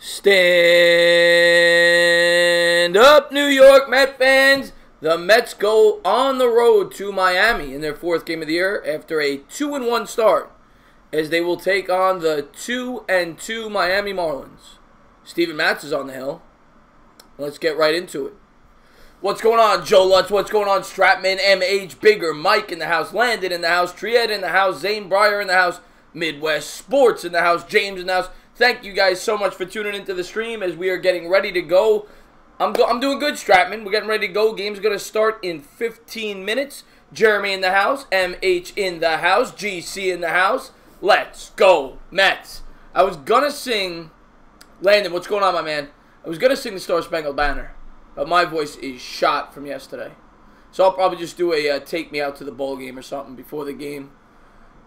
Stand up, New York Met fans. The Mets go on the road to Miami in their fourth game of the year after a 2-1 start, as they will take on the 2-2 Miami Marlins. Steven Matz is on the hill. Let's get right into it. What's going on, Joe Lutz? What's going on, Stratman, MH, Bigger, Mike in the house, Landon in the house, Triad in the house, Zane Breyer in the house, Midwest Sports in the house, James in the house. Thank you guys so much for tuning into the stream as we are getting ready to go. I'm doing good, Stratman. We're getting ready to go. Game's going to start in 15 minutes. Jeremy in the house, MH in the house, GC in the house. Let's go, Mets. I was going to sing, Landon, what's going on, my man? I was going to sing the Star Spangled Banner, but my voice is shot from yesterday. So I'll probably just do a take me out to the bowl game or something before the game.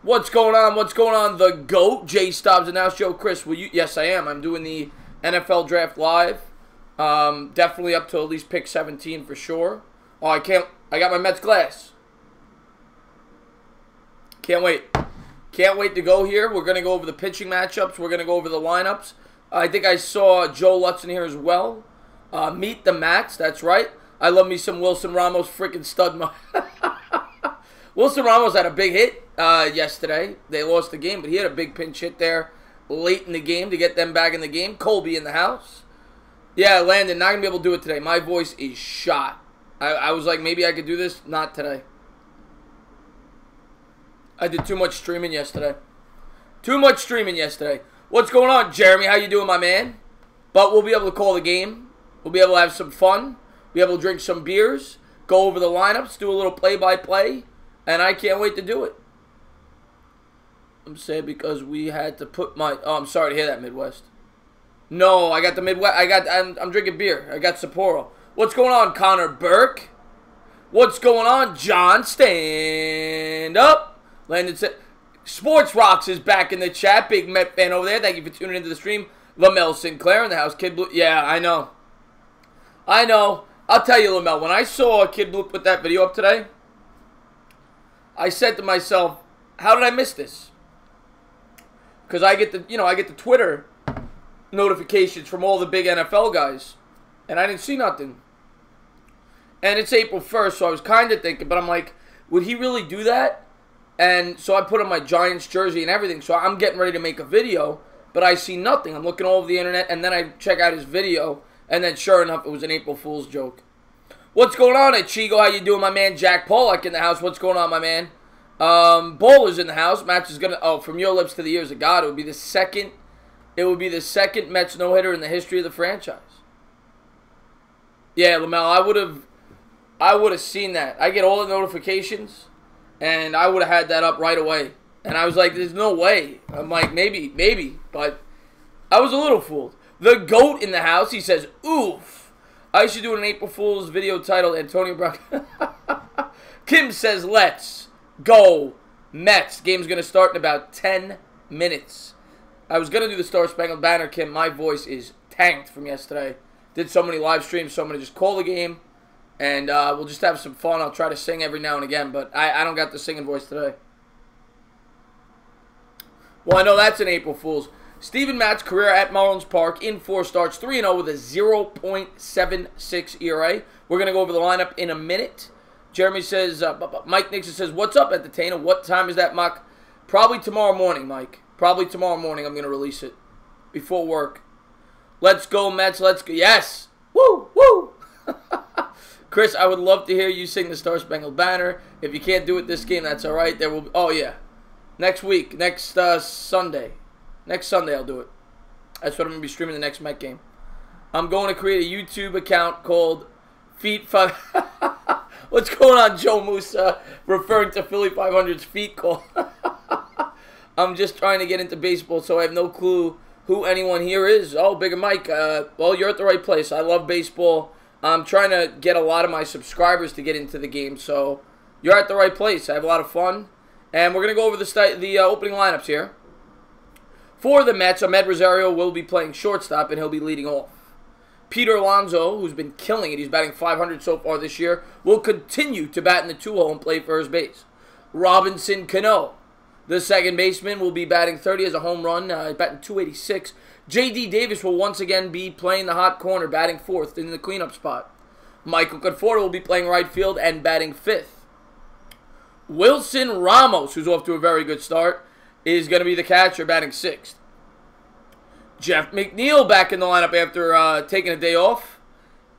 What's going on? What's going on? The GOAT, Jay Stobbs and now Joe Chris. Will you? Yes, I am. I'm doing the NFL Draft Live. Definitely up to at least pick 17 for sure. Oh, I got my Mets glass. Can't wait. Can't wait to go here. We're going to go over the pitching matchups. We're going to go over the lineups. I think I saw Joe Lutz in here as well. Meet the Mats. That's right. I love me some Wilson Ramos, freaking stud. Wilson Ramos had a big hit yesterday. They lost the game, but he had a big pinch hit there late in the game to get them back in the game. Colby in the house. Yeah, Landon, not going to be able to do it today. My voice is shot. I was like, maybe I could do this. Not today. I did too much streaming yesterday. Too much streaming yesterday. What's going on, Jeremy? How you doing, my man? But we'll be able to call the game. We'll be able to have some fun. Be able to drink some beers. Go over the lineups. Do a little play-by-play. And I can't wait to do it. I'm sad because we had to put my... Oh, I'm sorry to hear that, Midwest. No, I got the Midwest. I'm drinking beer. I got Sapporo. What's going on, Connor Burke? What's going on, John? Stand up. Landon said... Sports Rocks is back in the chat. Big Met fan over there. Thank you for tuning into the stream. Lamel Sinclair in the house. Kid Blue... Yeah, I know. I know. I'll tell you, Lamel, when I saw Kid Blue put that video up today... I said to myself, how did I miss this? Because I get the Twitter notifications from all the big NFL guys, and I didn't see nothing. And it's April 1st, so I was kind of thinking, but I'm like, would he really do that? And so I put on my Giants jersey and everything, so I'm getting ready to make a video, but I see nothing. I'm looking all over the internet, and then I check out his video, and then sure enough, it was an April Fool's joke. What's going on, Chigo? How you doing, my man? Jack Pollock in the house. What's going on, my man? Bowler's in the house. Match is gonna. Oh, from your lips to the ears of God. It would be the second. It would be the second Mets no-hitter in the history of the franchise. Yeah, Lamel, I would have seen that. I get all the notifications, and I would have had that up right away. And I was like, "There's no way." I'm like, maybe, but I was a little fooled. The GOAT in the house. He says, "Oof." I should do an April Fool's video titled Antonio Brown. Kim says, let's go Mets. Game's going to start in about 10 minutes. I was going to do the Star Spangled Banner, Kim. My voice is tanked from yesterday. Did so many live streams, so I'm going to just call the game. And we'll just have some fun. I'll try to sing every now and again, but I don't got the singing voice today. Well, I know that's an April Fool's. Steven Matt's career at Marlins Park in 4 starts, 3-0 with a 0.76 ERA. We're going to go over the lineup in a minute. Jeremy says, Mike Nixon says, what's up, Entertainer? What time is that, Mock? Probably tomorrow morning, Mike. Probably tomorrow morning I'm going to release it before work. Let's go, Mets. Let's go. Yes. Woo, woo. Chris, I would love to hear you sing the Star Spangled Banner. If you can't do it this game, that's all right. There will be, oh, yeah. Next week, next Sunday. Next Sunday I'll do it. That's what I'm going to be streaming the next Met game. I'm going to create a YouTube account called Feet 5... What's going on, Joe Musa? Referring to Philly 500's feet call. I'm just trying to get into baseball, so I have no clue who anyone here is. Oh, Bigger Mike. Well, you're at the right place. I love baseball. I'm trying to get a lot of my subscribers to get into the game, so you're at the right place. I have a lot of fun. And we're going to go over the opening lineups here. For the Mets, Ahmed Rosario will be playing shortstop, and he'll be leading off. Peter Alonso, who's been killing it, he's batting .500 so far this year, will continue to bat in the 2-hole and play first base. Robinson Cano, the second baseman, will be batting .30 as a home run, batting .286. J.D. Davis will once again be playing the hot corner, batting fourth in the cleanup spot. Michael Conforto will be playing right field and batting fifth. Wilson Ramos, who's off to a very good start, is going to be the catcher, batting sixth. Jeff McNeil back in the lineup after taking a day off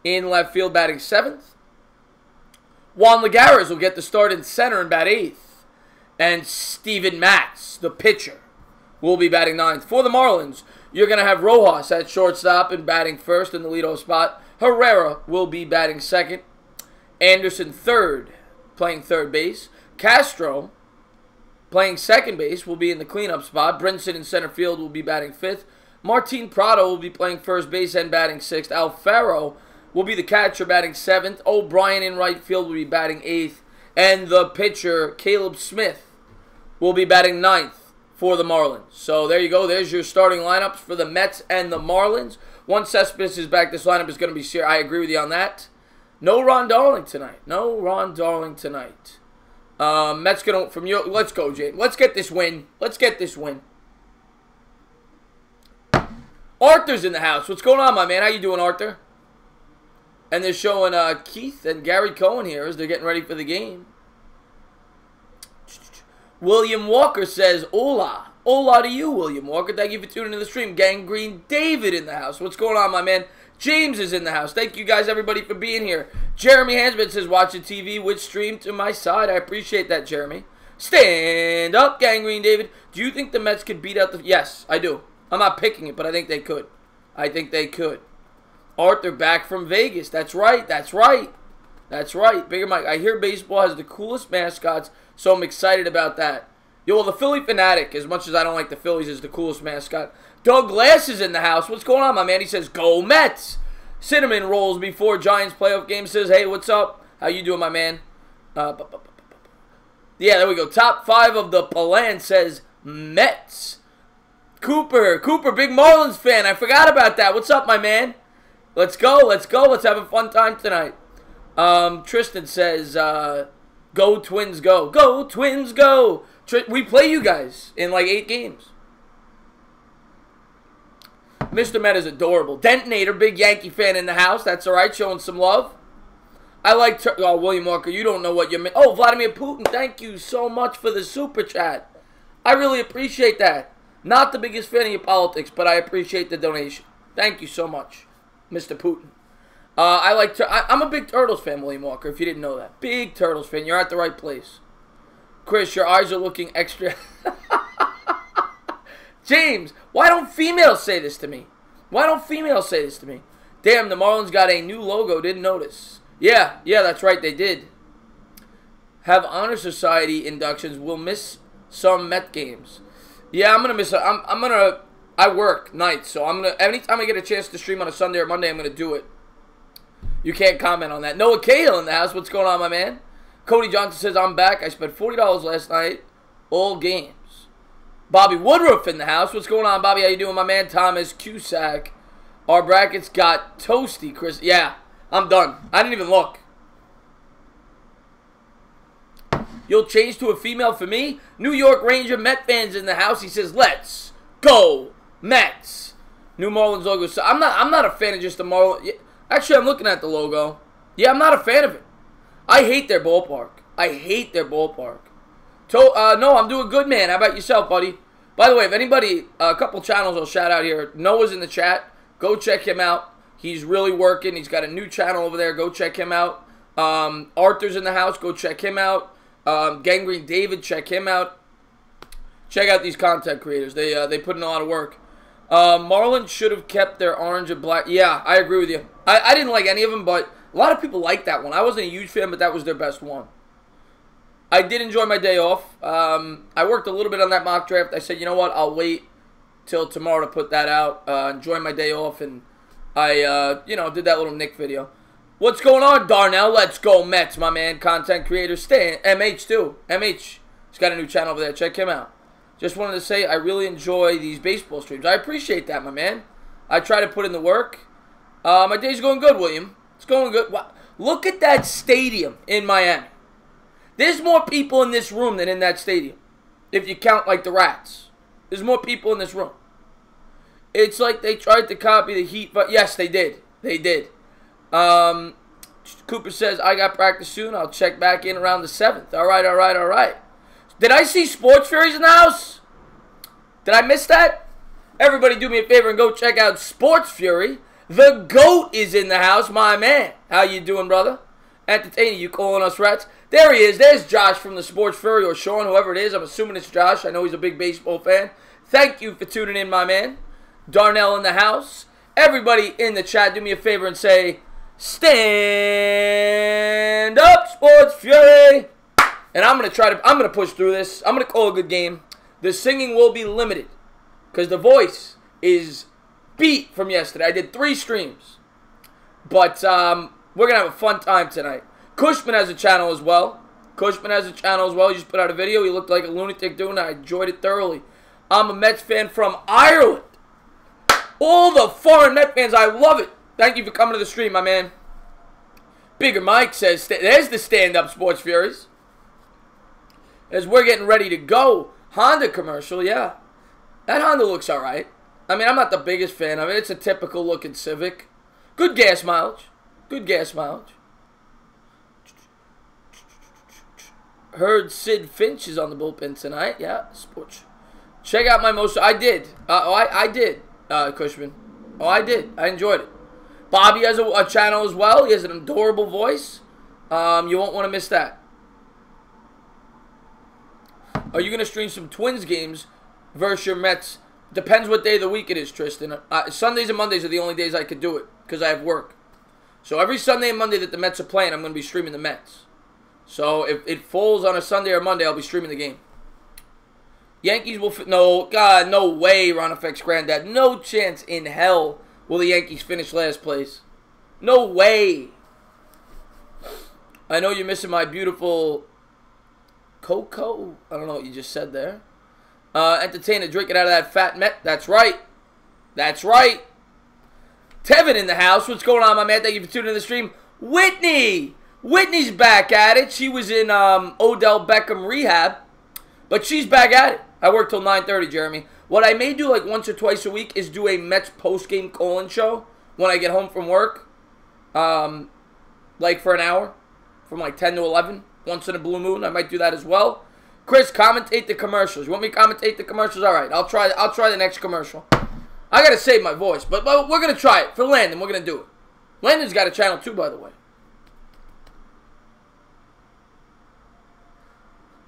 in left field, batting seventh. Juan Lagares will get the start in center and bat eighth. And Steven Matz, the pitcher, will be batting ninth. For the Marlins, you're going to have Rojas at shortstop and batting first in the leadoff spot. Herrera will be batting second. Anderson third, playing third base. Castro, playing second base, will be in the cleanup spot. Brinson in center field will be batting fifth. Martin Prado will be playing first base and batting sixth. Alfaro will be the catcher, batting seventh. O'Brien in right field will be batting eighth. And the pitcher, Caleb Smith, will be batting ninth for the Marlins. So there you go. There's your starting lineups for the Mets and the Marlins. Once Cespedes is back, this lineup is going to be serious. I agree with you on that. No Ron Darling tonight. No Ron Darling tonight. Mets going to, from your, let's go, James. Let's get this win. Let's get this win. Arthur's in the house. What's going on, my man? How you doing, Arthur? And they're showing Keith and Gary Cohen here as they're getting ready for the game. William Walker says, hola. Hola to you, William Walker. Thank you for tuning in the stream. Gangrene David in the house. What's going on, my man? James is in the house. Thank you guys, everybody, for being here. Jeremy Hansman says, watching TV with stream to my side. I appreciate that, Jeremy. Stand up, Gangrene David. Do you think the Mets could beat out the... Yes, I do. I'm not picking it, but I think they could. I think they could. Arthur back from Vegas. That's right. That's right. That's right. Bigger Mike. I hear baseball has the coolest mascots, so I'm excited about that. Yo, well, the Philly Fanatic, as much as I don't like the Phillies, is the coolest mascot. Doug Glass is in the house. What's going on, my man? He says, go Mets. Cinnamon rolls before Giants playoff game. Says, hey, what's up? How you doing, my man? Yeah, there we go. Top 5 of the Palan says Mets. Cooper, big Marlins fan. I forgot about that. What's up, my man? Let's go. Let's go. Let's have a fun time tonight. Tristan says, go Twins, go. Go Twins, go. We play you guys in like 8 games. Mr. Met is adorable. Detonator, big Yankee fan in the house. That's all right. Showing some love. I like... Oh, William Walker, you don't know what you're... Oh, Vladimir Putin, thank you so much for the super chat. I really appreciate that. Not the biggest fan of your politics, but I appreciate the donation. Thank you so much, Mr. Putin. I'm a big Turtles fan, William Walker, if you didn't know that. Big Turtles fan. You're at the right place. Chris, your eyes are looking extra... James, why don't females say this to me? Why don't females say this to me? Damn, the Marlins got a new logo. Didn't notice. Yeah, that's right. They did. Have Honor Society inductions. We'll miss some Met games. Yeah, I'm gonna miss. I work nights, so I'm gonna. Anytime I get a chance to stream on a Sunday or Monday, I'm gonna do it. You can't comment on that. Noah Cahill in the house. What's going on, my man? Cody Johnson says I'm back. I spent $40 last night. All games. Bobby Woodruff in the house. What's going on, Bobby? How you doing, my man? Thomas Cusack. Our brackets got toasty, Chris. Yeah, I'm done. I didn't even look. You'll change to a female for me? New York Ranger Met fans in the house. He says, let's go Mets. New Marlins logo. So I'm not a fan of just the Marlins. Actually, I'm looking at the logo. Yeah, I'm not a fan of it. I hate their ballpark. I hate their ballpark. No, I'm doing good, man. How about yourself, buddy? By the way, if anybody, a couple channels I'll shout out here. Noah's in the chat. Go check him out. He's really working. He's got a new channel over there. Go check him out. Arthur's in the house. Go check him out. Gangrene David, check him out. Check out these content creators. They put in a lot of work. Marlins should have kept their orange and black. Yeah, I agree with you. I didn't like any of them, but a lot of people like that one. I wasn't a huge fan, but that was their best one. I did enjoy my day off. I worked a little bit on that mock draft. I said, you know what, I'll wait till tomorrow to put that out. Enjoy my day off, and I, did that little Nick video. What's going on, Darnell? Let's go Mets, my man. Content creator Stan. MH, too. MH. He's got a new channel over there. Check him out. Just wanted to say I really enjoy these baseball streams. I appreciate that, my man. I try to put in the work. My day's going good, William. It's going good. Wow. Look at that stadium in Miami. There's more people in this room than in that stadium. If you count like the Rats. There's more people in this room. It's like they tried to copy the Heat, but yes, they did. They did. Cooper says, I got practice soon. I'll check back in around the 7th. All right, all right, all right. Did I see Sports Furies in the house? Did I miss that? Everybody do me a favor and go check out Sports Fury. The GOAT is in the house, my man. How you doing, brother? Entertaining, you calling us rats? There he is. There's Josh from the Sports Fury, or Sean, whoever it is. I'm assuming it's Josh. I know he's a big baseball fan. Thank you for tuning in, my man. Darnell in the house. Everybody in the chat, do me a favor and say, stand up, Sports Fury. And I'm gonna push through this. I'm gonna call a good game. The singing will be limited because the voice is beat from yesterday. I did 3 streams, but we're gonna have a fun time tonight. Cushman has a channel as well. He just put out a video. He looked like a lunatic doing it. I enjoyed it thoroughly. I'm a Mets fan from Ireland. All the foreign Met fans, I love it. Thank you for coming to the stream, my man. Bigger Mike says, there's the stand-up Sports Furies. As we're getting ready to go. Honda commercial, yeah. That Honda looks alright. I mean, I'm not the biggest fan of it. It's a typical looking Civic. Good gas mileage. Heard Sid Finch is on the bullpen tonight. Yeah, sports. Check out my most. I did. I did, Cushman. Oh, I did. I enjoyed it. Bobby has a channel as well. He has an adorable voice. You won't want to miss that. Are you going to stream some Twins games versus your Mets? Depends what day of the week it is, Tristan. Sundays and Mondays are the only days I could do it because I have work. So every Sunday and Monday that the Mets are playing, I'm going to be streaming the Mets. So if it falls on a Sunday or Monday, I'll be streaming the game. Yankees will... No, God, no way, Ron Effect's granddad. No chance in hell will the Yankees finish last place. No way. I know you're missing my beautiful... Coco? I don't know what you just said there. Entertainer drinking out of that fat Met. That's right. That's right. Tevin in the house. What's going on, my man? Thank you for tuning in the stream. Whitney. Whitney's back at it. She was in Odell Beckham rehab. But she's back at it. I work till 9:30, Jeremy. What I may do like once or twice a week is do a Mets post-game call-in show when I get home from work. Like for an hour. From like 10 to 11. Once in a blue moon. I might do that as well. Chris, commentate the commercials. You want me to commentate the commercials? All right, I'll try the next commercial. I got to save my voice, but we're going to try it. For Landon, we're going to do it. Landon's got a channel too, by the way.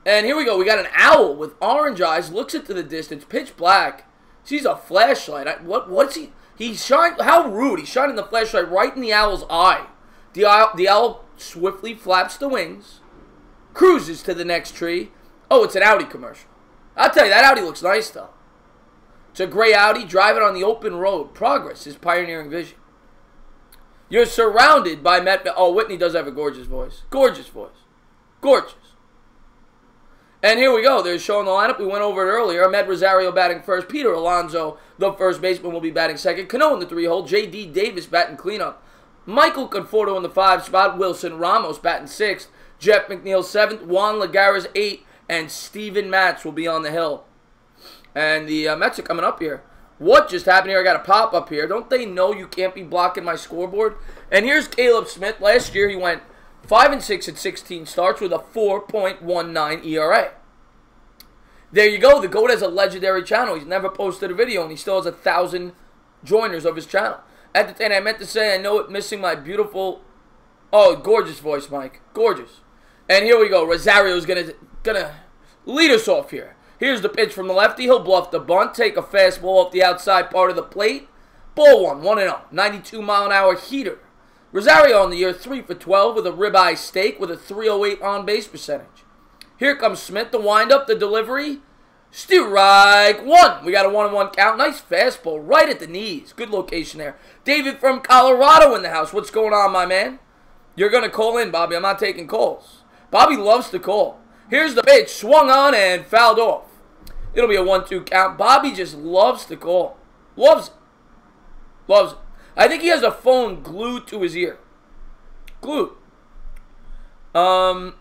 And here we go. We got an owl with orange eyes. Looks into the distance. Pitch black. Sees a flashlight. What's he? He's shining. How rude. He's shining the flashlight right in the owl's eye. The owl swiftly flaps the wings. Cruises to the next tree. Oh, it's an Audi commercial. I'll tell you, that Audi looks nice, though. It's a gray Audi driving on the open road. Progress is pioneering vision. You're surrounded by Met... Oh, Whitney does have a gorgeous voice. Gorgeous voice. Gorgeous. And here we go. They're showing the lineup. We went over it earlier. Ahmed Rosario batting first. Peter Alonso, the first baseman, will be batting second. Cano in the 3-hole. J.D. Davis batting cleanup. Michael Conforto in the 5 spot. Wilson Ramos batting 6th. Jeff McNeil 7th. Juan Lagares 8th. And Steven Matz will be on the hill. And the Mets are coming up here. What just happened here? I got a pop up here. Don't they know you can't be blocking my scoreboard? And here's Caleb Smith. Last year he went 5-6 at 16 starts with a 4.19 ERA. There you go. The GOAT has a legendary channel. He's never posted a video, and he still has 1,000 joiners of his channel. At the end, I meant to say I know it missing my beautiful... Oh, gorgeous voice, Mike. Gorgeous. And here we go. Rosario's gonna lead us off here. Here's the pitch from the lefty. He'll bluff the bunt, take a fastball off the outside part of the plate. Ball 1-0. 92-mile-an-hour heater. Rosario on the year 3 for 12 with a ribeye steak with a 308 on-base percentage. Here comes Smith, the windup, the delivery. Strike 1. We got a 1-1 count. Nice fastball right at the knees. Good location there. David from Colorado in the house. What's going on, my man? You're going to call in, Bobby. I'm not taking calls. Bobby loves to call. Here's the pitch. Swung on and fouled off. It'll be a 1-2 count. Bobby just loves to call. Loves it. Loves it. I think he has a phone glued to his ear. Glued. I'm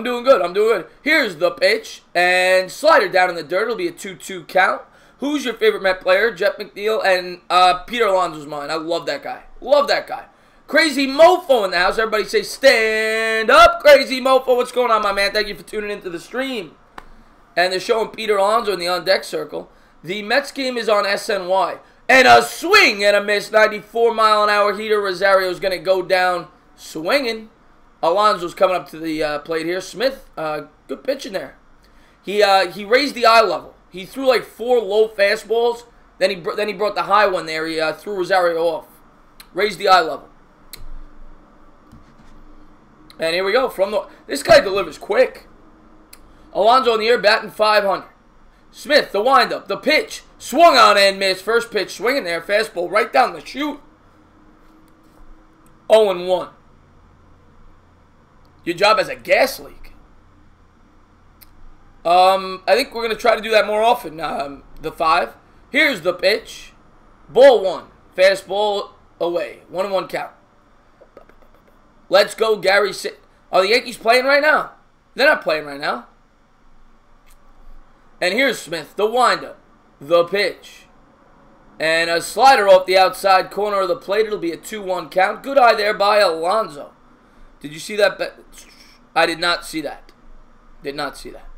doing good. I'm doing good. Here's the pitch. And slider down in the dirt. It'll be a 2-2 count. Who's your favorite Met player? Jeff McNeil and Peter Alonso's mine. I love that guy. Love that guy. Crazy Mofo in the house. Everybody say stand up, Crazy Mofo. What's going on, my man? Thank you for tuning into the stream. And they're showing Peter Alonso in the on-deck circle. The Mets game is on SNY. And a swing and a miss. 94-mile-an-hour heater. Rosario's going to go down swinging. Alonso's coming up to the plate here. Smith, good pitch in there. He raised the eye level. He threw like 4 low fastballs. Then he brought the high one there. He threw Rosario off. Raised the eye level. And here we go. This guy delivers quick. Alonso in the air, batting 500. Smith, the windup, the pitch. Swung on and missed. First pitch swinging there. Fastball right down the chute. 0-1. Your job as a gas leak. I think we're going to try to do that more often. The 5. Here's the pitch. Ball 1. Fastball away. 1-1 count. Let's go, Gary. Are the Yankees playing right now? They're not playing right now. And here's Smith, the windup, the pitch. And a slider off the outside corner of the plate. It'll be a 2-1 count. Good eye there by Alonso. Did you see that? I did not see that. Did not see that.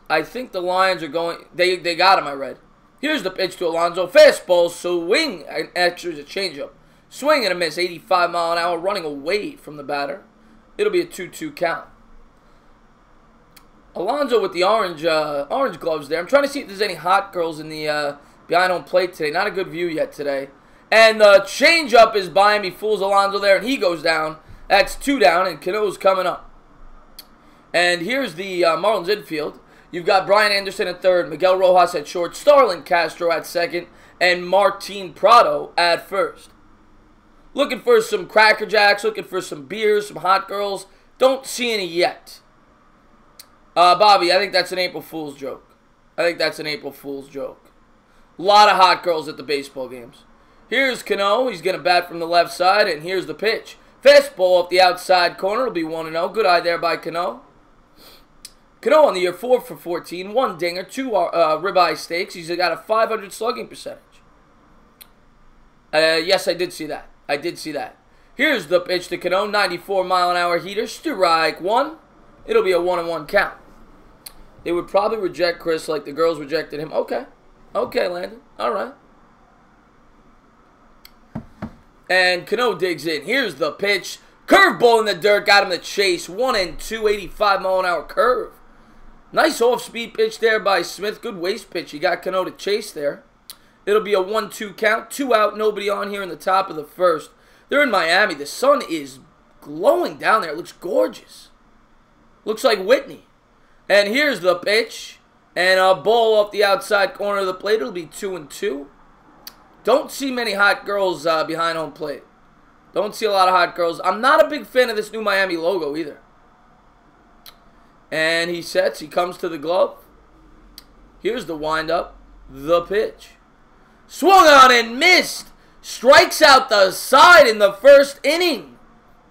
I think the Lions are going. They got him, I read. Here's the pitch to Alonso. Fastball, swing. Actually, it's a changeup. Swing and a miss. 85-mile-an-hour, running away from the batter. It'll be a 2-2 count. Alonso with the orange gloves there. I'm trying to see if there's any hot girls in the behind home plate today. Not a good view yet today. And the changeup is by him. He fools Alonso there, and he goes down. That's 2 down, and Cano's coming up. And here's the Marlins Infield. You've got Brian Anderson at third, Miguel Rojas at short, Starlin Castro at second, and Martin Prado at first. Looking for some Cracker Jacks, looking for some beers, some hot girls. Don't see any yet. Bobby, I think that's an April Fool's joke. I think that's an April Fool's joke. A lot of hot girls at the baseball games. Here's Cano. He's going to bat from the left side, and here's the pitch. Fastball off the outside corner. It'll be 1-0. Good eye there by Cano. Cano on the year 4 for 14. 1 dinger, 2 ribeye steaks. He's got a 500 slugging percentage. Yes, I did see that. I did see that. Here's the pitch to Cano. 94-mile-an-hour heater. Strike 1. It'll be a 1-1 count. They would probably reject Chris like the girls rejected him. Okay. Okay, Landon. All right. And Cano digs in. Here's the pitch. Curveball in the dirt. Got him to chase. 1-2. 85-mile-an-hour curve. Nice off-speed pitch there by Smith. Good waist pitch. He got Cano to chase there. It'll be a 1-2 count. 2 out. Nobody on here in the top of the first. They're in Miami. The sun is glowing down there. It looks gorgeous. Looks like Whitney. And here's the pitch. And a ball off the outside corner of the plate. It'll be 2-2. Don't see many hot girls behind home plate. Don't see a lot of hot girls. I'm not a big fan of this new Miami logo either. And he sets. He comes to the glove. Here's the windup. The pitch. Swung on and missed. Strikes out the side in the first inning.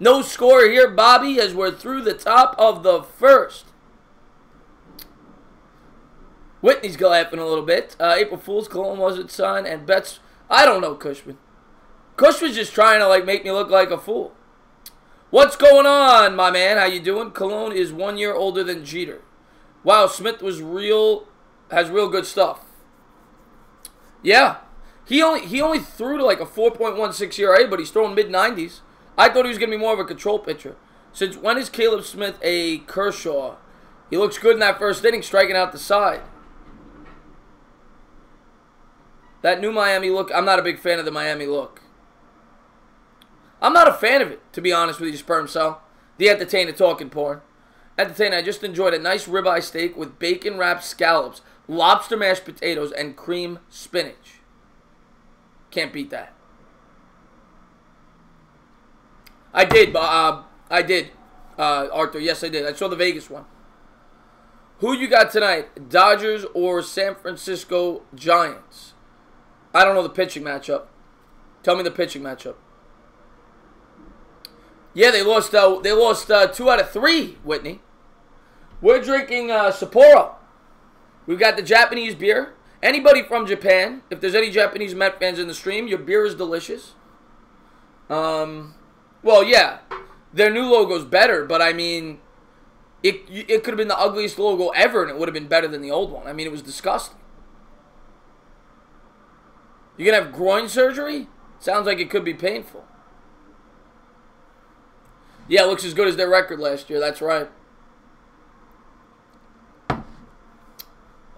No score here, Bobby, as we're through the top of the first. Whitney's laughing a little bit. April Fool's, Cologne wasn't signed, and bets. I don't know, Cushman. Cushman's just trying to make me look like a fool. What's going on, my man? How you doing? Cologne is 1 year older than Jeter. Wow, Smith has real good stuff. Yeah. He only threw to like a 4.16 ERA, but he's throwing mid-90s. I thought he was going to be more of a control pitcher. Since when is Caleb Smith a Kershaw? He looks good in that first inning, striking out the side. That new Miami look, I'm not a big fan of the Miami look. I'm not a fan of it, to be honest with you, Sperm Cell. The entertainer talking porn. Entertainer, I just enjoyed a nice ribeye steak with bacon-wrapped scallops, lobster mashed potatoes, and cream spinach. Can't beat that. I did, Arthur. Yes, I did. I saw the Vegas one. Who you got tonight? Dodgers or San Francisco Giants? I don't know the pitching matchup. Tell me the pitching matchup. Yeah, they lost 2 out of 3, Whitney. We're drinking Sapporo. We've got the Japanese beer. Anybody from Japan, if there's any Japanese Met fans in the stream, your beer is delicious. Well, yeah, their new logo's better, but I mean, it could have been the ugliest logo ever, and it would have been better than the old one. I mean, it was disgusting. You're going to have groin surgery? Sounds like it could be painful. Yeah, it looks as good as their record last year. That's right.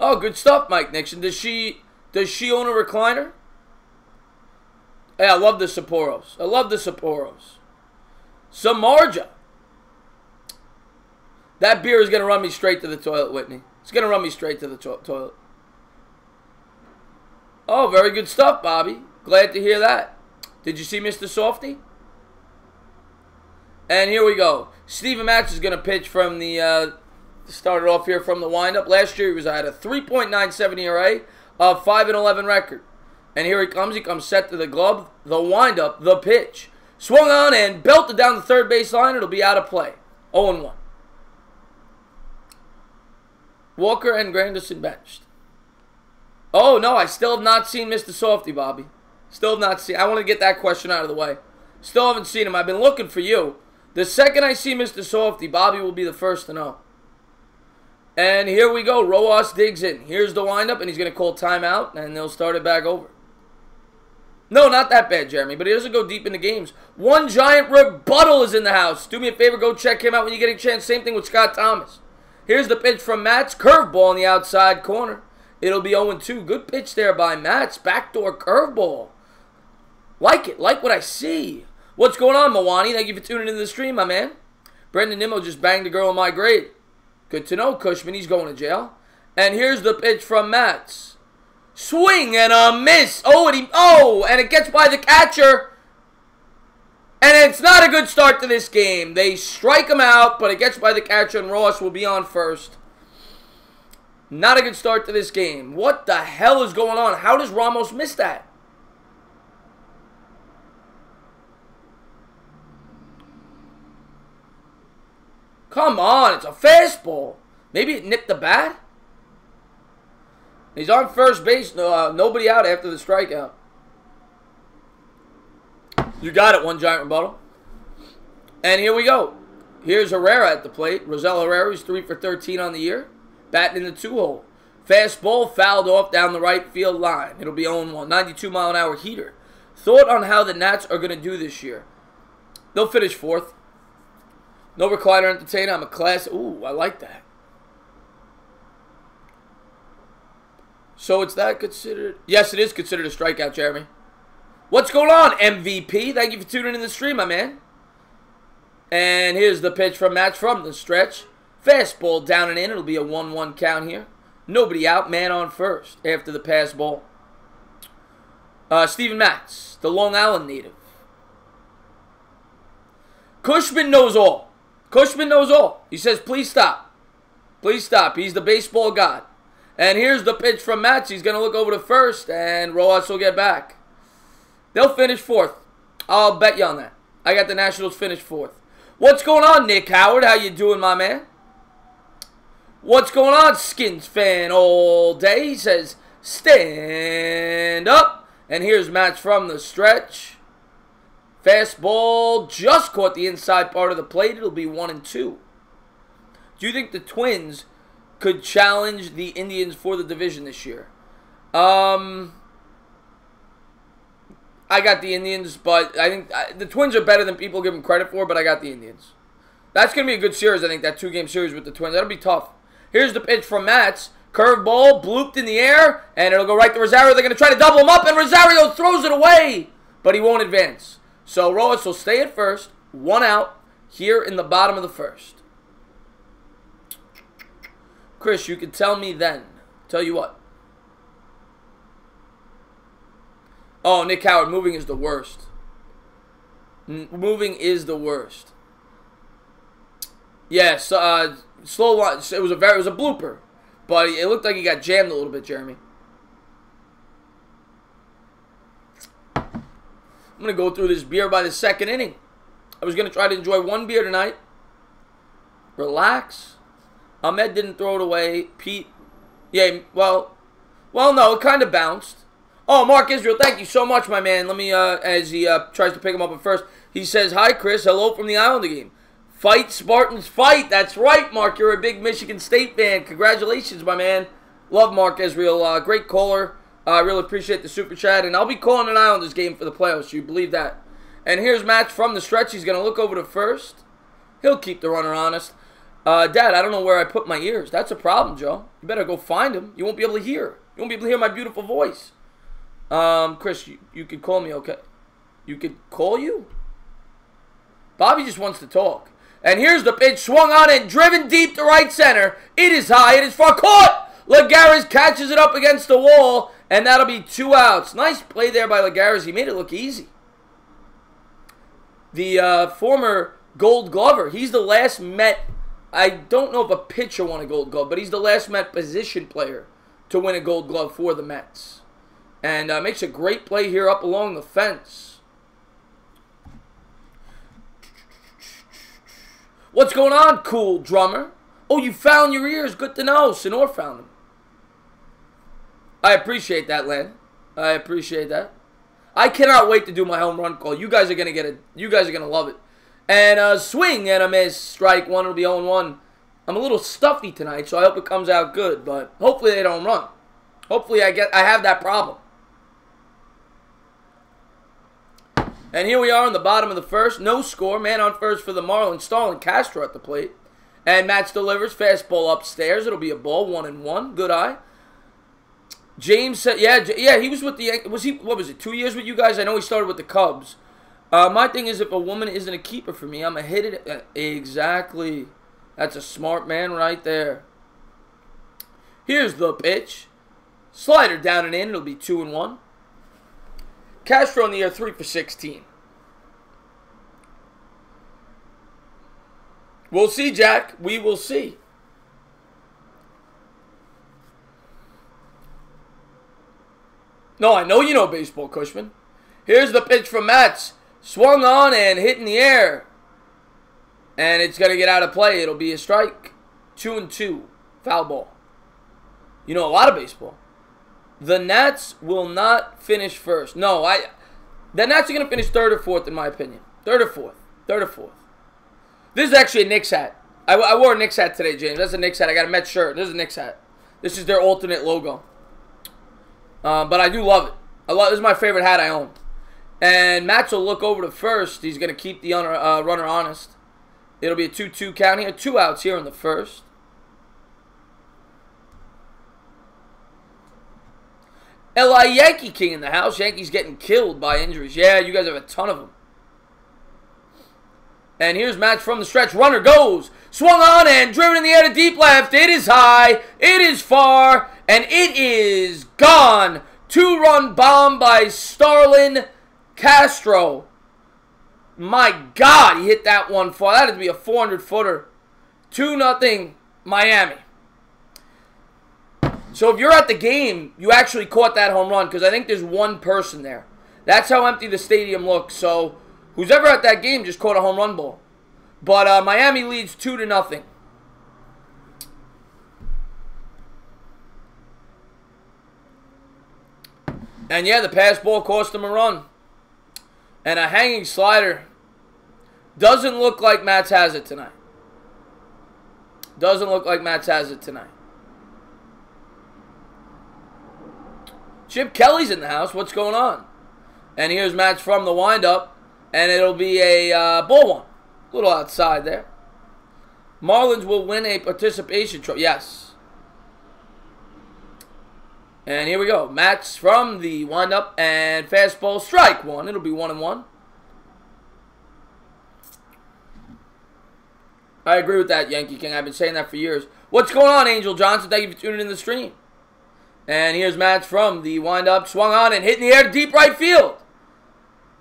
Oh, good stuff, Mike Nixon. Does she own a recliner? Hey, I love the Sapporos. I love the Sapporos. Samarja. That beer is going to run me straight to the toilet, Whitney. It's going to run me straight to the toilet. Oh, very good stuff, Bobby. Glad to hear that. Did you see Mr. Softy? And here we go. Steven Matz is going to pitch from the... started off here from the windup. Last year he was at a 3.97 ERA, a 5-11 record. And here he comes. He comes set to the glove. The windup, the pitch. Swung on and belted down the third base line. It'll be out of play. 0-1. Walker and Granderson benched. Oh, no, I still have not seen Mr. Softy, Bobby. Still have not seen. I want to get that question out of the way. Still haven't seen him. I've been looking for you. The second I see Mr. Softy, Bobby will be the first to know. And here we go. Rojas digs in. Here's the windup, and he's going to call timeout, and they'll start it back over. No, not that bad, Jeremy, but he doesn't go deep into games. One giant rebuttal is in the house. Do me a favor, go check him out when you get a chance. Same thing with Scott Thomas. Here's the pitch from Matz. Curveball in the outside corner. It'll be 0-2. Good pitch there by Matz. Backdoor curveball. Like it. Like what I see. What's going on, Mawani? Thank you for tuning into the stream, my man. Brendan Nimmo just banged a girl in my grade. Good to know, Cushman. He's going to jail. And here's the pitch from Matz. Swing and a miss. And it gets by the catcher. And it's not a good start to this game. They strike him out, but it gets by the catcher, and Ross will be on first. Not a good start to this game. What the hell is going on? How does Ramos miss that? Come on, it's a fastball. Maybe it nipped the bat? He's on first base. Nobody out after the strikeout. You got it, one giant rebuttal. And here we go. Here's Herrera at the plate. Rosell Herrera is 3 for 13 on the year. Batting in the 2-hole. Fastball fouled off down the right field line. It'll be 0-1. 92-mile-an-hour heater. Thought on how the Nats are going to do this year. They'll finish 4th. No recliner entertainer. I'm a class. Ooh, I like that. So it's that considered? Yes, it is considered a strikeout, Jeremy. What's going on, MVP? Thank you for tuning in the stream, my man. And here's the pitch from Matz from the stretch. Fastball down and in. It'll be a 1-1 count here. Nobody out. Man on first after the pass ball. Steven Matz, the Long Island native. Cushman knows all. Cushman knows all. He says, please stop. Please stop. He's the baseball god. And here's the pitch from Matz. He's going to look over to first, and Rojas will get back. They'll finish 4th. I'll bet you on that. I got the Nationals finish 4th. What's going on, Nick Howard? How you doing, my man? What's going on, Skins fan all day? He says, stand up. And here's Matz from the stretch. Fastball just caught the inside part of the plate. It'll be 1-2. Do you think the Twins could challenge the Indians for the division this year? I got the Indians, but I think the Twins are better than people give them credit for, but I got the Indians. That's going to be a good series, I think, that 2-game series with the Twins. That'll be tough. Here's the pitch from Matz. Curveball, blooped in the air, and it'll go right to Rosario. They're going to try to double him up, and Rosario throws it away, but he won't advance. So Rojas will stay at first, 1 out, here in the bottom of the first. Chris, you can tell me then. Tell you what. Oh, Nick Howard, moving is the worst. Moving is the worst. Yes, slow line. It was a blooper, but it looked like he got jammed a little bit, Jeremy. I'm gonna go through this beer by the second inning. I was gonna try to enjoy one beer tonight. Relax. Ahmed didn't throw it away. Pete, yeah, well, no, it kind of bounced. Oh, Mark Israel, thank you so much, my man. Let me, as he tries to pick him up at first, he says, "Hi, Chris. Hello from the Islander game. Fight, Spartans, fight." That's right, Mark. You're a big Michigan State fan. Congratulations, my man. Love Mark Israel. Great caller. I really appreciate the super chat. And I'll be calling an Islanders game for the playoffs. You believe that? And here's Matt from the stretch. He's going to look over to first. He'll keep the runner honest. Dad, I don't know where I put my ears. That's a problem, Joe. You better go find them. You won't be able to hear. You won't be able to hear my beautiful voice. Chris, you could call me, okay? You could call you? Bobby just wants to talk. And here's the pitch. Swung on and driven deep to right center. It is high. It is far. Caught! Lagares catches it up against the wall. And that'll be 2 outs. Nice play there by Lagares. He made it look easy. The former Gold Glover. He's the last Met. I don't know if a pitcher won a Gold Glove, but he's the last Met position player to win a Gold Glove for the Mets. And makes a great play here up along the fence. What's going on, cool drummer? Oh, you found your ears. Good to know. Sonor found them. I appreciate that, Len. I appreciate that. I cannot wait to do my home run call. You guys are gonna get it. You guys are gonna love it. And swing and a miss. Strike one. It'll be 0-1. I'm a little stuffy tonight, so I hope it comes out good. But hopefully they don't run. Hopefully I have that problem. And here we are in the bottom of the first. No score. Man on first for the Marlins. Starlin Castro at the plate. And Matz delivers. Fastball upstairs. It'll be a ball. 1-1. Good eye. James said, yeah, he was with the, what was it, 2 years with you guys? I know he started with the Cubs. My thing is, if a woman isn't a keeper for me, I'm a hit it. Exactly. That's a smart man right there. Here's the pitch. Slider down and in. It'll be 2-1. Castro in the air, 3 for 16. We'll see, Jack. We will see. No, I know you know baseball, Cushman. Here's the pitch from Matz. Swung on and hit in the air. And it's going to get out of play. It'll be a strike. 2-2. Foul ball. You know a lot of baseball. The Nats will not finish first. No, the Nats are going to finish third or fourth, in my opinion. Third or fourth. Third or fourth. This is actually a Knicks hat. I wore a Knicks hat today, James. That's a Knicks hat. I got a Mets shirt. This is a Knicks hat. This is their alternate logo. But I do love it. This is my favorite hat I own. And Matz will look over to first. He's going to keep the runner honest. It'll be a 2-2 count here. 2 outs here in the first. L.I. Yankee King in the house. Yankees getting killed by injuries. Yeah, you guys have a ton of them. And here's Matz from the stretch. Runner goes. Swung on and driven in the air to deep left. It is high. It is far. And it is gone. 2-run bomb by Starlin Castro. My God, he hit that one far. That would be a 400-footer. 2-0 Miami. So if you're at the game, you actually caught that home run because I think there's one person there. That's how empty the stadium looks. So who's ever at that game just caught a home run ball. But Miami leads 2-0. And yeah, the pass ball cost him a run. And a hanging slider. Doesn't look like Matz has it tonight. Doesn't look like Matz has it tonight. Chip Kelly's in the house. What's going on? And here's Matz from the windup. And it'll be a ball one. A little outside there. Marlins will win a participation trophy. Yes. And here we go. Matz from the windup and fastball strike one. It'll be 1-1. I agree with that, Yankee King. I've been saying that for years. What's going on, Angel Johnson? Thank you for tuning in the stream. And here's Matz from the windup. Swung on and hit in the air to deep right field.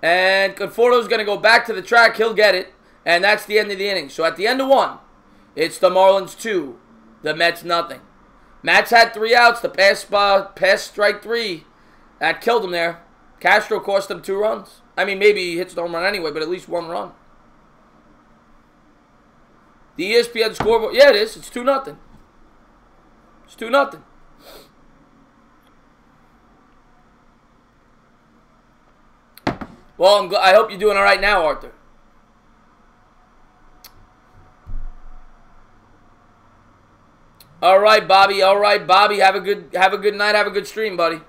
And Conforto's going to go back to the track. He'll get it. And that's the end of the inning. So at the end of one, It's the Marlins 2, the Mets nothing. Mets had 3 outs. The pass strike 3. That killed him there. Castro cost him 2 runs. I mean, maybe he hits the home run anyway, but at least 1 run. The ESPN scoreboard. Yeah, it is. It's 2-0. It's 2-0. Well, I hope you're doing all right now, Arthur. All right, Bobby. All right, Bobby. Have a good night. Have a good stream, buddy.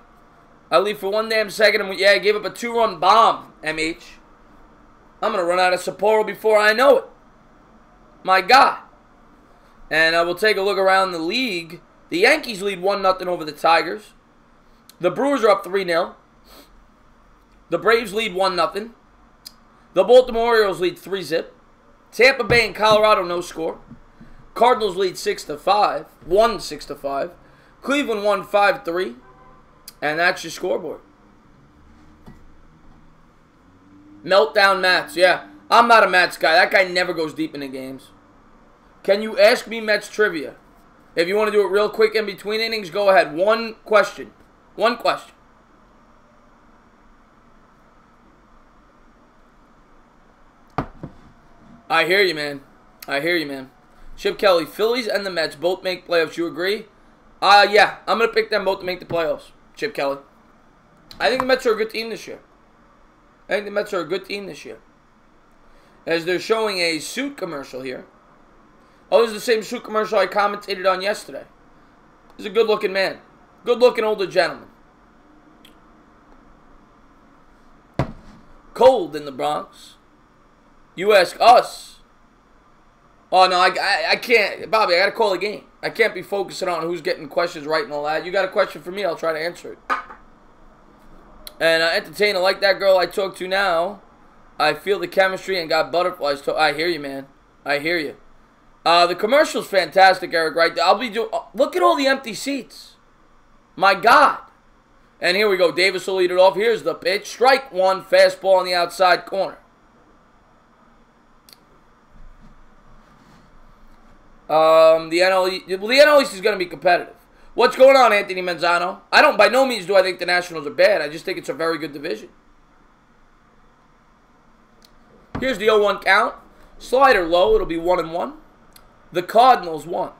I'll leave for 1 damn second. And yeah, I gave up a 2-run bomb, MH. I'm going to run out of Sapporo before I know it. My God. And we'll take a look around the league. The Yankees lead 1-0 over the Tigers. The Brewers are up 3-0. The Braves lead 1-0. The Baltimore Orioles lead 3-zip. Tampa Bay and Colorado no score. Cardinals lead 6-5. 6-5. Cleveland won 5-3. And that's your scoreboard. Meltdown Mets. Yeah, I'm not a Mets guy. That guy never goes deep into games. Can you ask me Mets trivia? If you want to do it real quick in between innings, go ahead. 1 question. 1 question. I hear you, man. I hear you, man. Chip Kelly, Phillies and the Mets both make playoffs. You agree? Yeah. I'm going to pick them both to make the playoffs, Chip Kelly. I think the Mets are a good team this year. As they're showing a suit commercial here. Oh, this is the same suit commercial I commentated on yesterday. He's a good-looking man. Good-looking older gentleman. Cold in the Bronx. You ask us. Oh, no, I can't. Bobby, I got to call a game. I can't be focusing on who's getting questions right and all that. You got a question for me, I'll try to answer it. And entertain, I like that girl I talk to now. I feel the chemistry and got butterflies. I hear you, man. I hear you. The commercial's fantastic, Eric, right there. I'll be doing. Look at all the empty seats. My God. And here we go. Davis will lead it off. Here's the pitch. Strike 1. Fastball on the outside corner. The NL East is going to be competitive. What's going on, Anthony Manzano? By no means do I think the Nationals are bad. I just think it's a very good division. Here's the 0-1 count. Slider low. It'll be 1-1. The Cardinals won.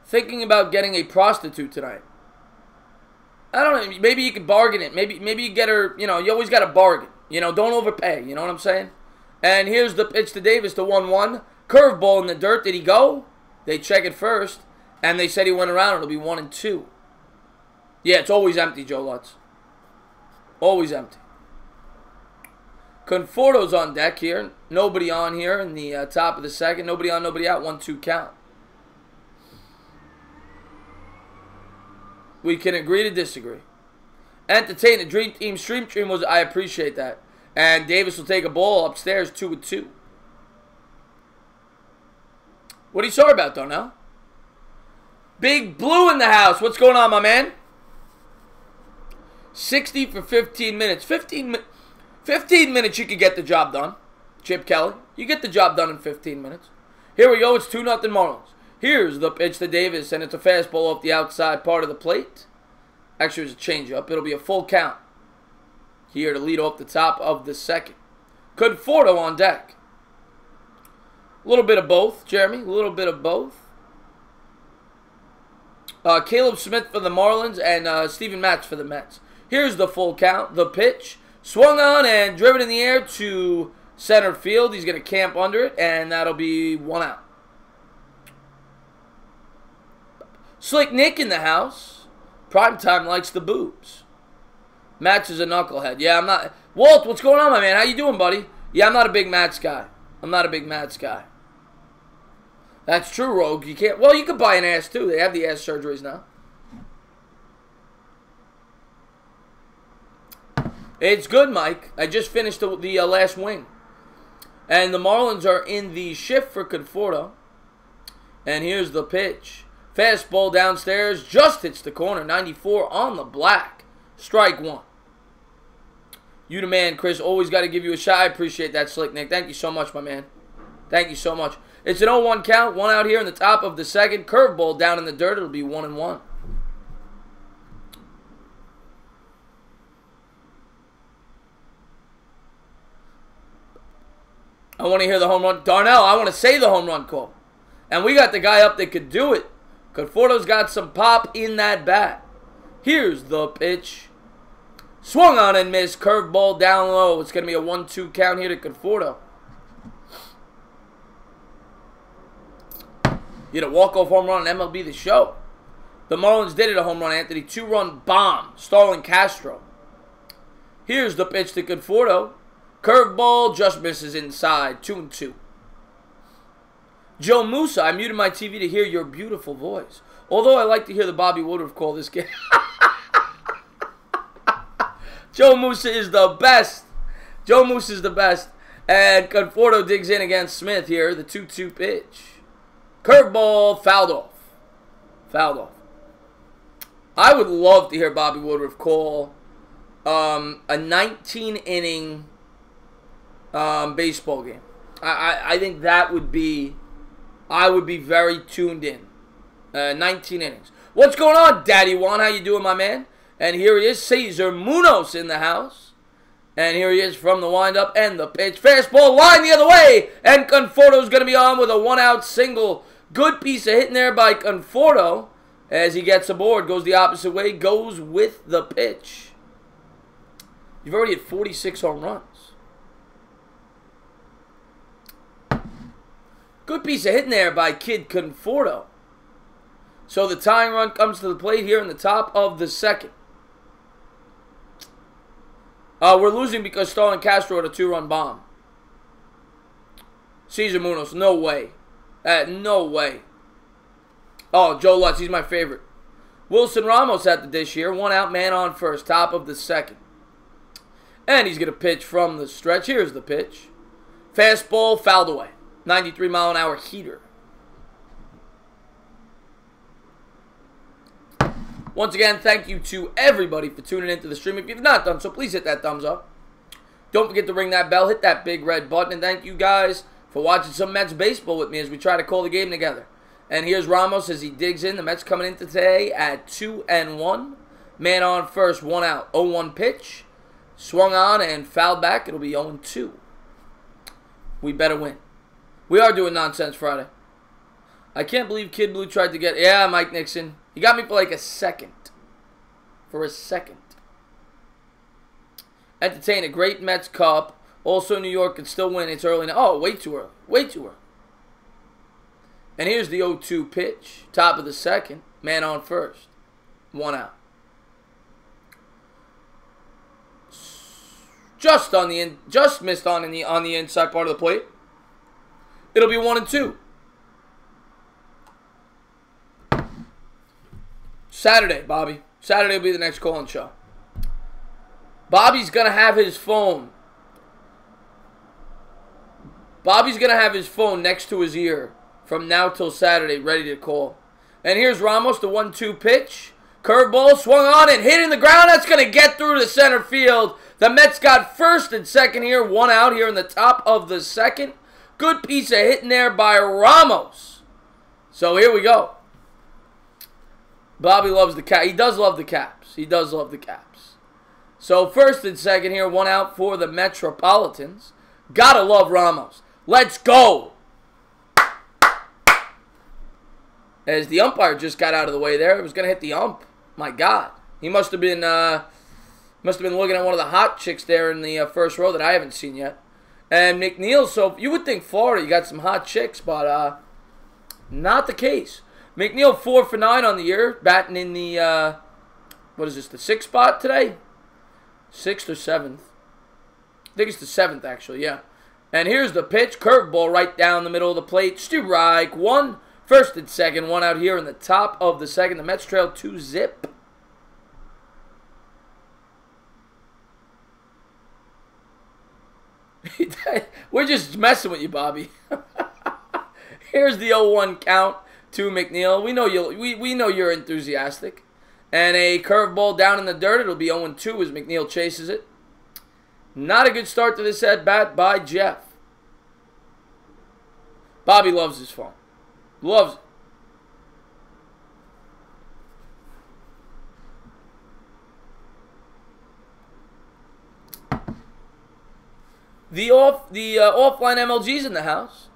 Thinking about getting a prostitute tonight. I don't know. Maybe you could bargain it. Maybe you get her, you always got to bargain. Don't overpay. You know what I'm saying? And here's the pitch to Davis, the 1-1. Curveball in the dirt. Did he go? They check it first. And they said he went around. It'll be 1-2. Yeah, it's always empty, Joe Lutz. Always empty. Conforto's on deck here. Nobody on here in the top of the second. Nobody on, nobody out. 1-2 count. We can agree to disagree. Entertain the Dream Team Stream was. I appreciate that. And Davis will take a ball upstairs. 2-2. What are you sorry about, though, now? Big Blue in the house. What's going on, my man? 60 for 15 minutes. 15 minutes, you could get the job done. Chip Kelly, you get the job done in 15 minutes. Here we go. It's 2-0 Marlins. Here's the pitch to Davis, and it's a fastball off the outside part of the plate. Actually, it's a changeup. It'll be a full count. Here to lead off the top of the second. Conforto on deck. A little bit of both, Jeremy. A little bit of both. Caleb Smith for the Marlins and Steven Matz for the Mets. Here's the full count. The pitch. Swung on and driven in the air to center field. He's going to camp under it, and that'll be 1 out. Slick Nick in the house. Primetime likes the boobs. Matz is a knucklehead. Yeah, I'm not. Walt, what's going on, my man? How you doing, buddy? Yeah, I'm not a big Matz guy. That's true, Rogue. You can't. Well, you could buy an ass too. They have the ass surgeries now. It's good, Mike. I just finished the last wing. And the Marlins are in the shift for Conforto. And here's the pitch. Fastball downstairs. Just hits the corner. 94 on the black. Strike 1. You the man, Chris. Always got to give you a shot. I appreciate that, Slick Nick. Thank you so much, my man. Thank you so much. It's an 0-1 count. One out here in the top of the second. Curveball down in the dirt. It'll be 1-1. I want to hear the home run. Darnell, I want to say the home run call. And we got the guy up that could do it. Conforto's got some pop in that bat. Here's the pitch. Swung on and missed. Curveball down low. It's going to be a 1-2 count here to Conforto. You had a walk-off home run on MLB The Show. The Marlins did it a home run, Anthony. 2-run bomb. Starlin Castro. Here's the pitch to Conforto. Curveball just misses inside. 2-2. Joe Musa, I muted my TV to hear your beautiful voice. Although I like to hear the Bobby Woodruff call this game. Joe Musa is the best. Joe Musa is the best. And Conforto digs in against Smith here. The 2-2 pitch. Curveball fouled off. Fouled off. I would love to hear Bobby Woodruff call a 19-inning baseball game. I think that would be... I would be very tuned in. 19 innings. What's going on, Daddy Juan? How you doing, my man? And here he is, Cesar Munoz in the house. And here he is from the windup and the pitch. Fastball line the other way. And Conforto's going to be on with a one-out single. Good piece of hitting there by Conforto. As he gets aboard, goes the opposite way, goes with the pitch. You've already hit 46 home runs. Good piece of hitting there by Kid Conforto. So the tying run comes to the plate here in the top of the second. We're losing because Starlin Castro had a 2-run bomb. Cesar Munoz, no way. No way. Oh, Joe Lutz, he's my favorite. Wilson Ramos at the dish here. 1 out, man on first, top of the second. And he's going to pitch from the stretch. Here's the pitch. Fastball fouled away. 93-mile-an-hour heater. Once again, thank you to everybody for tuning into the stream. If you've not done so, please hit that thumbs up. Don't forget to ring that bell, hit that big red button, and thank you guys for watching some Mets baseball with me as we try to call the game together. And here's Ramos as he digs in. The Mets coming in today at 2-1. Man on first, 1 out. 0-1 pitch. Swung on and fouled back. It'll be 0-2. We better win. We are doing Nonsense Friday. I can't believe Kid Blue tried to get... Yeah, Mike Nixon. He got me for like a second. For a second. Entertain a great Mets Cup. Also, New York can still win. It's early now. Oh, way too early. Way too early. And here's the 0-2 pitch. Top of the second. Man on first. 1 out. Just missed on the inside part of the plate. It'll be 1-2. Saturday, Bobby. Saturday will be the next call-in show. Bobby's going to have his phone. Bobby's going to have his phone next to his ear from now till Saturday, ready to call. And here's Ramos, the 1-2 pitch. Curveball swung on and hit in the ground. That's going to get through to center field. The Mets got first and second here. 1 out here in the top of the second. Good piece of hitting there by Ramos. So here we go. Bobby loves the cap. He does love the caps. He does love the caps. So first and second here, 1 out for the Metropolitans. Gotta love Ramos. Let's go. As the umpire just got out of the way there, it was gonna hit the ump. My God, he must have been looking at one of the hot chicks there in the first row that I haven't seen yet. And McNeil, so you would think Florida, you got some hot chicks, but not the case. McNeil 4 for 9 on the year, batting in the, what is this, the 6th spot today? 6th or 7th? I think it's the 7th, actually, yeah. And here's the pitch, curveball right down the middle of the plate. Strike 1, first and second, 1 out here in the top of the second. The Mets trail 2-zip. We're just messing with you, Bobby. Here's the 0-1 count to McNeil. We know you're enthusiastic. And a curveball down in the dirt. It'll be 0-2 as McNeil chases it. Not a good start to this at-bat by Jeff. Bobby loves his phone. Loves it. The offline MLG's in the house.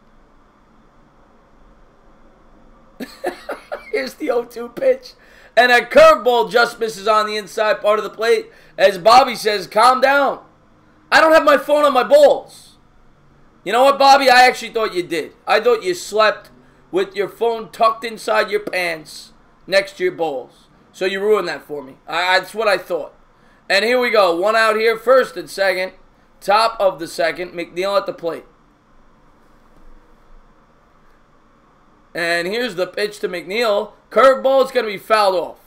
Here's the 0-2 pitch. And a curveball just misses on the inside part of the plate. As Bobby says, calm down. I don't have my phone on my balls. You know what, Bobby? I actually thought you did. I thought you slept with your phone tucked inside your pants next to your balls. So you ruined that for me. That's what I thought. And here we go. One out here, first and second. Top of the second. McNeil at the plate. And here's the pitch to McNeil. Curveball is going to be fouled off.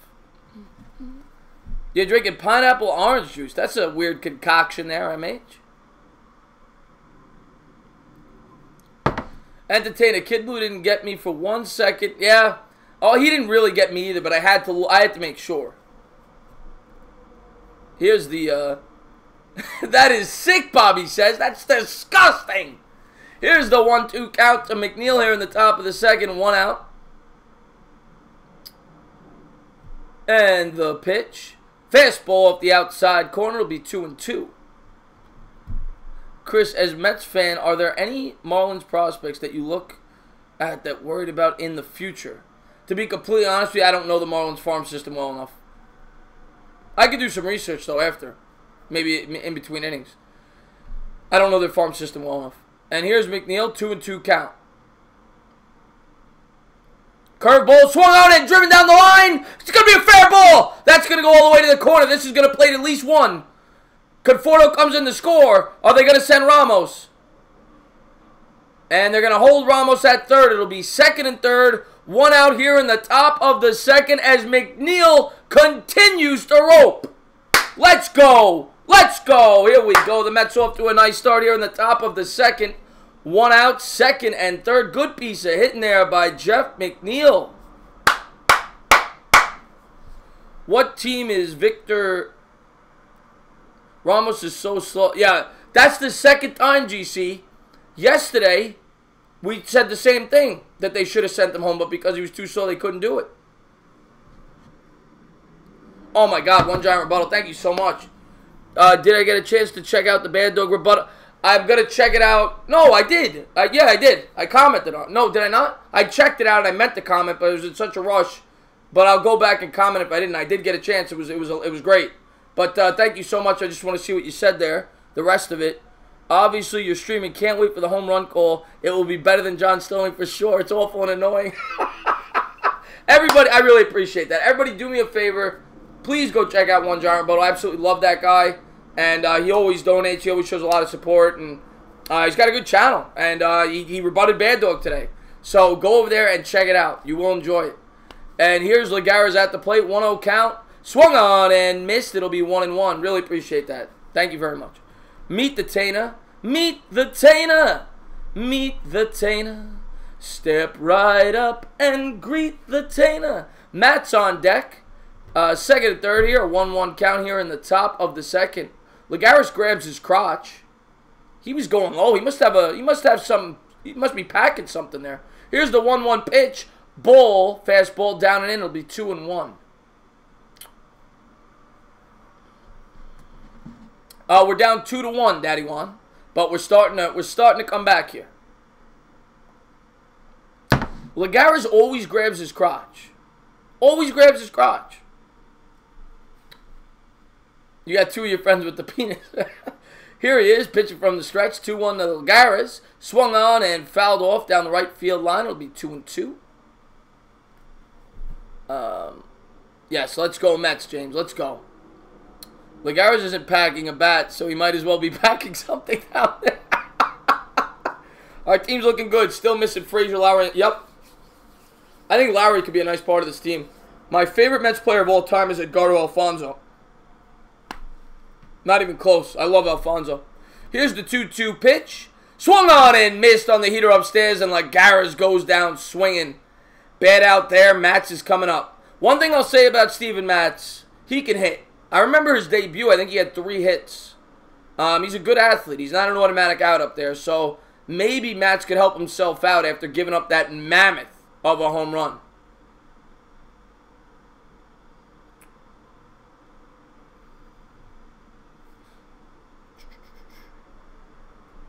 You're drinking pineapple orange juice. That's a weird concoction there, MH. Entertainer Kid Blue didn't get me for 1 second. Yeah. Oh, he didn't really get me either, but I had to make sure. Here's the that is sick, Bobby says. That's disgusting. Here's the 1-2 count to McNeil here in the top of the second. One out. And the pitch. Fastball off the outside corner will be 2-2. Chris, as Mets fan, are there any Marlins prospects that you look at that worried about in the future? To be completely honest with you, I don't know the Marlins farm system well enough. I could do some research, though, after. Maybe in between innings. I don't know their farm system well enough. And here's McNeil, 2-2 count. Curveball swung out and driven down the line. It's going to be a fair ball. That's going to go all the way to the corner. This is going to plate at least one. Conforto comes in to score. Are they going to send Ramos? And they're going to hold Ramos at third. It'll be second and third. One out here in the top of the second as McNeil continues to rope. Let's go. Let's go. Here we go. The Mets off to a nice start here in the top of the second. One out, second and third. Good piece of hitting there by Jeff McNeil. What team is Victor? Ramos is so slow. Yeah, that's the second time, GC. Yesterday, we said the same thing, that they should have sent him home, but because he was too slow, they couldn't do it. Oh, my God. One giant rebuttal. Thank you so much. Did I get a chance to check out the Bad Dog rebuttal? I'm going to check it out. No, I did. Yeah, I did. I commented on it. No, did I not? I checked it out. I meant to comment, but it was in such a rush. But I'll go back and comment if I didn't. I did get a chance. It was great. But thank you so much. I just want to see what you said there. The rest of it. Obviously, you're streaming. Can't wait for the home run call. It will be better than John Sterling for sure. It's awful and annoying. Everybody, I really appreciate that. Everybody, do me a favor. Please go check out One Giant Rebuttal. I absolutely love that guy. And he always donates. He always shows a lot of support. And he's got a good channel. And he rebutted Bad Dog today. So go over there and check it out. You will enjoy it. And here's Lagares at the plate. 1-0 count. Swung on and missed. It'll be 1-1. Really appreciate that. Thank you very much. Meet the Tainer. Meet the Tainer. Meet the Tainer. Step right up and greet the Tainer. Matt's on deck. Second and third here. 1-1 count here in the top of the second. Lagares grabs his crotch. He was going low. He must be packing something there. Here's the 1-1 pitch. Ball. Fastball down and in. It'll be 2-1. We're down 2-1, Daddy Juan. But we're starting to come back here. Lagares always grabs his crotch. Always grabs his crotch. You got two of your friends with the penis. Here he is, pitching from the stretch. 2-1 to Lagares. Swung on and fouled off down the right field line. It'll be 2-2. Yes, let's go Mets, James. Let's go. Lagares isn't packing a bat, so he might as well be packing something out there. Our team's looking good. Still missing Frazier, Lowry. Yep. I think Lowry could be a nice part of this team. My favorite Mets player of all time is Edgardo Alfonso. Not even close. I love Alfonso. Here's the 2-2 pitch. Swung on and missed on the heater upstairs, and Lagares goes down swinging. Bad out there. Matz is coming up. One thing I'll say about Steven Matz, he can hit. I remember his debut. I think he had 3 hits. He's a good athlete. He's not an automatic out up there. So maybe Matz could help himself out after giving up that mammoth of a home run.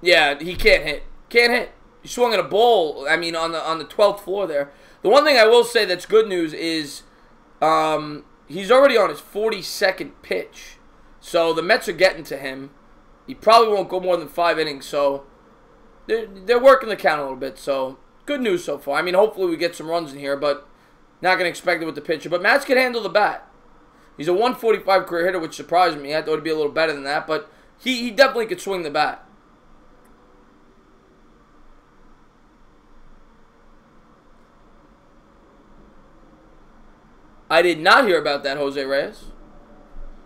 Yeah, he can't hit. Can't hit. He swung at a ball, I mean, on the 12th floor there. The one thing I will say that's good news is he's already on his 42nd pitch. So the Mets are getting to him. He probably won't go more than 5 innings, so they're working the count a little bit. So good news so far. I mean, hopefully we get some runs in here, but not going to expect it with the pitcher. But Matz can handle the bat. He's a 145 career hitter, which surprised me. I thought it'd be a little better than that, but he definitely could swing the bat. I did not hear about that, Jose Reyes.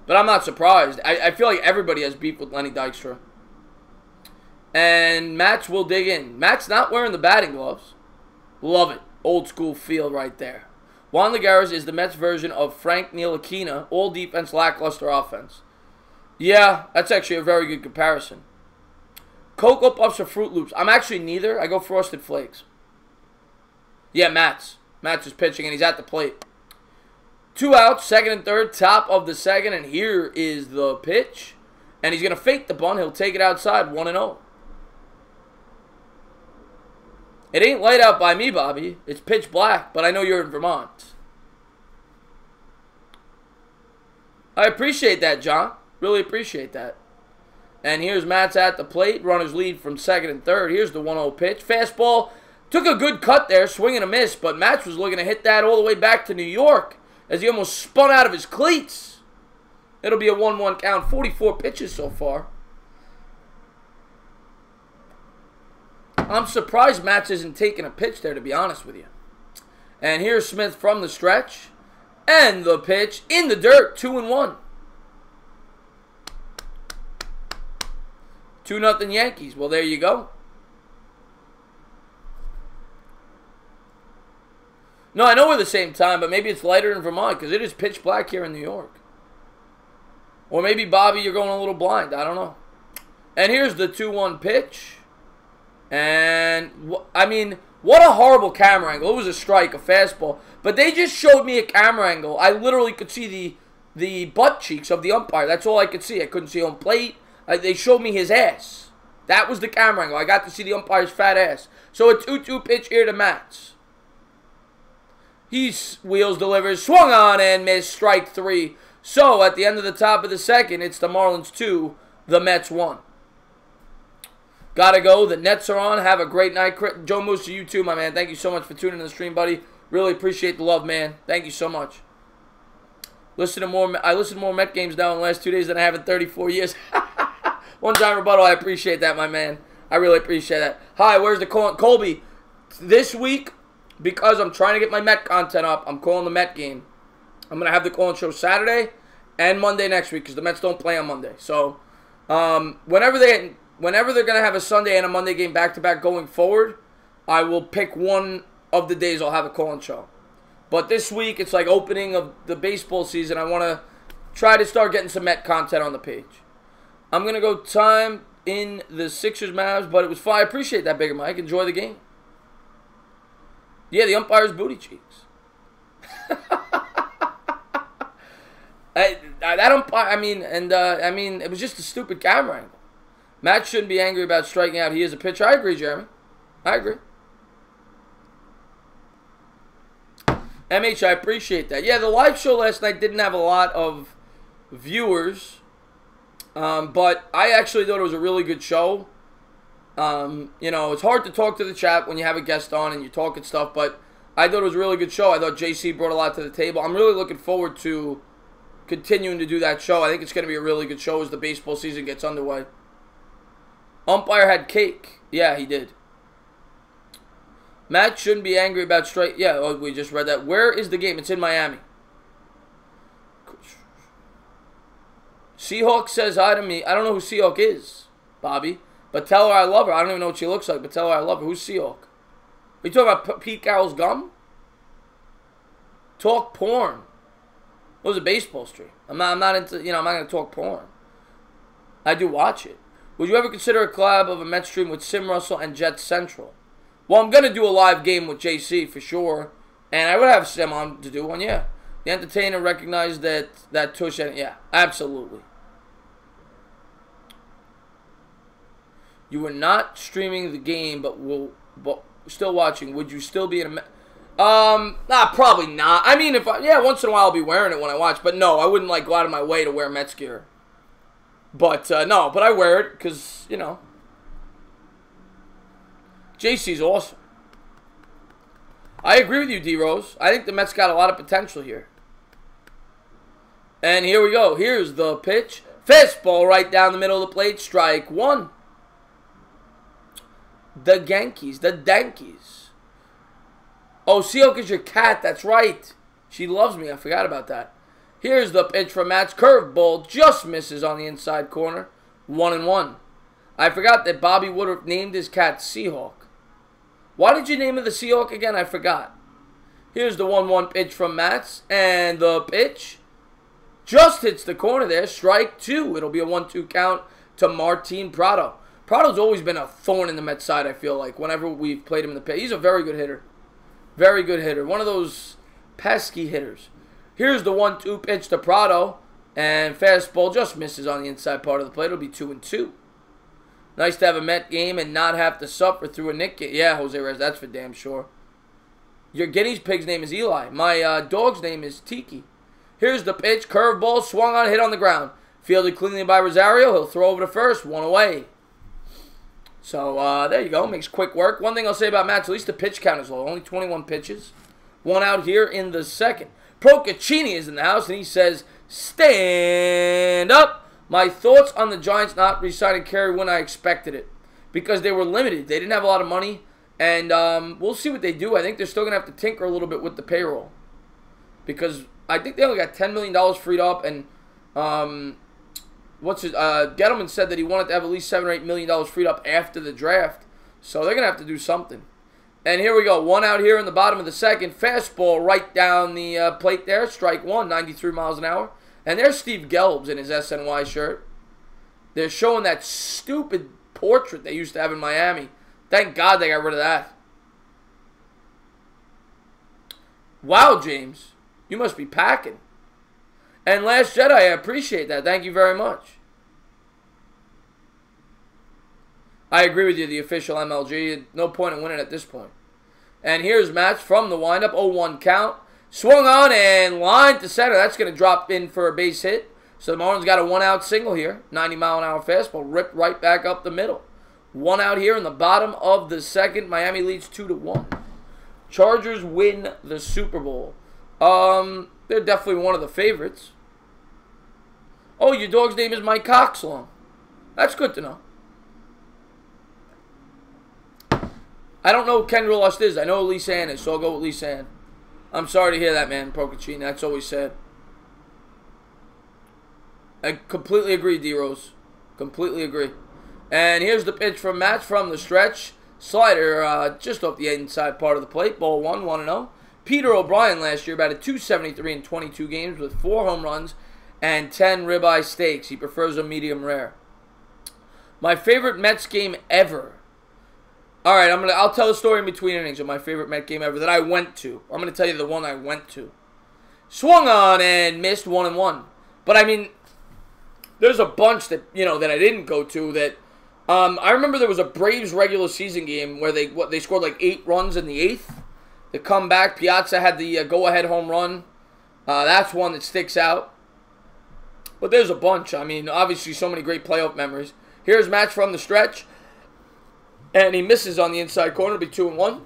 But I'm not surprised. I feel like everybody has beef with Lenny Dykstra. And Matz will dig in. Matt's not wearing the batting gloves. Love it. Old school feel right there. Juan Lagares is the Mets version of Frank Ntilikina. All defense, lackluster offense. Yeah, that's actually a very good comparison. Cocoa Puffs or Fruit Loops? I'm actually neither. I go Frosted Flakes. Yeah, Matz. Matz is pitching and he's at the plate. 2 outs, second and third, top of the second, and here is the pitch. And he's going to fake the bunt. He'll take it outside, 1-0. It ain't light out by me, Bobby. It's pitch black, but I know you're in Vermont. I appreciate that, John. Really appreciate that. And here's Matz at the plate. Runners lead from second and third. Here's the 1-0 pitch. Fastball. Took a good cut there, swing and a miss, but Matz was looking to hit that all the way back to New York as he almost spun out of his cleats. It'll be a 1-1 count. 44 pitches so far. I'm surprised Matz isn't taking a pitch there, to be honest with you. And here's Smith from the stretch. And the pitch in the dirt. 2-1. 2-0 Yankees. Well, there you go. No, I know we're the same time, but maybe it's lighter in Vermont because it is pitch black here in New York. Or maybe, Bobby, you're going a little blind. I don't know. And here's the 2-1 pitch. And, I mean, what a horrible camera angle. It was a strike, a fastball. But they just showed me a camera angle. I literally could see the butt cheeks of the umpire. That's all I could see. I couldn't see home plate. They showed me his ass. That was the camera angle. I got to see the umpire's fat ass. So a 2-2 pitch here to Matz. He wheels, delivers, swung on and missed, strike 3. So at the end of the top of the second, it's the Marlins 2, the Mets 1. Gotta go. The Nets are on. Have a great night. Joe Moose, to you too, my man. Thank you so much for tuning in the stream, buddy. Really appreciate the love, man. Thank you so much. I listen to more Met games now in the last 2 days than I have in 34 years. One time rebuttal. I appreciate that, my man. I really appreciate that. Hi, where's the call? Colby, this week, because I'm trying to get my Met content up, I'm calling the Met game. I'm going to have the call-in show Saturday and Monday next week because the Mets don't play on Monday. So, whenever they're going to have a Sunday and a Monday game back-to-back going forward, I will pick one of the days I'll have a call-in show. But this week, it's like opening of the baseball season. I want to try to start getting some Met content on the page. I'm going to go time in the Sixers-Mavs, but it was fun. I appreciate that, Bigger Mike. Enjoy the game. Yeah, the umpire's booty cheeks. That umpire, I mean, it was just a stupid camera angle. Matt shouldn't be angry about striking out. He is a pitcher. I agree, Jeremy. I agree. MH, I appreciate that. Yeah, the live show last night didn't have a lot of viewers, but I actually thought it was a really good show. You know, it's hard to talk to the chat when you have a guest on and you're talking stuff, but I thought it was a really good show. I thought JC brought a lot to the table. I'm really looking forward to continuing to do that show. I think it's going to be a really good show as the baseball season gets underway. Umpire had cake. Yeah, he did. Matt shouldn't be angry about strike. Yeah, oh, we just read that. Where is the game? It's in Miami. Seahawk says hi to me. I don't know who Seahawk is, Bobby. But tell her I love her. I don't even know what she looks like, but tell her I love her. Who's Seahawk? Are you talking about Pete Carroll's gum? Talk porn. It was a baseball stream. I'm not into, I'm not going to talk porn. I do watch it. Would you ever consider a collab of a Mets stream with Sim Russell and Jets Central? Well, I'm going to do a live game with JC for sure. And I would have Sim on to do one, yeah. The entertainer recognized that tush, and yeah, absolutely. You were not streaming the game, but still watching. Would you still be in a probably not. I mean, once in a while I'll be wearing it when I watch, but no, I wouldn't like go out of my way to wear Mets gear. But no, but I wear it because, you know, JC's awesome. I agree with you, D-Rose. I think the Mets got a lot of potential here. And here we go. Here's the pitch. Fastball right down the middle of the plate. Strike one. The Yankees. The Dankies. Oh, Seahawk is your cat. That's right. She loves me. I forgot about that. Here's the pitch from Matt's curveball. Just misses on the inside corner. 1-1. I forgot that Bobby Woodruff named his cat Seahawk. Why did you name it the Seahawk again? I forgot. Here's the 1-1 pitch from Matz. And the pitch just hits the corner there. Strike two. It'll be a 1-2 count to Martin Prado. Prado's always been a thorn in the Mets side, I feel like, whenever we've played him in the pit. He's a very good hitter. Very good hitter. One of those pesky hitters. Here's the 1-2 pitch to Prado. And fastball just misses on the inside part of the plate. It'll be 2-2. Nice to have a Met game and not have to suffer through a Nick game. Yeah, Jose Reyes, that's for damn sure. Your guinea pig's name is Eli. My dog's name is Tiki. Here's the pitch. Curveball, swung on, hit on the ground. Fielded cleanly by Rosario. He'll throw over to first. One away. So, there you go. Makes quick work. One thing I'll say about Matt's, at least the pitch count is low. Only 21 pitches. One out here in the second. Procaccini is in the house, and he says, stand up. My thoughts on the Giants not re-signing Kerry when I expected it. Because they were limited. They didn't have a lot of money. And we'll see what they do. I think they're still going to have to tinker a little bit with the payroll. Because I think they only got $10 million freed up. And Gettleman said that he wanted to have at least $7 or $8 million freed up after the draft. So they're going to have to do something. And here we go. One out here in the bottom of the second. Fastball right down the plate there. Strike one. 93 miles an hour. And there's Steve Gelbs in his SNY shirt. They're showing that stupid portrait they used to have in Miami. Thank God they got rid of that. Wow, James. You must be packing. And Last Jedi, I appreciate that. Thank you very much. I agree with you, the official MLG. No point in winning at this point. And here's Matz from the windup. 0-1 count. Swung on and lined to center. That's going to drop in for a base hit. So the Marlins got a one-out single here. 90-mile-an-hour fastball. Ripped right back up the middle. One out here in the bottom of the second. Miami leads 2-1. Chargers win the Super Bowl. They're definitely one of the favorites. Oh, your dog's name is Mike Coxlong. That's good to know. I don't know who Kendra Lust is. I know who Lisa Ann is, so I'll go with Lisa Ann. I'm sorry to hear that, man, Procaccini. That's always sad. I completely agree, D-Rose. Completely agree. And here's the pitch from Matt from the stretch. Slider just off the inside part of the plate. Ball 1-0. Peter O'Brien last year batted .273 in 22 games with 4 home runs and 10 ribeye steaks. He prefers a medium rare. My favorite Mets game ever. All right, I'll tell a story in between innings of my favorite Met game ever that I went to. I'm going to tell you the one I went to. Swung on and missed 1-1. But I mean, there's a bunch that that I didn't go to. That I remember there was a Braves regular season game where they scored like 8 runs in the 8th. The comeback, Piazza had the go-ahead home run. That's one that sticks out. But there's a bunch. I mean, obviously so many great playoff memories. Here's Match from the stretch. And he misses on the inside corner. It'll be 2-1.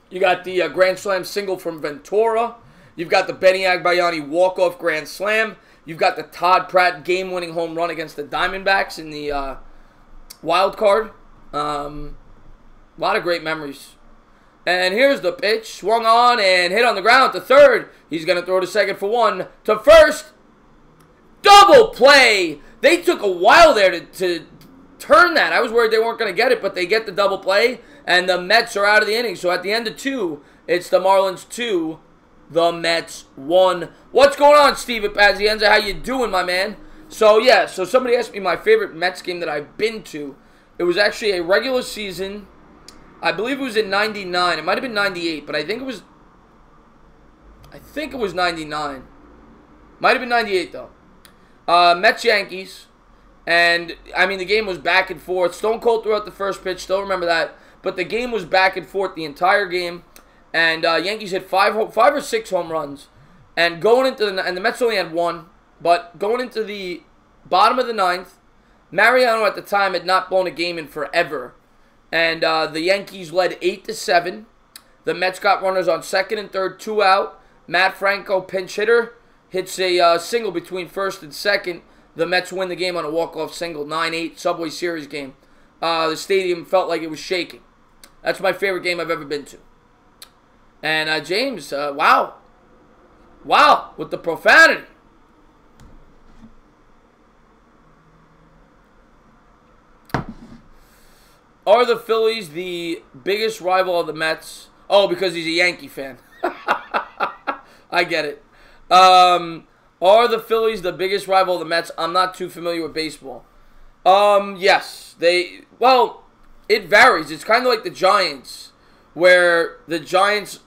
You got the Grand Slam single from Ventura. You've got the Benny Agbayani walk-off Grand Slam. You've got the Todd Pratt game-winning home run against the Diamondbacks in the wild card. A lot of great memories. And here's the pitch. Swung on and hit on the ground to third. He's going to throw to second for 1. To first. Double play. They took a while there to turn that. I was worried they weren't going to get it, but they get the double play, and the Mets are out of the inning. So at the end of 2, it's the Marlins 2, the Mets 1. What's going on, Steve Pazienza? How you doing, my man? So, yeah, so somebody asked me my favorite Mets game that I've been to. It was actually a regular season. I believe it was in 99. It might have been 98, but I think it was 99. Might have been 98, though. Mets-Yankees. And, I mean, the game was back and forth. Stone Cold threw out the first pitch. Still remember that. But the game was back and forth the entire game. And Yankees hit five or six home runs. And going into and the Mets only had one. But going into the bottom of the ninth, Mariano at the time had not blown a game in forever. And the Yankees led 8-7. The Mets got runners on second and third, 2 out. Matt Franco, pinch hitter, hits a single between first and second. The Mets win the game on a walk-off single, 9-8, Subway Series game. The stadium felt like it was shaking. That's my favorite game I've ever been to. And James, wow. Wow, with the profanity. Are the Phillies the biggest rival of the Mets? Oh, because he's a Yankee fan. I get it. Are the Phillies the biggest rival of the Mets? I'm not too familiar with baseball. Yes. Well, it varies. It's kind of like the Giants, where the Giants,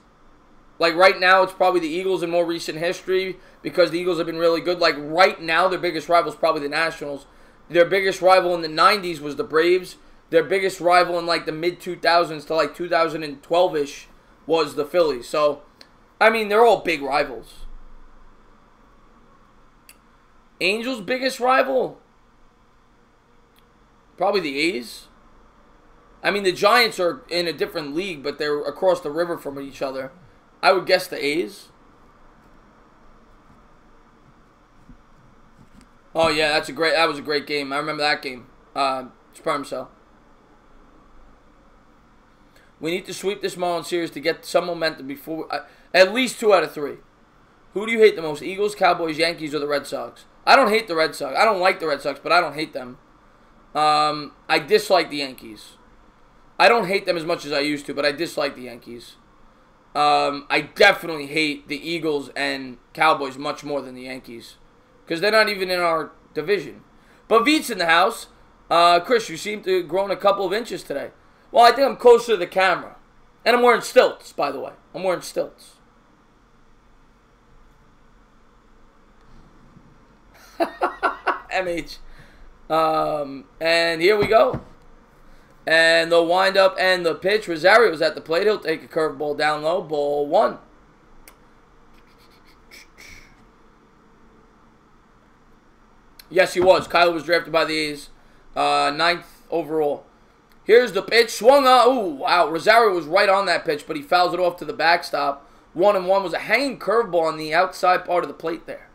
like right now, it's probably the Eagles in more recent history because the Eagles have been really good. Like right now, their biggest rival is probably the Nationals. Their biggest rival in the 90s was the Braves. Their biggest rival in like the mid-2000s to like 2012-ish was the Phillies. So, I mean, they're all big rivals. Angels' biggest rival? Probably the A's. I mean, the Giants are in a different league, but they're across the river from each other. I would guess the A's. Oh, yeah, that was a great game. I remember that game. Sperm cell. We need to sweep this Marlins series to get some momentum before at least 2 out of 3. Who do you hate the most? Eagles, Cowboys, Yankees, or the Red Sox? I don't hate the Red Sox. I don't like the Red Sox, but I don't hate them. I dislike the Yankees. I don't hate them as much as I used to, but I dislike the Yankees. I definitely hate the Eagles and Cowboys much more than the Yankees because they're not even in our division. But Veet's in the house. Chris, you seem to have grown a couple of inches today. Well, I think I'm closer to the camera. And I'm wearing stilts, by the way. I'm wearing stilts. MH. And here we go. And the windup and the pitch. Rosario's at the plate. He'll take a curveball down low. Ball 1. Yes, he was. Kyle was drafted by the A's. 9th overall. Here's the pitch. Swung on. Ooh, wow. Rosario was right on that pitch, but he fouls it off to the backstop. 1-1 was a hanging curveball on the outside part of the plate there.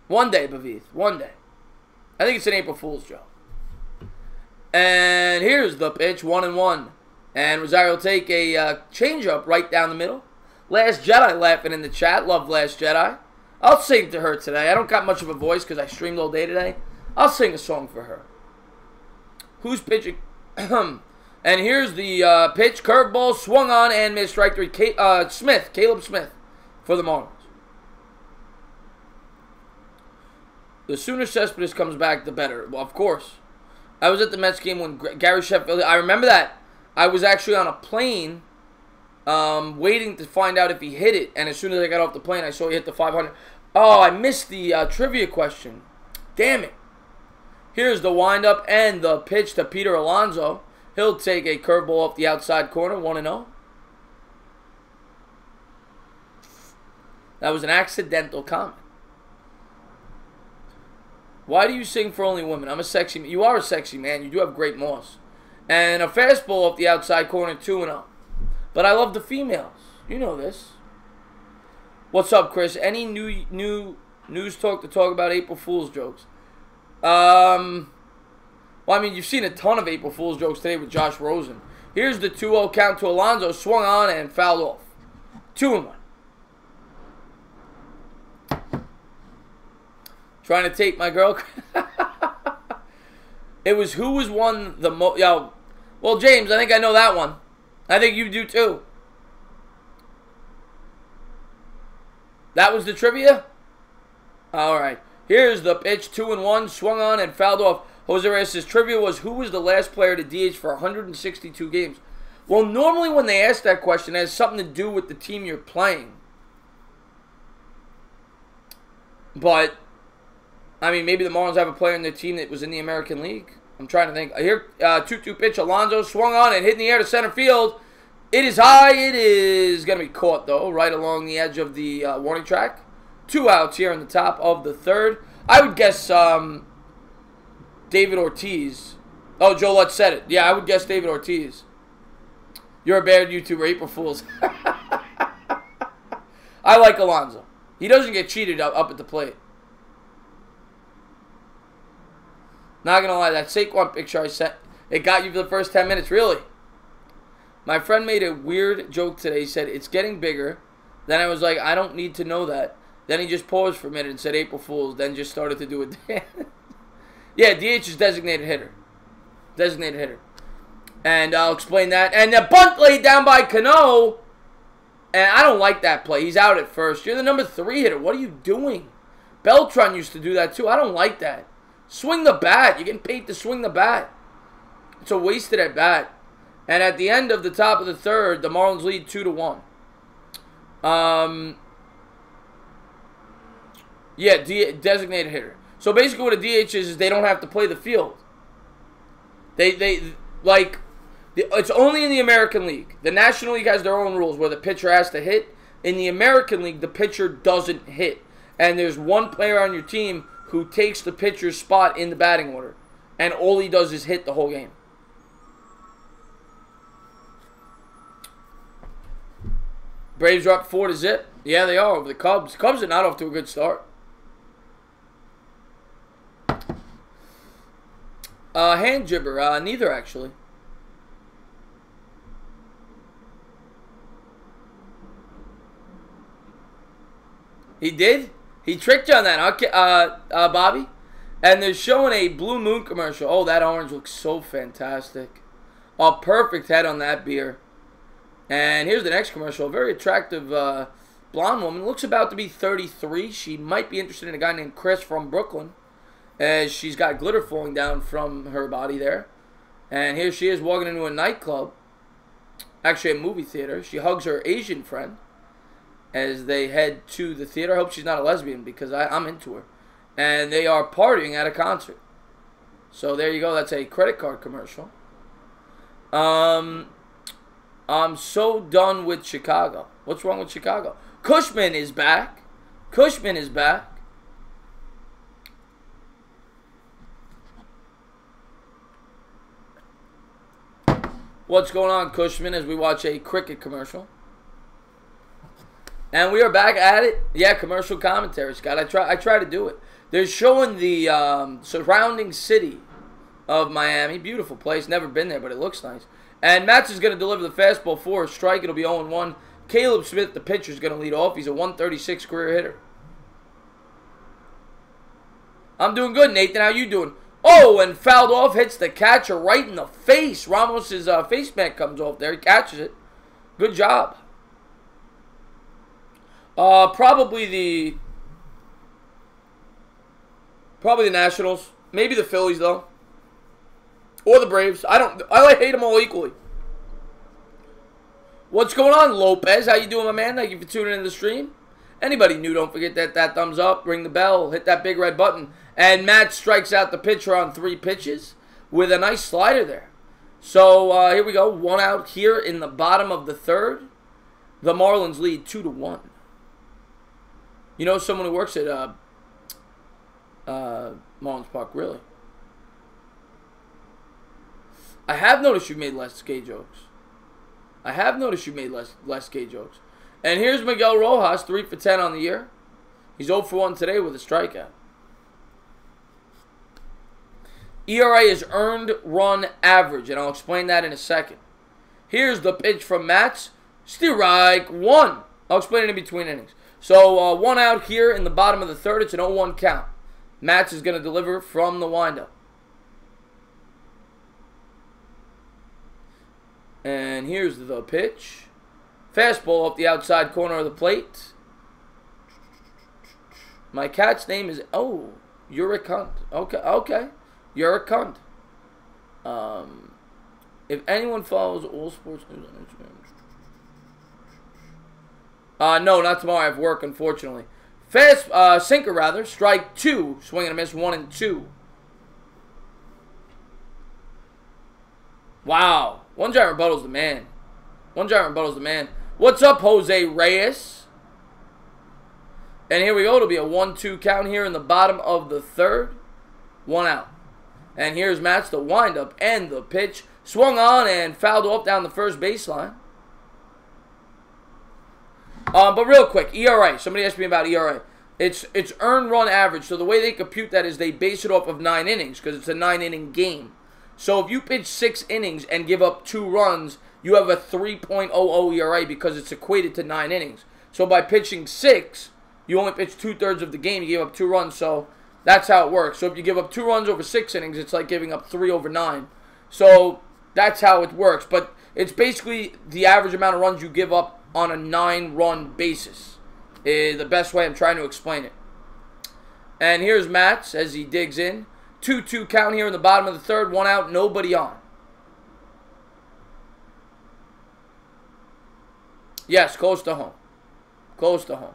One day, Bavith. One day. I think it's an April Fool's joke. And here's the pitch. 1-1. And Rosario will take a changeup right down the middle. Last Jedi laughing in the chat. Love Last Jedi. I'll sing to her today. I don't got much of a voice because I streamed all day today. I'll sing a song for her. Who's pitching? And here's the pitch. Curveball swung on and missed. Strike 3. Caleb Smith for the Marlins. The sooner Cespedes comes back, the better. Well, of course. I was at the Mets game when Gary Sheffield. I remember that. I was actually on a plane waiting to find out if he hit it. And as soon as I got off the plane, I saw he hit the 500. Oh, I missed the trivia question. Damn it. Here's the windup and the pitch to Peter Alonso. He'll take a curveball off the outside corner, 1-0. That was an accidental comment. Why do you sing for only women? I'm a sexy man. You are a sexy man. You do have great moss. And a fastball off the outside corner, 2-0. But I love the females. You know this. What's up, Chris? Any new news talk to talk about April Fool's jokes? Well, I mean, you've seen a ton of April Fool's jokes today with Josh Rosen. Here's the 2-0 count to Alonso. Swung on and fouled off. 2-1. Trying to take my girl. It was who was won the most. Yo, well, James, I think I know that one. I think you do too. That was the trivia? All right. Here's the pitch, 2-1, swung on and fouled off. Jose Reyes says, trivia was, who was the last player to DH for 162 games? Well, normally when they ask that question, it has something to do with the team you're playing. But, I mean, maybe the Marlins have a player in their team that was in the American League. I'm trying to think. Here, 2-2 pitch. Alonso swung on and hit in the air to center field. It is high. It is going to be caught, though, right along the edge of the warning track. 2 outs here in the top of the third. I would guess David Ortiz. Oh, Joe Lutz said it. Yeah, I would guess David Ortiz. You're a bad YouTuber, April Fools. I like Alonso. He doesn't get cheated up at the plate. Not going to lie, that Saquon picture I sent, it got you for the first 10 minutes. Really? My friend made a weird joke today. He said, it's getting bigger. Then I was like, I don't need to know that. Then he just paused for a minute and said, April Fools. Then just started to do it. Yeah, DH is designated hitter. Designated hitter. And I'll explain that. And the bunt laid down by Cano. And I don't like that play. He's out at first. You're the number 3 hitter. What are you doing? Beltran used to do that too. I don't like that. Swing the bat. You're getting paid to swing the bat. It's a wasted at bat. And at the end of the top of the third, the Marlins lead 2-1. Yeah, designated hitter. So basically what a DH is they don't have to play the field. It's only in the American League. The National League has their own rules where the pitcher has to hit. In the American League, the pitcher doesn't hit. And there's one player on your team who takes the pitcher's spot in the batting order. And all he does is hit the whole game. Braves are up 4-0. Yeah, they are over the Cubs. Cubs are not off to a good start. Hand jibber. Neither, actually. He did? He tricked you on that, huh, Bobby? And they're showing a Blue Moon commercial. Oh, that orange looks so fantastic. A perfect head on that beer. And here's the next commercial. A very attractive blonde woman. Looks about to be 33. She might be interested in a guy named Chris from Brooklyn, as she's got glitter falling down from her body there. And here she is walking into a nightclub. Actually, a movie theater. She hugs her Asian friend as they head to the theater. I hope she's not a lesbian because I'm into her. And they are partying at a concert. So there you go. That's a credit card commercial. I'm so done with Chicago. What's wrong with Chicago? Cushman is back. Cushman is back. What's going on, Cushman, as we watch a cricket commercial? And we are back at it. Yeah, commercial commentary, Scott. I try to do it. They're showing the surrounding city of Miami. Beautiful place. Never been there, but it looks nice. And Matz is going to deliver the fastball for a strike. It'll be 0-1. Caleb Smith, the pitcher, is going to lead off. He's a 136 career hitter. I'm doing good, Nathan. How you doing? Oh, and fouled off. Hits the catcher right in the face. Ramos's face mask comes off there. He catches it. Good job. Probably the Nationals. Maybe the Phillies, though. Or the Braves. I hate them all equally. What's going on, Lopez? How you doing, my man? Thank you for tuning in the stream. Anybody new, don't forget that thumbs up, ring the bell, hit that big red button. And Matt strikes out the pitcher on 3 pitches with a nice slider there. So here we go. 1 out here in the bottom of the third. The Marlins lead 2-1. You know someone who works at Marlins Park, really? I have noticed you made less gay jokes. I have noticed you made less gay jokes. And here's Miguel Rojas, 3 for 10 on the year. He's 0 for 1 today with a strikeout. ERA is earned run average, and I'll explain that in a second. Here's the pitch from Matz. Strike 1. I'll explain it in between innings. So 1 out here in the bottom of the third. It's an 0-1 count. Matz is going to deliver from the windup. And here's the pitch. Fastball up the outside corner of the plate. My cat's name is... Oh, You're a cunt. Okay, okay. You're a cunt. If anyone follows all sports news on Instagram. No, not tomorrow. I have work, unfortunately. Fast sinker, rather. Strike 2. Swing and a miss, 1 and 2. Wow. One giant rebuttal's the man. One giant rebuttal's the man. What's up, Jose Reyes? And here we go. It'll be a 1-2 count here in the bottom of the third. 1 out. And here's Matt's the windup and the pitch. Swung on and fouled off down the first baseline. But real quick, ERA. Somebody asked me about ERA. It's earned run average. So the way they compute that is they base it off of 9 innings because it's a 9-inning game. So if you pitch 6 innings and give up 2 runs, you have a 3.00 ERA because it's equated to 9 innings. So by pitching 6, you only pitch 2/3 of the game. You give up 2 runs. So that's how it works. So if you give up 2 runs over 6 innings, it's like giving up 3 over 9. So that's how it works. But it's basically the average amount of runs you give up on a 9-run basis. Is the best way I'm trying to explain it. And here's Matt's as he digs in. 2-2 count here in the bottom of the third. 1 out, nobody on. Yes, close to home. Close to home.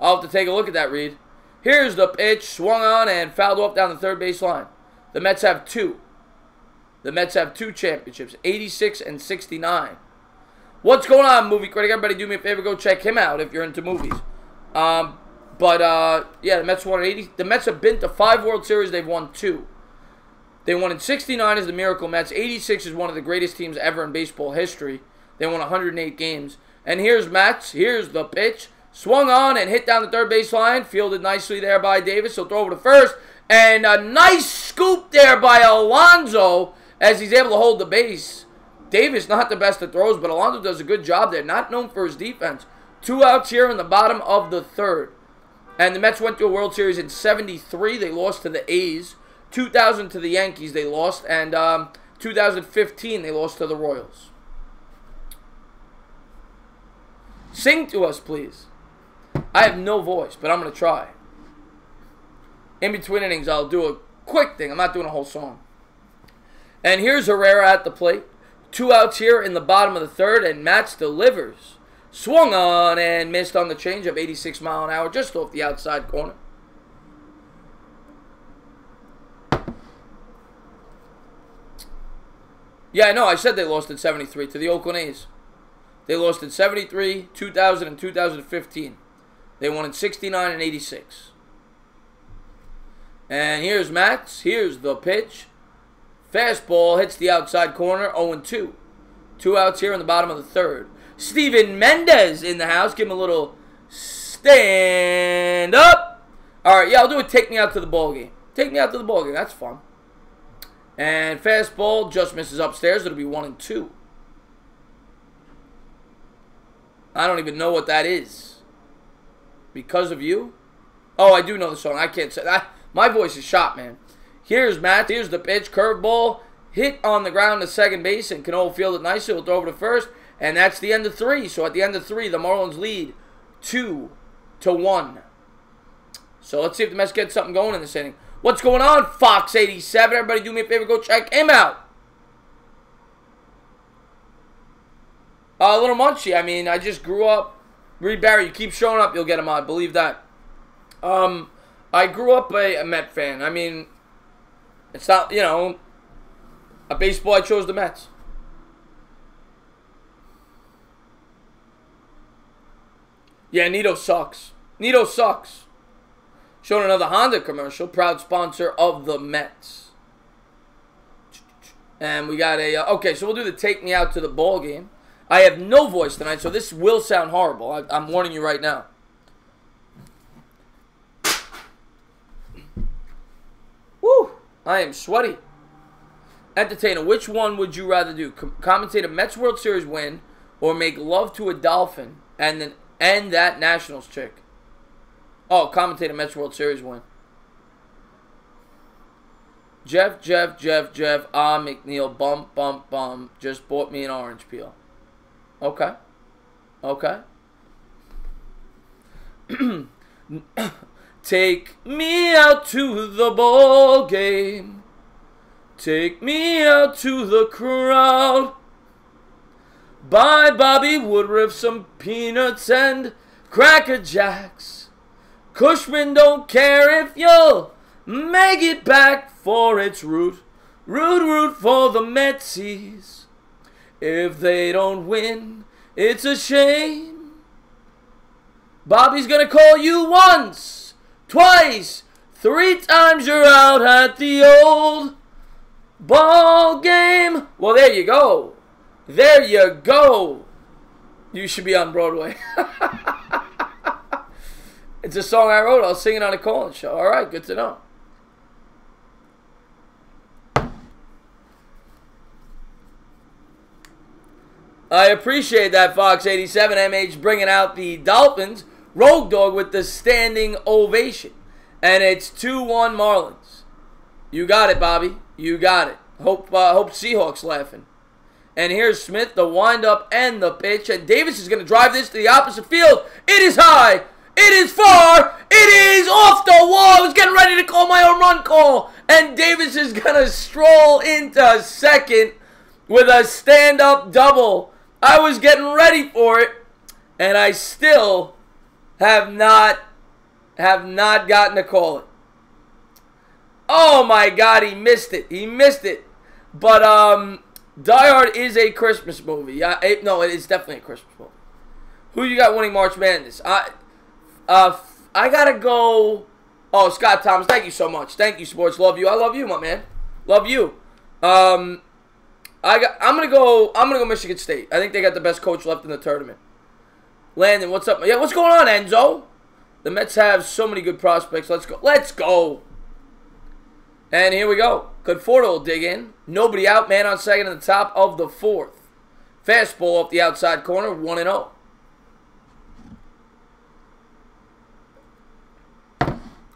I'll have to take a look at that, Reed. Here's the pitch. Swung on and fouled off down the third base line. The Mets have 2. The Mets have 2 championships, 86 and 69. What's going on, movie critic? Everybody do me a favor, go check him out if you're into movies. Yeah, the Mets won 80. The Mets have been to 5 World Series. They've won 2. They won in 69 as the Miracle Mets. 86 is one of the greatest teams ever in baseball history. They won 108 games. And here's Mets. Here's the pitch. Swung on and hit down the third base line. Fielded nicely there by Davis. He'll throw over to first. And a nice scoop there by Alonso as he's able to hold the base. Davis not the best at throws, but Alonso does a good job there. Not known for his defense. 2 outs here in the bottom of the third. And the Mets went to a World Series in 73. They lost to the A's. 2000 to the Yankees they lost. And 2015 they lost to the Royals. Sing to us, please. I have no voice, but I'm going to try. In between innings, I'll do a quick thing. I'm not doing a whole song. And here's Herrera at the plate. 2 outs here in the bottom of the third, and Matz delivers. Swung on and missed on the changeup, 86 mile an hour, just off the outside corner. Yeah, I know. I said they lost in 73 to the Oakland A's. They lost in 73, 2000, and 2015. They won in 69 and 86. And here's Matz. Here's the pitch. Fastball hits the outside corner, 0-2. 2 outs here in the bottom of the third. Steven Mendez in the house. Give him a little stand up. All right, yeah, I'll do a take me out to the ball game. Take me out to the ball game. That's fun. And fastball just misses upstairs. It'll be 1-2. I don't even know what that is. Because of you? Oh, I do know the song. I can't say that. My voice is shot, man. Here's Matt. Here's the pitch. Curveball. Hit on the ground to second base. And Cano fielded nicely. He'll throw over to first. And that's the end of 3. So at the end of 3, the Marlins lead 2-1. So let's see if the Mets get something going in this inning. What's going on, Fox87? Everybody do me a favor. Go check him out. A little Munchie. I mean, I just grew up. Reed Barry, you keep showing up, you'll get him on. Believe that. I grew up a Met fan. I mean, it's not, you know, a baseball, I chose the Mets. Yeah, Nito sucks. Nito sucks. Showing another Honda commercial. Proud sponsor of the Mets. And we got a... okay, so we'll do the take me out to the ball game. I have no voice tonight, so this will sound horrible. I'm warning you right now. Woo! I am sweaty. Entertainer, which one would you rather do? Commentate a Mets World Series win or make love to a dolphin and then end that Nationals chick? Oh, commentate a Mets World Series win. Jeff, McNeil, bum, just bought me an orange peel. Okay. Okay. Take me out to the ball game. Take me out to the crowd. Buy Bobby Woodruff some peanuts and Cracker Jacks. Cushman don't care if you'll make it back for its root. Root for the Metsies. If they don't win, it's a shame. Bobby's gonna call you once, twice, 3 times you're out at the old ball game. Well, there you go. There you go. You should be on Broadway. It's a song I wrote. I'll sing it on a call-in show. All right, good to know. I appreciate that, Fox87MH, bringing out the Dolphins. Rogue Dog with the standing ovation. And it's 2-1 Marlins. You got it, Bobby. You got it. Hope Seahawks laughing. And here's Smith, the windup and the pitch. And Davis is going to drive this to the opposite field. It is high. It is far. It is off the wall. I was getting ready to call my own run call. And Davis is going to stroll into second with a stand-up double. I was getting ready for it. And I still have not gotten to call it. Oh my God, he missed it. He missed it. But Die Hard is a Christmas movie. No, it is definitely a Christmas movie. Who you got winning March Madness? I gotta go. Oh, Scott Thomas. Thank you so much. Thank you, sports. Love you. I love you, my man. Love you. I'm gonna go Michigan State. I think they got the best coach left in the tournament. Landon, what's up? Yeah, what's going on, Enzo? The Mets have so many good prospects. Let's go. Let's go. And here we go. Conforto will dig in. Nobody out. Man on second in the top of the 4th. Fastball up the outside corner. 1-0.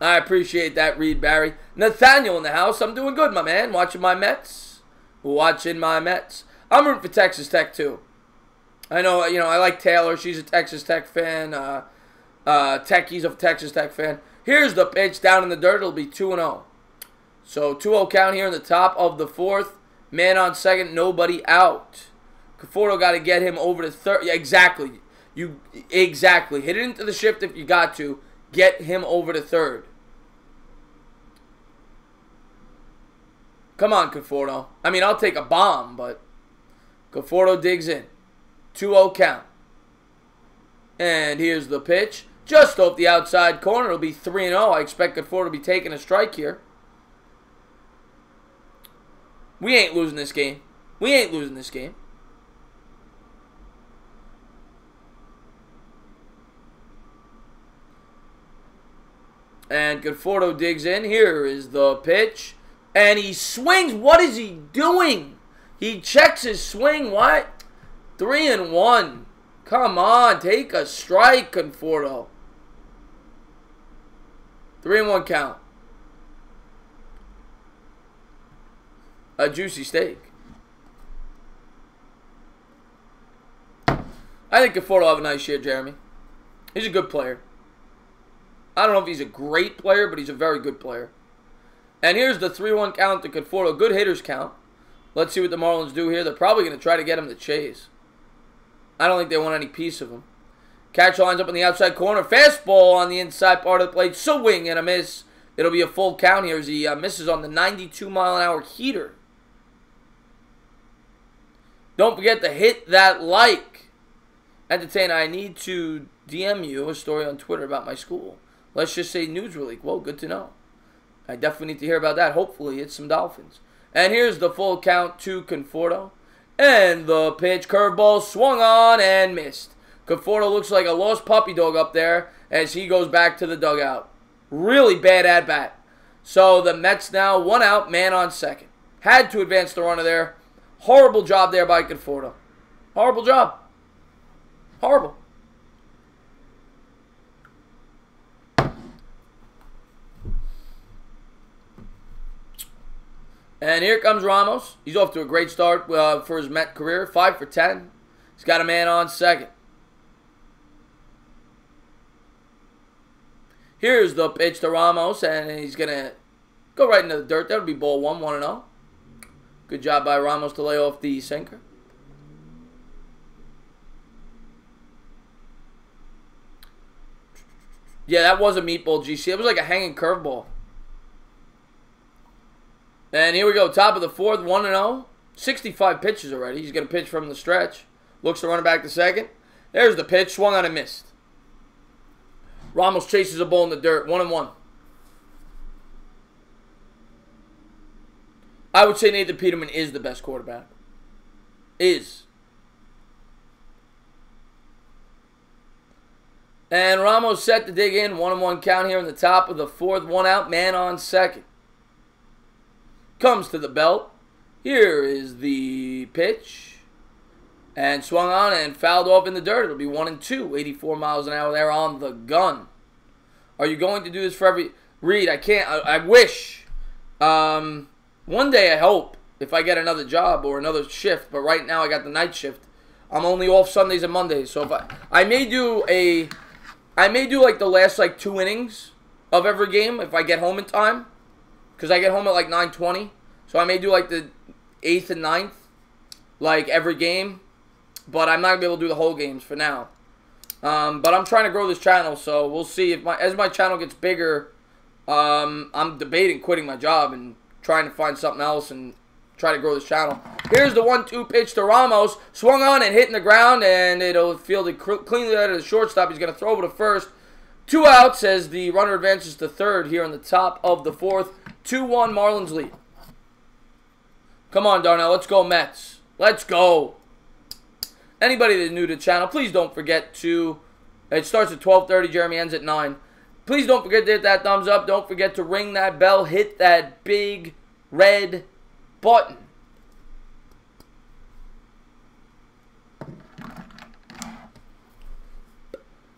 I appreciate that, Reed Barry. Nathaniel in the house. I'm doing good, my man. Watching my Mets. Watching my Mets. I'm rooting for Texas Tech, too. I know, I like Taylor. She's a Texas Tech fan. Techie's a Texas Tech fan. Here's the pitch down in the dirt. It'll be 2-0. So 2-0 count here in the top of the 4th. Man on second, nobody out. Conforto got to get him over to third. Yeah, exactly. Exactly. Hit it into the shift if you got to. Get him over to third. Come on, Conforto. I mean, I'll take a bomb, but Conforto digs in. 2-0 count. And here's the pitch. Just off the outside corner. It'll be 3-0. I expect Conforto to be taking a strike here. We ain't losing this game. We ain't losing this game. And Conforto digs in. Here is the pitch. And he swings. What is he doing? He checks his swing. What? 3-1. Come on. Take a strike, Conforto. 3-1 count. A juicy steak. I think Conforto will have a nice year, Jeremy. He's a good player. I don't know if he's a great player, but he's a very good player. And here's the 3-1 count to Conforto. Good hitters count. Let's see what the Marlins do here. They're probably going to try to get him to chase. I don't think they want any piece of him. Catcher lines up in the outside corner. Fastball on the inside part of the plate. Swing and a miss. It'll be a full count here as he misses on the 92-mile-an-hour heater. Don't forget to hit that like. Entertainer, I need to DM you a story on Twitter about my school. Let's just say news release. Well, good to know. I definitely need to hear about that. Hopefully, it's some Dolphins. And here's the full count to Conforto. And the pitch, curveball, swung on and missed. Conforto looks like a lost puppy dog up there as he goes back to the dugout. Really bad at-bat. So the Mets now 1 out, man on second. Had to advance the runner there. Horrible job there by Conforto. Horrible job. Horrible. And here comes Ramos. He's off to a great start for his Met career. 5 for 10. He's got a man on second. Here's the pitch to Ramos, and he's going to go right into the dirt. That would be ball 1, 1-0. Good job by Ramos to lay off the sinker. Yeah, that was a meatball, GC. It was like a hanging curveball. And here we go. Top of the 4th, 1-0. 65 pitches already. He's going to pitch from the stretch. Looks to run it back to second. There's the pitch. Swung on and missed. Ramos chases a ball in the dirt. 1-1. I would say Nathan Peterman is the best quarterback. Is. And Ramos set to dig in. 1-1 count here in the top of the 4th. 1 out. Man on second. Comes to the belt. Here is the pitch. And swung on and fouled off in the dirt. It'll be 1-2. 84 miles an hour there on the gun. Are you going to do this for every... Reed, I can't. I wish. One day I hope. If I get another job or another shift. But right now I got the night shift. I'm only off Sundays and Mondays. So if I may do like the last like 2 innings of every game if I get home in time. Because I get home at like 9:20. So I may do like the 8th and 9th. Like every game. But I'm not going to be able to do the whole games for now. But I'm trying to grow this channel. So we'll see. If as my channel gets bigger, I'm debating quitting my job and trying to find something else and try to grow this channel. Here's the 1-2 pitch to Ramos. Swung on and hit in the ground. And it'll fielded cleanly out of the shortstop. He's going to throw over to first. 2 outs as the runner advances to third here in the top of the 4th. 2-1 Marlins lead. Come on, Darnell. Let's go, Mets. Let's go. Anybody that's new to the channel, please don't forget to... It starts at 12:30. Jeremy ends at 9. Please don't forget to hit that thumbs up. Don't forget to ring that bell. Hit that big red button.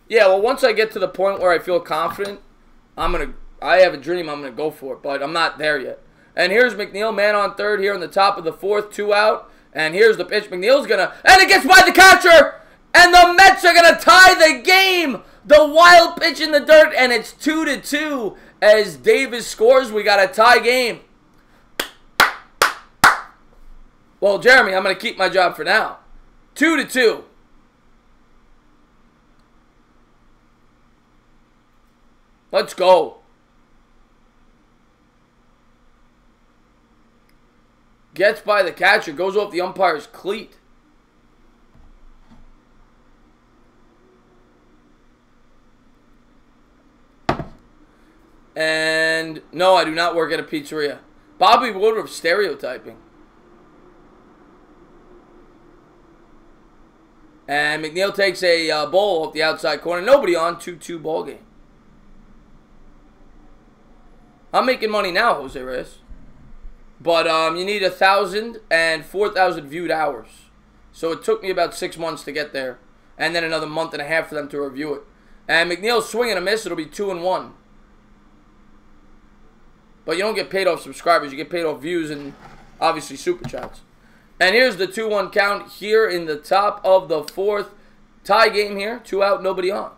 Yeah, well, once I get to the point where I feel confident, I have a dream I'm going to go for it, but I'm not there yet. And here's McNeil, man on third here in the top of the 4th, 2 out. And here's the pitch. McNeil's going to, and it gets by the catcher! And the Mets are going to tie the game! The wild pitch in the dirt, and it's 2-2 as Davis scores. We got a tie game. Well, Jeremy, I'm going to keep my job for now. 2-2. Let's go. Gets by the catcher. Goes off the umpire's cleat. And no, I do not work at a pizzeria. Bobby Woodruff stereotyping. And McNeil takes a ball off the outside corner. Nobody on. 2-2 ball game. I'm making money now, Jose Reyes. But you need 1,000 and 4,000 viewed hours. So it took me about 6 months to get there. And then another month and a half for them to review it. And McNeil's swing and a miss. It'll be 2-1. But you don't get paid off subscribers. You get paid off views and obviously super chats. And here's the 2-1 count here in the top of the 4th. Tie game here. 2 out, nobody on.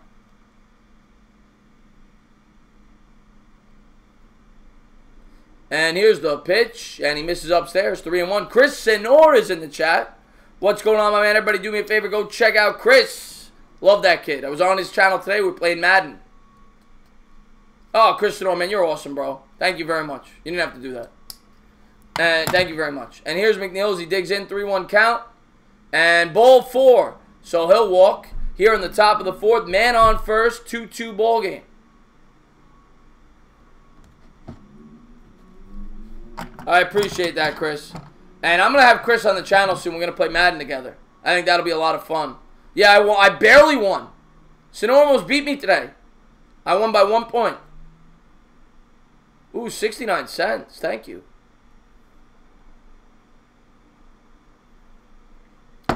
And here's the pitch. And he misses upstairs. 3-1. Chris Senor is in the chat. What's going on, my man? Everybody do me a favor. Go check out Chris. Love that kid. I was on his channel today. We played Madden. Oh, Chris Senor, man. You're awesome, bro. Thank you very much. You didn't have to do that. And thank you very much. And here's McNeil as he digs in. 3-1 count. And ball 4. So he'll walk here in the top of the 4th. Man on first. 2-2 ball game. I appreciate that, Chris. And I'm going to have Chris on the channel soon. We're going to play Madden together. I think that'll be a lot of fun. Yeah, I barely won. Senor almost beat me today. I won by 1 point. Ooh, 69 cents. Thank you.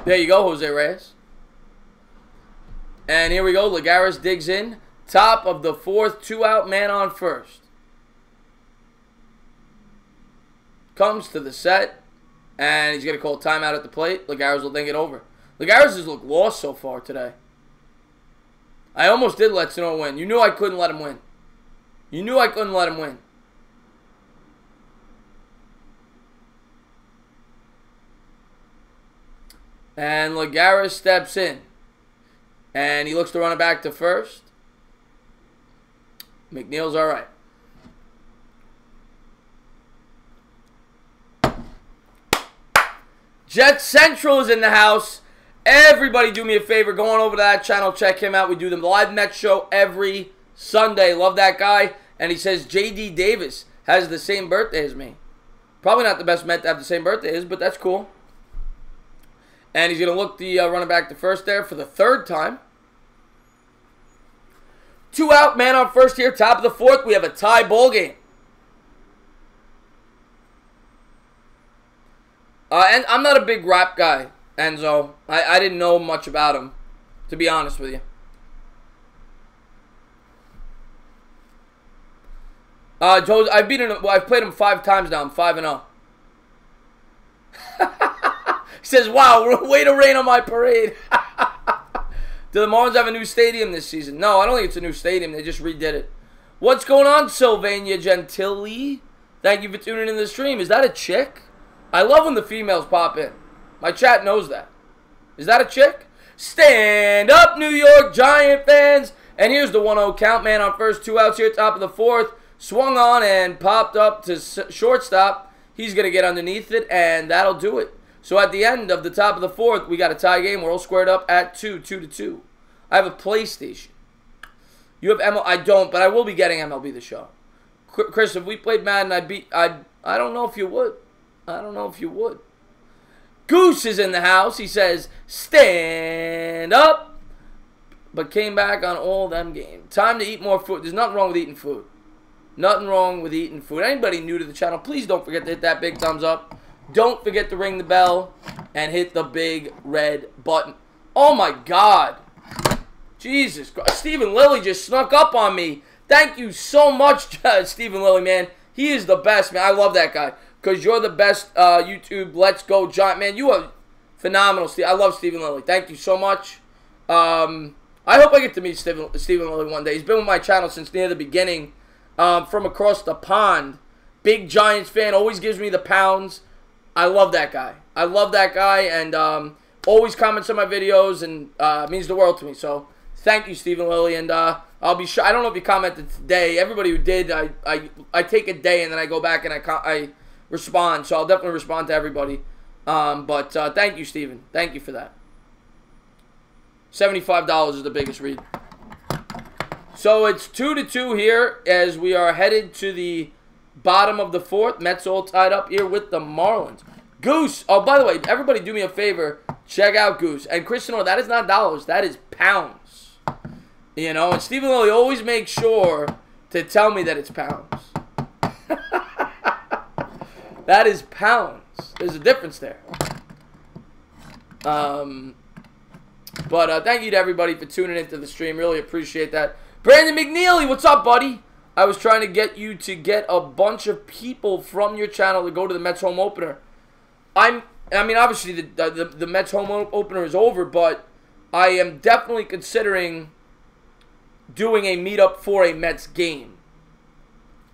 There you go, Jose Reyes. And here we go. Lagares digs in. Top of the 4th. 2 out. Man on first. Comes to the set. And he's going to call timeout at the plate. Lagares will think it over. Lagares has looked lost so far today. I almost did let Senor win. You knew I couldn't let him win. You knew I couldn't let him win. And Lagares steps in. And he looks to run it back to first. McNeil's all right. Jet Central is in the house. Everybody do me a favor. Go on over to that channel. Check him out. We do the live Mets show every Sunday. Love that guy. And he says J.D. Davis has the same birthday as me. Probably not the best Met to have the same birthday as, but that's cool. And he's going to look the running back to first there for the third time. 2 out, man on first here. Top of the fourth. We have a tie ball game. And I'm not a big rap guy, Enzo. I didn't know much about him, to be honest with you. I've played him 5 times now. I'm 5-0. He says, wow, way to rain on my parade. Do the Marlins have a new stadium this season? No, I don't think it's a new stadium. They just redid it. What's going on, Sylvania Gentili? Thank you for tuning in to the stream. Is that a chick? I love when the females pop in. My chat knows that. Is that a chick? Stand up, New York Giant fans. And here's the 1-0 count, man, on first. 2 outs here, top of the fourth. Swung on and popped up to shortstop. He's going to get underneath it, and that'll do it. So at the end of the top of the fourth, we got a tie game. We're all squared up at 2-2. I have a PlayStation. You have MLB? I don't, but I will be getting MLB The Show. Chris, if we played Madden, I don't know if you would. I don't know if you would. Goose is in the house. He says, stand up. But came back on all them games. Time to eat more food. There's nothing wrong with eating food. Nothing wrong with eating food. Anybody new to the channel, please don't forget to hit that big thumbs up. Don't forget to ring the bell and hit the big red button. Oh my God. Jesus Christ. Stephen Lilly just snuck up on me. Thank you so much, Stephen Lilly, man. He is the best, man. I love that guy. Because you're the best YouTube Let's Go Giant. Man, you are phenomenal, Steve. I love Stephen Lilly. Thank you so much. I hope I get to meet Stephen Lilly one day. He's been with my channel since near the beginning. From across the pond. Big Giants fan. Always gives me the pounds. I love that guy. I love that guy. And always comments on my videos. And means the world to me. So, thank you, Stephen Lilly. And I'll be sure. I don't know if you commented today. Everybody who did, I take a day and then I go back and I respond. So, I'll definitely respond to everybody. But thank you, Stephen. Thank you for that. $75 is the biggest read. So it's 2-2 here as we are headed to the bottom of the fourth. Mets all tied up here with the Marlins. Goose. Oh, by the way, everybody do me a favor. Check out Goose. And Christian, that is not dollars. That is pounds. You know, and Stephen Lilly always makes sure to tell me that it's pounds. That is pounds. There's a difference there. But thank you to everybody for tuning into the stream. Really appreciate that. Brandon McNeely, what's up, buddy? I was trying to get you to get a bunch of people from your channel to go to the Mets home opener. I mean, obviously, the Mets home opener is over, but I am definitely considering doing a meetup for a Mets game.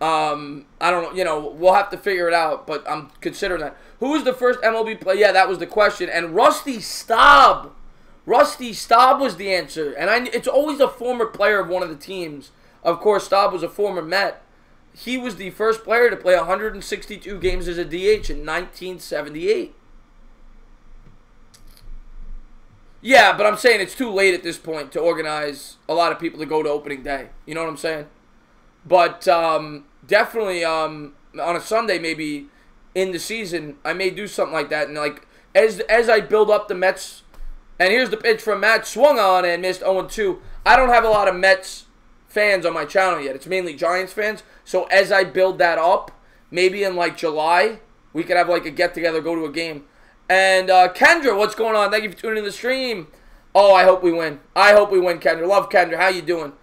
I don't know, you know, we'll have to figure it out, but I'm considering that. Who was the first MLB player? Yeah, that was the question. And Rusty Staub. Rusty Staub was the answer. And it's always a former player of one of the teams. Of course, Staub was a former Met. He was the first player to play 162 games as a DH in 1978. Yeah, but I'm saying it's too late at this point to organize a lot of people to go to opening day. You know what I'm saying? But definitely on a Sunday, maybe in the season, I may do something like that. And like as I build up the Mets. And here's the pitch from Matt. Swung on and missed 0-2. I don't have a lot of Mets fans on my channel yet. It's mainly Giants fans. So as I build that up, maybe in like July, we could have like a get-together, go to a game. And Kendra, what's going on? Thank you for tuning in the stream. Oh, I hope we win. I hope we win, Kendra. Love Kendra. How you doing?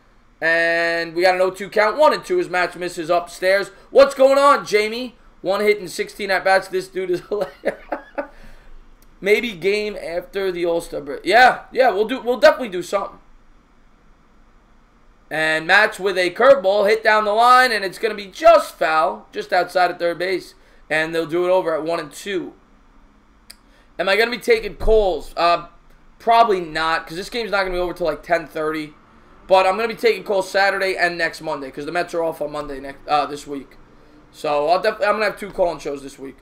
And we got an 0-2 count. 1-2 as Matt misses upstairs. What's going on, Jamie? 1 hit and 16 at-bats. This dude is hilarious. Maybe game after the All-Star break. Yeah, we'll definitely do something. And Match with a curveball hit down the line, and it's going to be just foul, just outside of third base. And they'll do it over at 1-2. Am I going to be taking calls? Probably not, because this game's not going to be over till like 10:30. But I'm going to be taking calls Saturday and next Monday, because the Mets are off on Monday this week. So I'm going to have 2 call-in shows this week.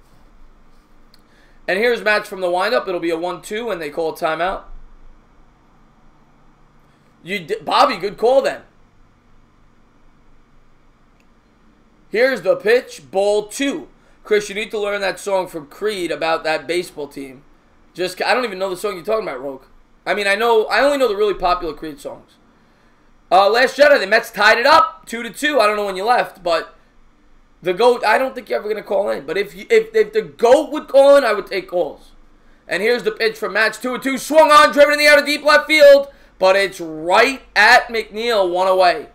And here's Match from the windup. It'll be a 1-2, and they call a timeout. Bobby, good call then. Here's the pitch, ball 2. Chris, you need to learn that song from Creed about that baseball team. I don't even know the song you're talking about, Rogue. I mean, I only know the really popular Creed songs. Last Jedi, the Mets tied it up, 2-2. I don't know when you left, but the GOAT, I don't think you're ever going to call in. But if the GOAT would call in, I would take calls. And here's the pitch from Match, 2-2. Swung on, driven in the air to deep left field, but it's right at McNeil, 1 away.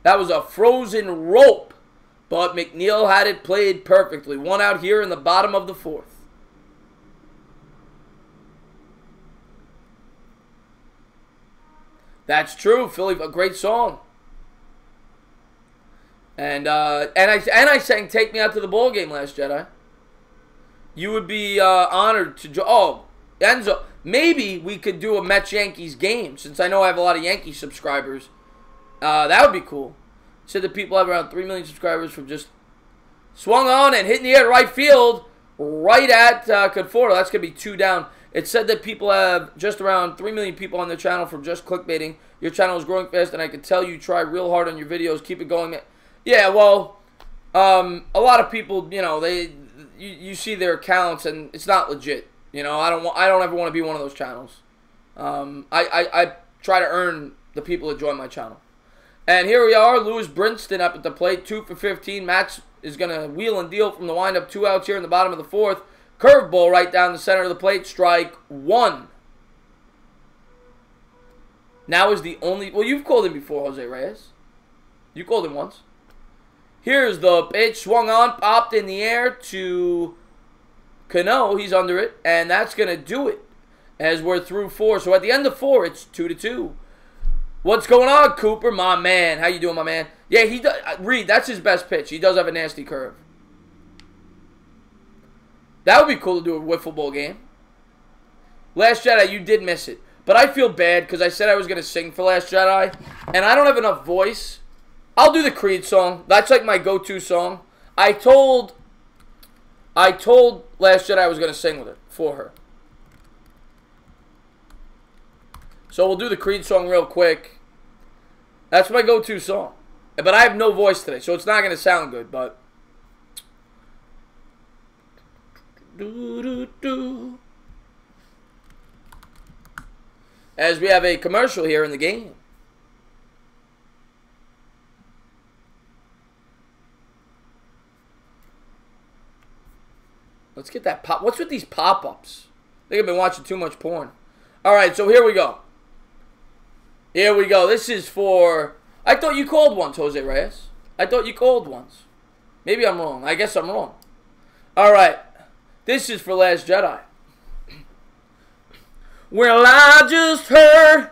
That was a frozen rope, but McNeil had it played perfectly. 1 out here in the bottom of the 4th. That's true, Philly. A great song. And I sang "Take Me Out to the Ball Game" last Jedi. You would be honored to. Oh, Enzo. Maybe we could do a Mets Yankees game, since I know I have a lot of Yankee subscribers. That would be cool. Said that people have around 3 million subscribers from just swung on and hit in the air to right field, right at Conforto. That's going to be 2 down. It said that people have just around 3 million people on their channel from just clickbaiting. Your channel is growing fast, and I can tell you try real hard on your videos. Keep it going. Yeah, well, a lot of people, you know, you see their accounts, and it's not legit. You know, I don't ever want to be one of those channels. I try to earn the people that join my channel. And here we are, Lewis Brinson up at the plate, 2 for 15. Match is going to wheel and deal from the windup, 2 outs here in the bottom of the 4th. Curveball right down the center of the plate, strike 1. Now is the only... Well, you've called him before, Jose Reyes. You called him once. Here's the pitch, swung on, popped in the air to Cano. He's under it, and that's going to do it as we're through 4. So at the end of 4, it's 2-2. What's going on, Cooper? My man. How you doing, my man? Yeah, he does. Reed, that's his best pitch. He does have a nasty curve. That would be cool to do a wiffle ball game. Last Jedi, you did miss it. But I feel bad because I said I was going to sing for Last Jedi, and I don't have enough voice. I'll do the Creed song. That's like my go-to song. I told Last Jedi I was going to sing with it for her. So we'll do the Creed song real quick. That's my go-to song. But I have no voice today, so it's not going to sound good, but... As we have a commercial here in the game. Let's get that pop. What's with these pop-ups? I think I've been watching too much porn. All right, so here we go. Here we go. This is for... I thought you called once, Jose Reyes. I thought you called once. Maybe I'm wrong. I guess I'm wrong. All right. This is for Last Jedi. Well, I just heard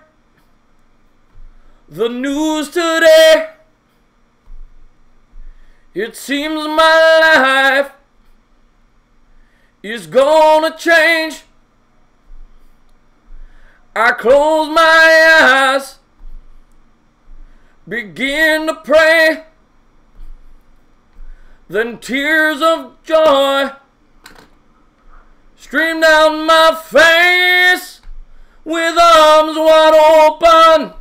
the news today. It seems my life is gonna change. I close my eyes, begin to pray, then tears of joy stream down my face. With arms wide open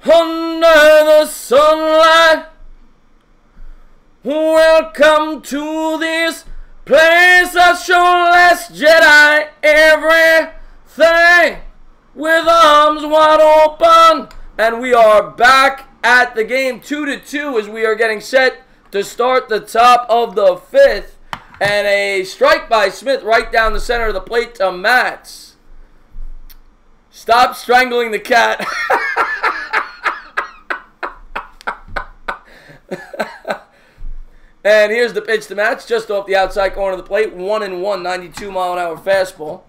under the sunlight, welcome to this place. I show Last Jedi everything. With arms wide open, and we are back at the game, 2-2, as we are getting set to start the top of the 5th, and a strike by Smith right down the center of the plate to Mats. Stop strangling the cat. And here's the pitch to Mats, just off the outside corner of the plate, 1-1, 92-mile-an-hour fastball.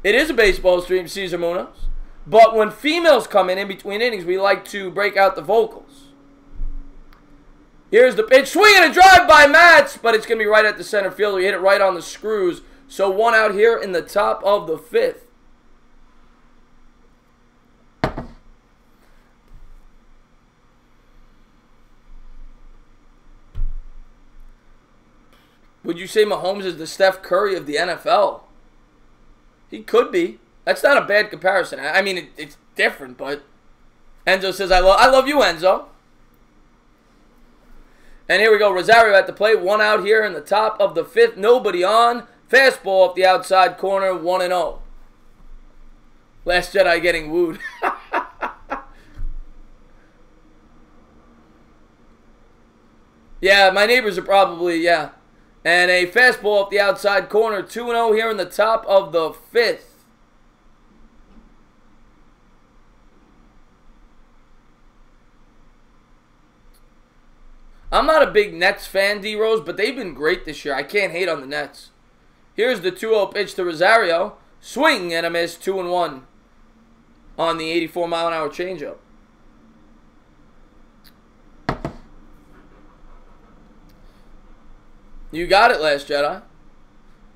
It is a baseball stream, Cesar Munoz. But when females come in between innings, we like to break out the vocals. Here's the pitch. Swing and a drive by Mats, but it's going to be right at the center field. We hit it right on the screws. So one out here in the top of the fifth. Would you say Mahomes is the Steph Curry of the NFL? He could be. That's not a bad comparison. I mean, it's different, but Enzo says, I love you, Enzo. And here we go. Rosario at the plate. One out here in the top of the fifth. Nobody on. Fastball up the outside corner. 1-0. Last Jedi getting wooed. Yeah, my neighbors are probably, yeah. And a fastball up the outside corner. 2-0 here in the top of the fifth. I'm not a big Nets fan, D-Rose, but they've been great this year. I can't hate on the Nets. Here's the 2-0 pitch to Rosario. Swing and a miss, 2-1 on the 84-mile-an-hour changeup. You got it, Last Jedi.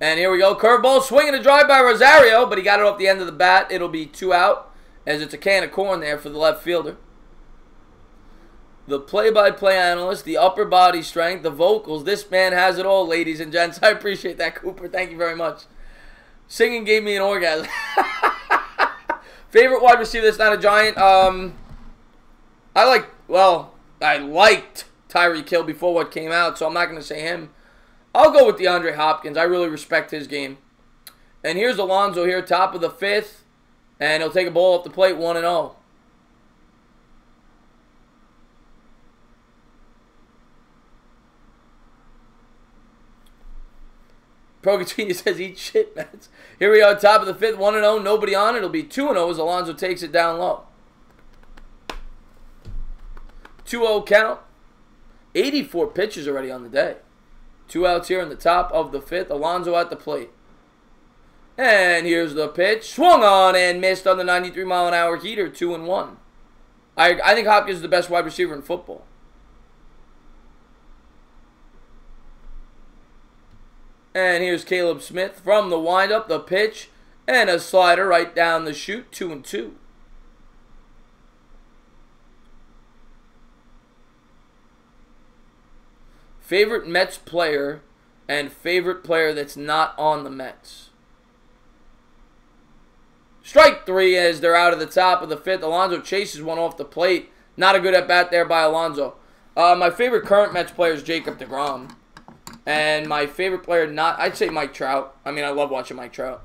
And here we go. Curveball, swing and a drive by Rosario, but he got it off the end of the bat. It'll be 2 out, as it's a can of corn there for the left fielder. The play-by-play analyst, the upper body strength, the vocals. This man has it all, ladies and gents. I appreciate that, Cooper. Thank you very much. Singing gave me an orgasm. Favorite wide receiver that's not a Giant? I liked Tyreek Hill before what came out, so I'm not going to say him. I'll go with DeAndre Hopkins. I really respect his game. And here's Alonso here, top of the fifth. And he'll take a ball off the plate, 1-0. Progatini says, eat shit, man. Here we are, top of the fifth, 1-0. Nobody on. It'll be 2-0 as Alonso takes it down low. 2-0 count. 84 pitches already on the day. 2 outs here in the top of the fifth. Alonso at the plate. And here's the pitch. Swung on and missed on the 93-mile-an-hour heater. 2-1. I think Hopkins is the best wide receiver in football. And here's Caleb Smith from the windup, the pitch, and a slider right down the chute. 2-2. Favorite Mets player and favorite player that's not on the Mets. Strike 3 as they're out of the top of the fifth. Alonso chases one off the plate. Not a good at-bat there by Alonso. My favorite current Mets player is Jacob deGrom. And my favorite player I'd say Mike Trout. I mean, I love watching Mike Trout.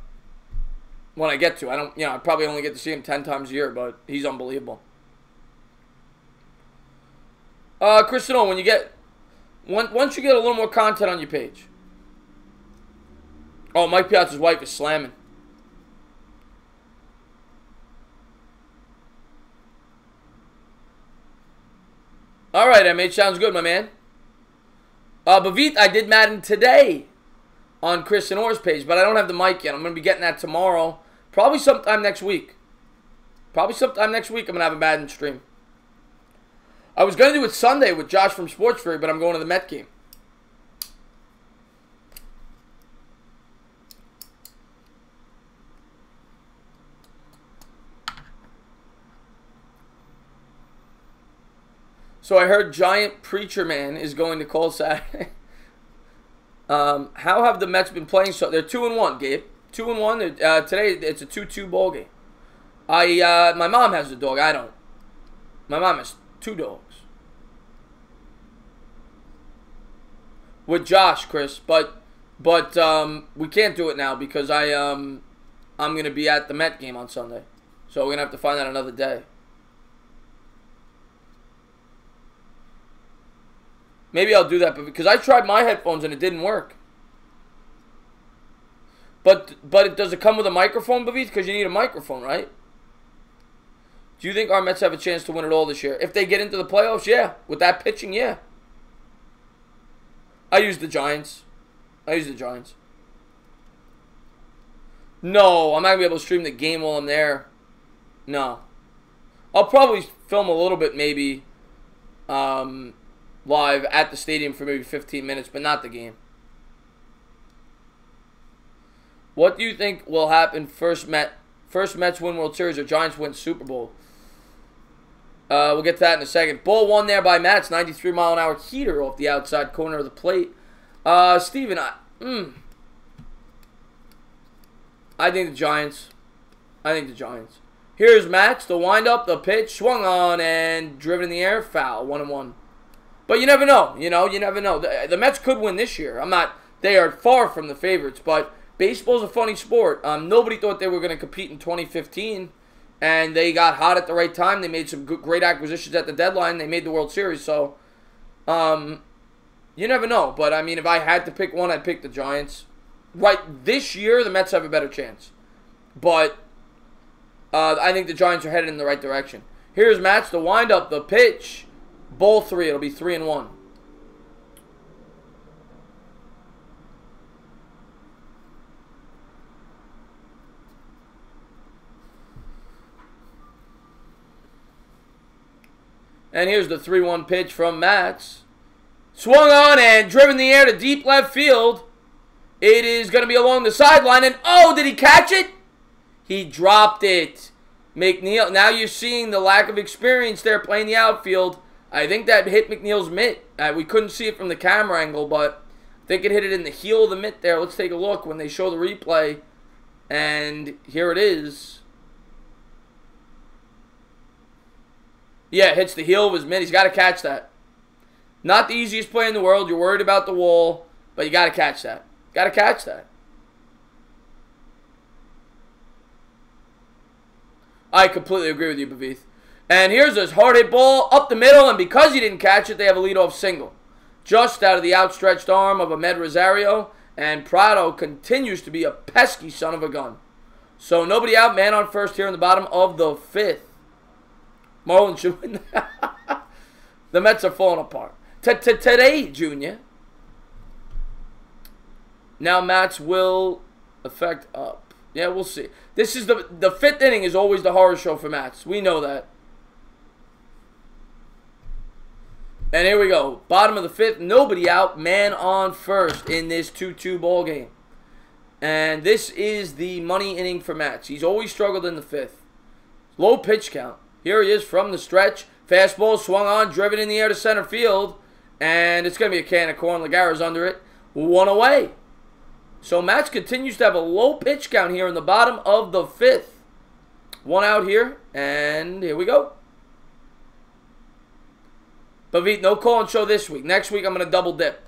When I get to. I probably only get to see him 10 times a year, but he's unbelievable. Kristen, once you get a little more content on your page. Oh, Mike Piazza's wife is slamming. All right, MH, sounds good, my man. Bavit, I did Madden today on Chris and Orr's page, but I don't have the mic yet. I'm going to be getting that tomorrow. Probably sometime next week. I'm going to have a Madden stream. I was going to do it Sunday with Josh from Sports Fury, but I'm going to the Met game. So I heard Giant Preacher Man is going to call Saturday. How have the Mets been playing? So they're 2-1, Gabe. 2-1. Today it's a 2-2 ball game. My mom has a dog. I don't. My mom has 2 dogs. With Josh, Chris, but we can't do it now because I'm gonna be at the Met game on Sunday, so we're gonna have to find out another day. Maybe I'll do that, but because I tried my headphones and it didn't work. But does it come with a microphone, Bavit? Because you need a microphone, right? Do you think our Mets have a chance to win it all this year? If they get into the playoffs, yeah. With that pitching, yeah. I use the Giants. No, I'm not going to be able to stream the game while I'm there. No. I'll probably film a little bit maybe live at the stadium for maybe 15 minutes, but not the game. What do you think will happen first Mets win World Series or Giants win Super Bowl? We'll get to that in a second. Ball one there by Mats, 93-mile-an-hour heater off the outside corner of the plate. Steven, I think the Giants. Here's Mats, the windup, the pitch, swung on and driven in the air, foul, 1-1. But you never know, you never know. The Mets could win this year. They are far from the favorites, but baseball's a funny sport. Nobody thought they were going to compete in 2015, and they got hot at the right time. They made some great acquisitions at the deadline. They made the World Series, so you never know. But, I mean, if I had to pick one, I'd pick the Giants. Right, this year, the Mets have a better chance. But I think the Giants are headed in the right direction. Here's Mats, the windup, the pitch. Ball 3, it'll be 3-1. And here's the 3-1 pitch from Mats. Swung on and driven in the air to deep left field. It is going to be along the sideline. And, oh, did he catch it? He dropped it. McNeil, now you're seeing the lack of experience there playing the outfield. I think that hit McNeil's mitt. We couldn't see it from the camera angle, but I think it hit it in the heel of the mitt there. Let's take a look when they show the replay. And here it is. Yeah, it hits the heel of his mitt. He's got to catch that. Not the easiest play in the world. You're worried about the wall, but you got to catch that. Got to catch that. I completely agree with you, Bavith. And here's this hard-hit ball up the middle, and because he didn't catch it, they have a leadoff single. Just out of the outstretched arm of Ahmed Rosario, and Prado continues to be a pesky son of a gun. So nobody out, man on first here in the bottom of the 5th. Marlins should win. The Mets are falling apart. Today, Junior. Now Mats will affect up. Yeah, we'll see. This is the 5th inning is always the horror show for Mats. We know that. And here we go. Bottom of the 5th. Nobody out. Man on first in this 2-2 ball game. And this is the money inning for Mats. He's always struggled in the 5th. Low pitch count. Here he is from the stretch. Fastball swung on, driven in the air to center field. And it's going to be a can of corn. Lagara's under it. 1 away. So Mats continues to have a low pitch count here in the bottom of the 5th. 1 out here. And here we go. Bavit, no call and show this week. Next week I'm going to double dip.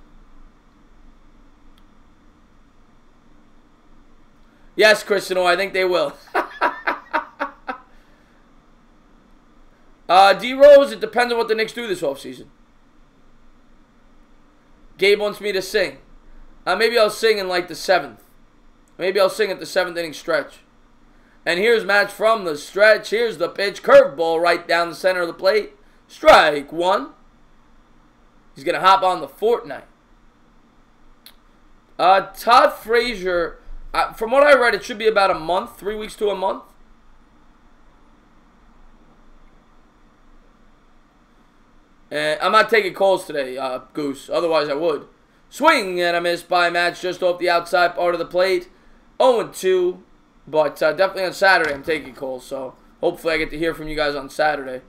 Yes, Christian, I think they will. D-Rose, it depends on what the Knicks do this offseason. Gabe wants me to sing. Maybe I'll sing in like the 7th. Maybe I'll sing at the 7th inning stretch. And here's Mats from the stretch. Here's the pitch. Curveball right down the center of the plate. Strike 1. He's going to hop on the Fortnite. Todd Frazier, from what I read, it should be about a month, 3 weeks to a month. And I'm not taking calls today, Goose. Otherwise, I would. Swing and a miss by Mats just off the outside part of the plate. 0-2. But definitely on Saturday, I'm taking calls. So hopefully I get to hear from you guys on Saturday.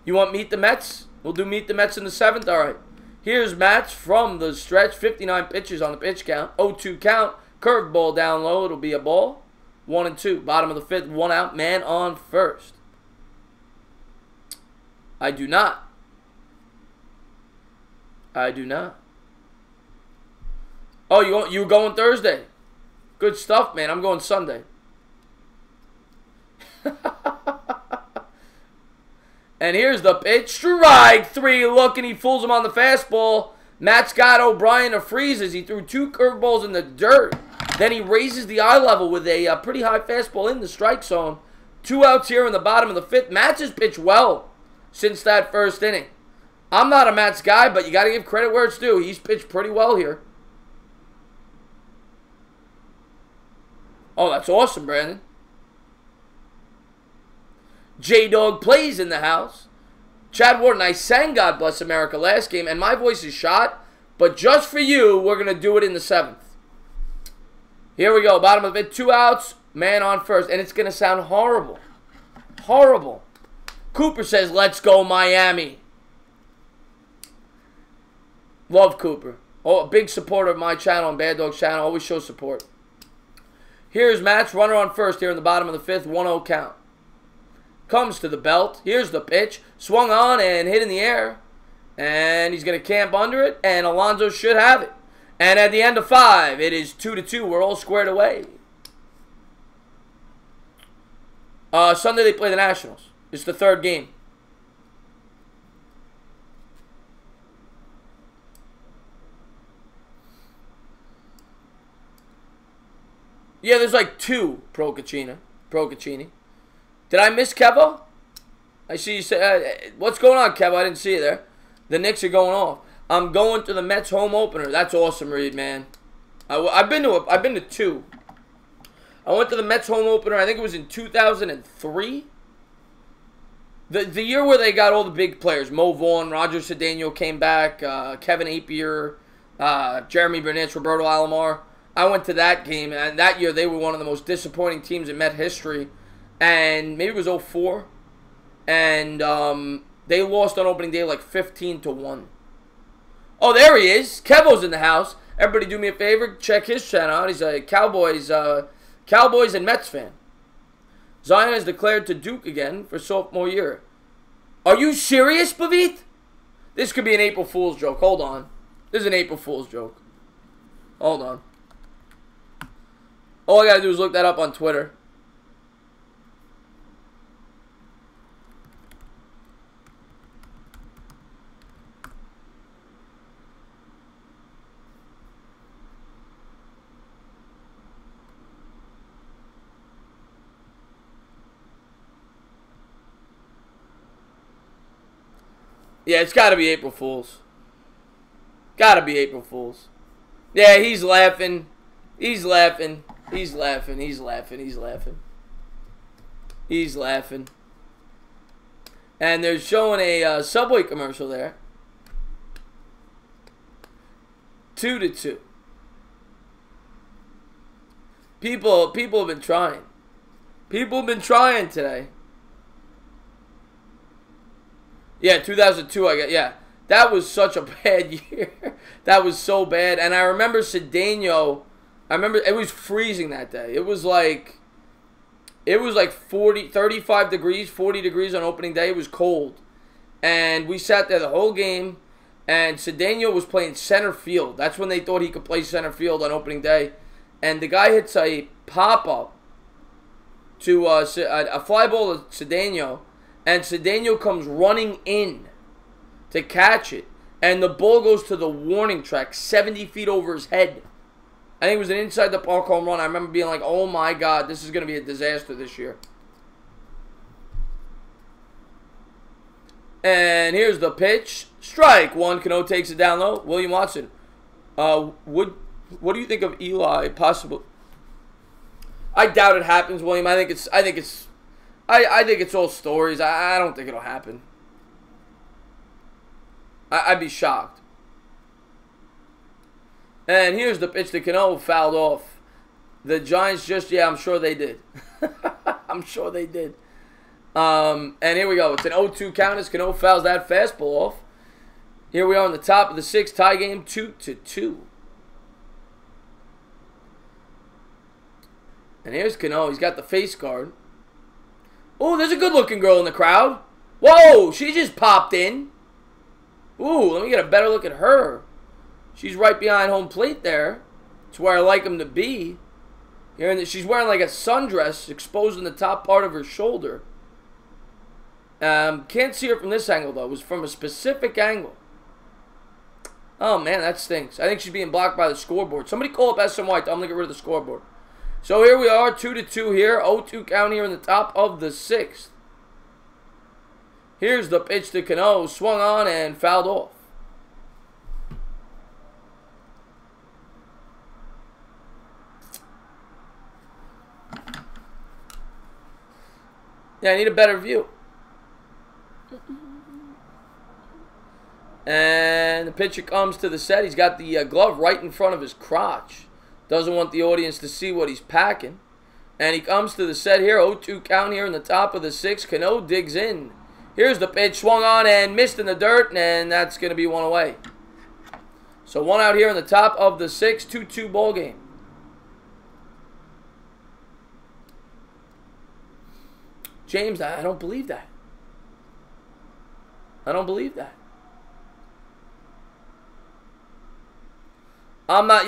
You want Meet the Mets? We'll do Meet the Mets in the 7th? All right. Here's Mats from the stretch. 59 pitches on the pitch count. 0-2 count. Curveball down low. It'll be a ball. 1-2. Bottom of the 5th. 1 out. Man on first. I do not. I do not. Oh, you going Thursday? Good stuff, man. I'm going Sunday. And here's the pitch. Strike 3. Look, and he fools him on the fastball. Matt's got O'Brien to freeze as he threw 2 curveballs in the dirt. Then he raises the eye level with a pretty high fastball in the strike zone. 2 outs here in the bottom of the 5th. Mats has pitched well since that first inning. I'm not a Mats guy, but you got to give credit where it's due. He's pitched pretty well here. Oh, that's awesome, Brandon. J-Dog plays in the house. Chad Wharton, I sang God Bless America last game, and my voice is shot. But just for you, we're going to do it in the 7th. Here we go. Bottom of it. 2 outs. Man on first. And it's going to sound horrible. Horrible. Cooper says, let's go Miami. Love Cooper. Oh, a big supporter of my channel and Bad Dog's channel. Always show support. Here's Matt's runner on first here in the bottom of the 5th. 1-0 count. Comes to the belt. Here's the pitch. Swung on and hit in the air. And he's going to camp under it. And Alonso should have it. And at the end of 5, it is 2-2. We're all squared away. Sunday they play the Nationals. It's the 3rd game. Yeah, there's like 2 Pro Caccini. Did I miss Kevo? I see you say, what's going on, Kevo? I didn't see you there. The Knicks are going off. I'm going to the Mets home opener. That's awesome, Reed, man. I've been to 2. I went to the Mets home opener. I think it was in 2003. The year where they got all the big players. Mo Vaughn, Roger Cedeno came back. Kevin Appier, Jeremy Burnett, Roberto Alomar. I went to that game, and that year they were one of the most disappointing teams in Met history. And maybe it was 04. And they lost on opening day like 15-1. Oh, there he is. Kevo's in the house. Everybody do me a favor. Check his channel out. He's a Cowboys and Mets fan. Zion is declared to Duke again for sophomore year. Are you serious, Pavit? This could be an April Fool's joke. Hold on. This is an April Fool's joke. Hold on. All I gotta do is look that up on Twitter. Yeah, it's got to be April Fool's. Got to be April Fool's. Yeah, he's laughing. He's laughing. He's laughing. He's laughing. He's laughing. He's laughing. And they're showing a Subway commercial there. 2-2. People have been trying. People have been trying today. Yeah, 2002, I guess. Yeah, that was such a bad year. That was so bad. And I remember Cedeno. I remember it was freezing that day. It was like 35 degrees, 40 degrees on opening day. It was cold. And we sat there the whole game. And Cedeno was playing center field. That's when they thought he could play center field on opening day. And the guy hits a pop-up to a fly ball to Cedeno. And Cedeno comes running in to catch it. And the ball goes to the warning track 70 feet over his head. I think it was an inside the park home run. I remember being like, oh my God, this is going to be a disaster this year. And here's the pitch. Strike one. Cano takes it down low. William Watson. What do you think of Eli possible? I doubt it happens, William. I think it's all stories. I don't think it'll happen. I'd be shocked. And here's the pitch to Cano, fouled off. The Giants yeah, I'm sure they did. I'm sure they did. And here we go. It's an 0-2 count as Cano fouls that fastball off. Here we are on the top of the 6th, tie game, 2-2. And here's Cano. He's got the face guard. Oh, there's a good-looking girl in the crowd. Whoa, she just popped in. Ooh, let me get a better look at her. She's right behind home plate there. It's where I like him to be. She's wearing like a sundress, exposing the top part of her shoulder. Can't see her from this angle, though. It was from a specific angle. Oh, man, that stinks. I think she's being blocked by the scoreboard. Somebody call up SMY. Tell them to get rid of the scoreboard. So here we are, 2-2 here. 0-2 count here in the top of the 6th. Here's the pitch to Cano. Swung on and fouled off. Yeah, I need a better view. And the pitcher comes to the set. He's got the glove right in front of his crotch. Doesn't want the audience to see what he's packing. And he comes to the set here. 0-2 count here in the top of the 6th. Cano digs in. Here's the pitch. Swung on and missed in the dirt. And that's going to be one away. So 1 out here in the top of the 6th. 2-2 ball game. James, I don't believe that. I don't believe that. I'm not,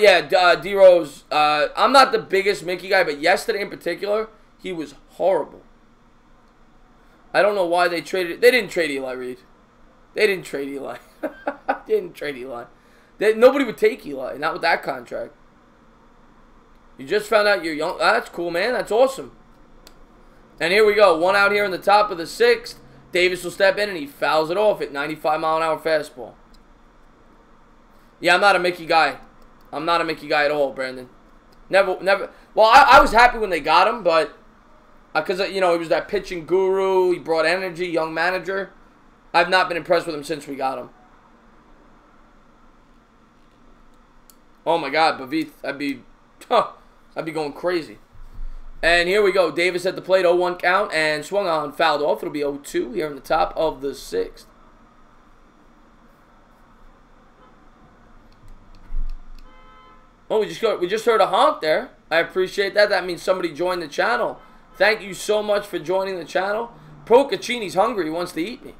D-Rose, I'm not the biggest Mickey guy, but yesterday in particular, he was horrible. I don't know why they traded, they didn't trade Eli Reed. They didn't trade Eli. They didn't trade Eli. Nobody would take Eli, not with that contract. You just found out you're young. That's cool, man. That's awesome. And here we go. 1 out here in the top of the 6th. Davis will step in and he fouls it off at 95-mile-an-hour fastball. Yeah, I'm not a Mickey guy. I'm not a Mickey guy at all, Brandon. Never. Well, I was happy when they got him, but because he was that pitching guru. He brought energy, young manager. I've not been impressed with him since we got him. Oh my God, Bavith, I'd be going crazy. And here we go. Davis at the plate, 0-1 count, and swung on, fouled off. It'll be 0-2 here in the top of the 6th. Oh, we just heard a honk there. I appreciate that. That means somebody joined the channel. Thank you so much for joining the channel. Procaccini's hungry. He wants to eat me.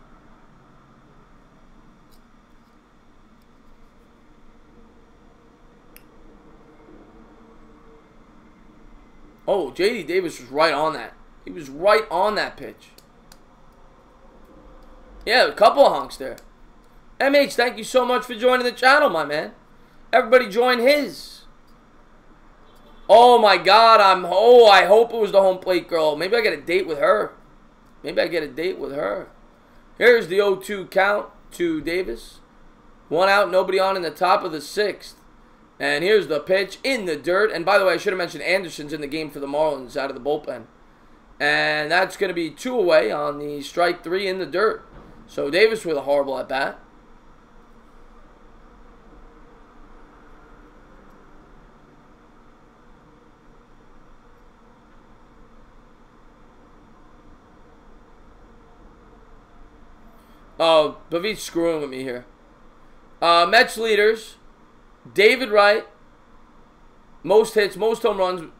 Oh, J.D. Davis was right on that. He was right on that pitch. Yeah, a couple of honks there. MH, thank you so much for joining the channel, my man. Everybody join his. Oh my God, I hope it was the home plate girl. Maybe I get a date with her. Maybe I get a date with her. Here's the 0-2 count to Davis. 1 out, nobody on in the top of the 6th. And here's the pitch in the dirt. And by the way, I should have mentioned Anderson's in the game for the Marlins out of the bullpen. And that's going to be 2 away on the strike 3 in the dirt. So Davis with a horrible at bat. Oh, Bavit's screwing with me here. Mets leaders. David Wright. Most hits, most home runs.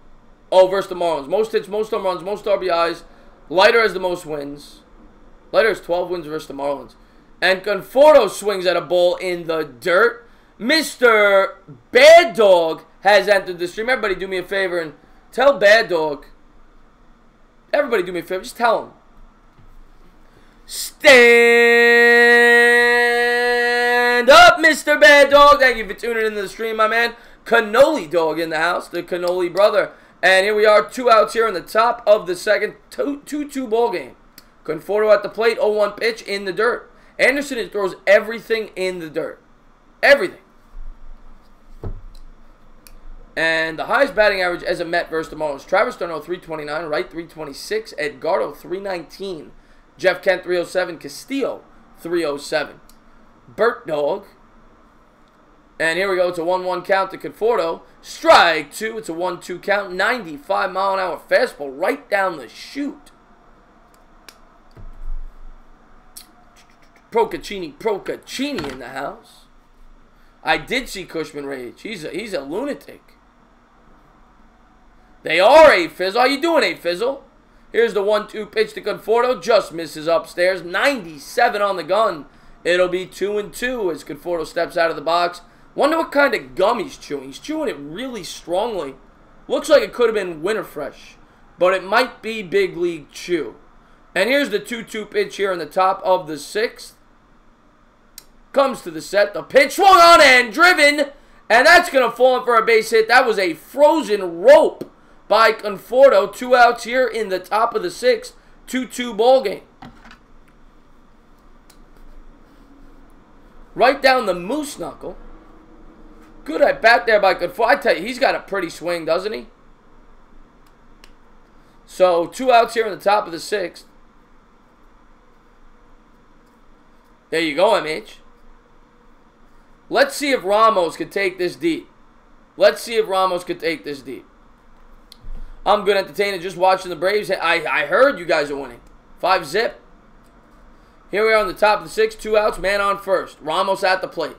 Oh, versus the Marlins. Most hits, most home runs, most RBIs. Leiter has the most wins. Leiter has 12 wins versus the Marlins. And Conforto swings at a ball in the dirt. Mr. Bad Dog has entered the stream. Everybody do me a favor and tell Bad Dog. Everybody do me a favor. Just tell him. Stand up, Mr. Bad Dog. Thank you for tuning into the stream, my man. Cannoli Dog in the house, the Cannoli brother. And here we are, 2 outs here in the top of the 2nd, 2-2 ball game. Conforto at the plate, 0-1 pitch in the dirt. Anderson throws everything in the dirt. Everything. And the highest batting average as a Met versus the Marlins. Travis d'Arnaud, 329. Wright, 326. Edgardo, 319. Jeff Kent, 307. Castillo, 307. Burt Dog. And here we go. It's a 1-1 count to Conforto. Strike 2. It's a 1-2 count. 95-mile-an-hour fastball right down the chute. Procaccini in the house. I did see Cushman rage. He's a lunatic. They are A-Fizzle. How you doing, A-Fizzle? Here's the 1-2 pitch to Conforto. Just misses upstairs. 97 on the gun. It'll be 2-2 as Conforto steps out of the box. Wonder what kind of gum he's chewing. He's chewing it really strongly. Looks like it could have been Winterfresh, but it might be Big League Chew. And here's the 2-2 pitch here in the top of the 6th. Comes to the set. The pitch swung on and driven. And that's going to fall in for a base hit. That was a frozen rope by Conforto. 2 outs here in the top of the 6th. 2-2 ball game. Right down the moose knuckle. Good at bat there by Conforto. I tell you, he's got a pretty swing, doesn't he? So 2 outs here in the top of the 6th. There you go, MH. Let's see if Ramos could take this deep. Let's see if Ramos could take this deep. I'm good entertained just watching the Braves. I heard you guys are winning. 5-0. Here we are on the top of the 6th. 2 outs, man on first. Ramos at the plate.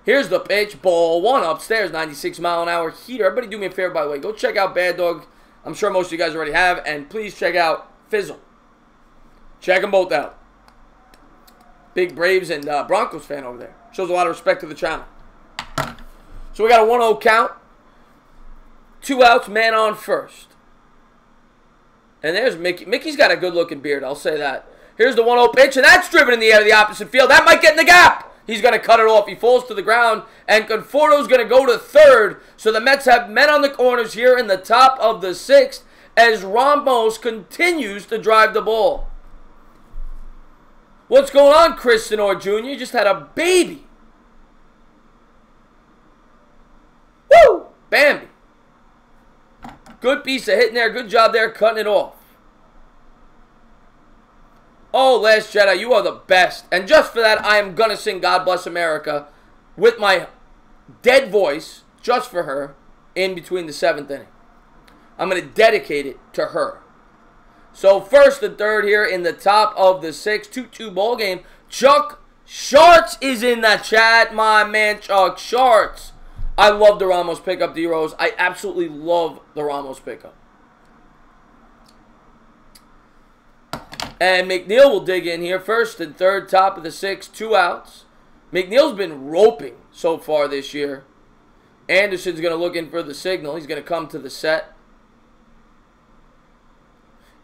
Here's the pitch. Ball 1 upstairs. 96-mile-an-hour heater. Everybody do me a favor, by the way. Go check out Bad Dog. I'm sure most of you guys already have. And please check out Fizzle. Check them both out. Big Braves and Broncos fan over there. Shows a lot of respect to the channel. So we got a 1-0 count. 2 outs, man on first. And there's Mickey. Mickey's got a good-looking beard, I'll say that. Here's the 1-0 pitch, and that's driven in the air of the opposite field. That might get in the gap. He's going to cut it off. He falls to the ground, and Conforto's going to go to third. So the Mets have men on the corners here in the top of the 6th as Ramos continues to drive the ball. What's going on, Chris Senor Jr.? You just had a baby. Woo! Bambi. Good piece of hitting there. Good job there cutting it off. Oh, Last Jedi, you are the best. And just for that, I am going to sing God Bless America with my dead voice, just for her, in between the 7th inning. I'm going to dedicate it to her. So, first and third here in the top of the 6th. 2-2 ball game. Chuck Sharts is in the chat, my man Chuck Sharts. I love the Ramos pickup, D-Rose. I absolutely love the Ramos pickup. And McNeil will dig in here. First and third, top of the 6th, 2 outs. McNeil's been roping so far this year. Anderson's going to look in for the signal. He's going to come to the set.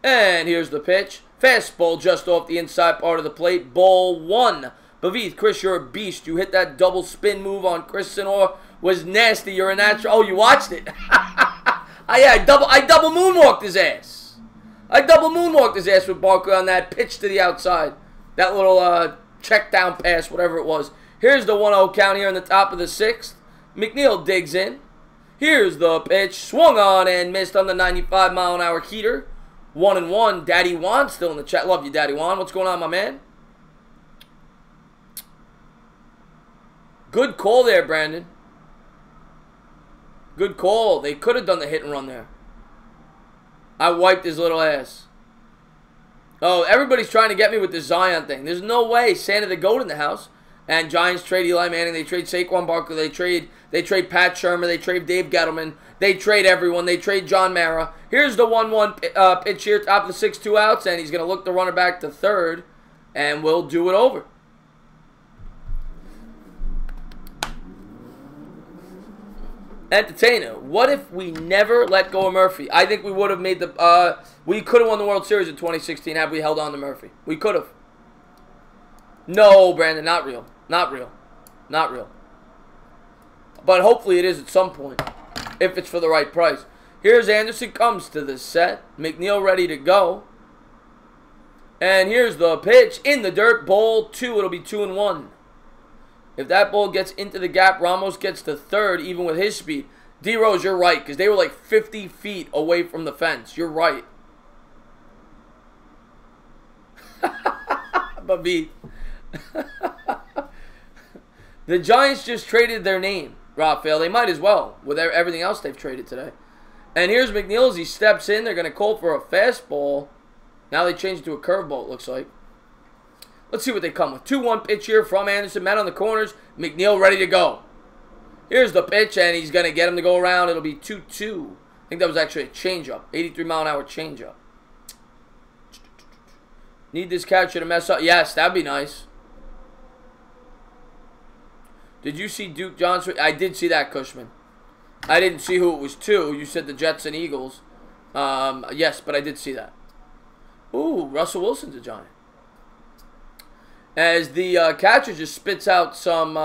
And here's the pitch. Fastball just off the inside part of the plate. Ball 1. Bavith, Chris, you're a beast. You hit that double spin move on Chris Senor. Was nasty. You're a natural. Oh, you watched it. I double moonwalked his ass. I double moonwalked his ass with Barkley on that pitch to the outside. That little check down pass, whatever it was. Here's the 1-0 count here in the top of the 6th. McNeil digs in. Here's the pitch. Swung on and missed on the 95-mile-an-hour heater. 1-1. Daddy Juan still in the chat. Love you, Daddy Juan. What's going on, my man? Good call there, Brandon. Good call. They could have done the hit and run there. I wiped his little ass. Oh, everybody's trying to get me with the Zion thing. There's no way. Santa the Goat in the house. And Giants trade Eli Manning. They trade Saquon Barkley. They trade Pat Shermer. They trade Dave Gettleman. They trade everyone. They trade John Mara. Here's the 1-1 pitch here, top of the 6th, 2 outs. And he's going to look the runner back to third. And we'll do it over. Entertainer, what if we never let go of Murphy? I think we would have made the, we could have won the World Series in 2016 had we held on to Murphy. We could have. No, Brandon, not real. Not real. Not real. But hopefully it is at some point, if it's for the right price. Here's Anderson, comes to the set. McNeil ready to go. And here's the pitch in the dirt, ball 2. It'll be 2-1. If that ball gets into the gap, Ramos gets to third, even with his speed. D-Rose, you're right, because they were like 50 feet away from the fence. You're right. Babi. The Giants just traded their name, Raphael. They might as well, with everything else they've traded today. And here's McNeil as he steps in. They're going to call for a fastball. Now they changed it to a curveball, it looks like. Let's see what they come with. 2-1 pitch here from Anderson. Men on the corners. McNeil ready to go. Here's the pitch, and he's going to get him to go around. It'll be 2-2. I think that was actually a changeup. 83-mile-an-hour changeup. Need this catcher to mess up. Yes, that'd be nice. Did you see Duke Johnson? I did see that, Cushman. I didn't see who it was to. You said the Jets and Eagles. Yes, but I did see that. Ooh, Russell Wilson's a Giant. As the catcher just spits out some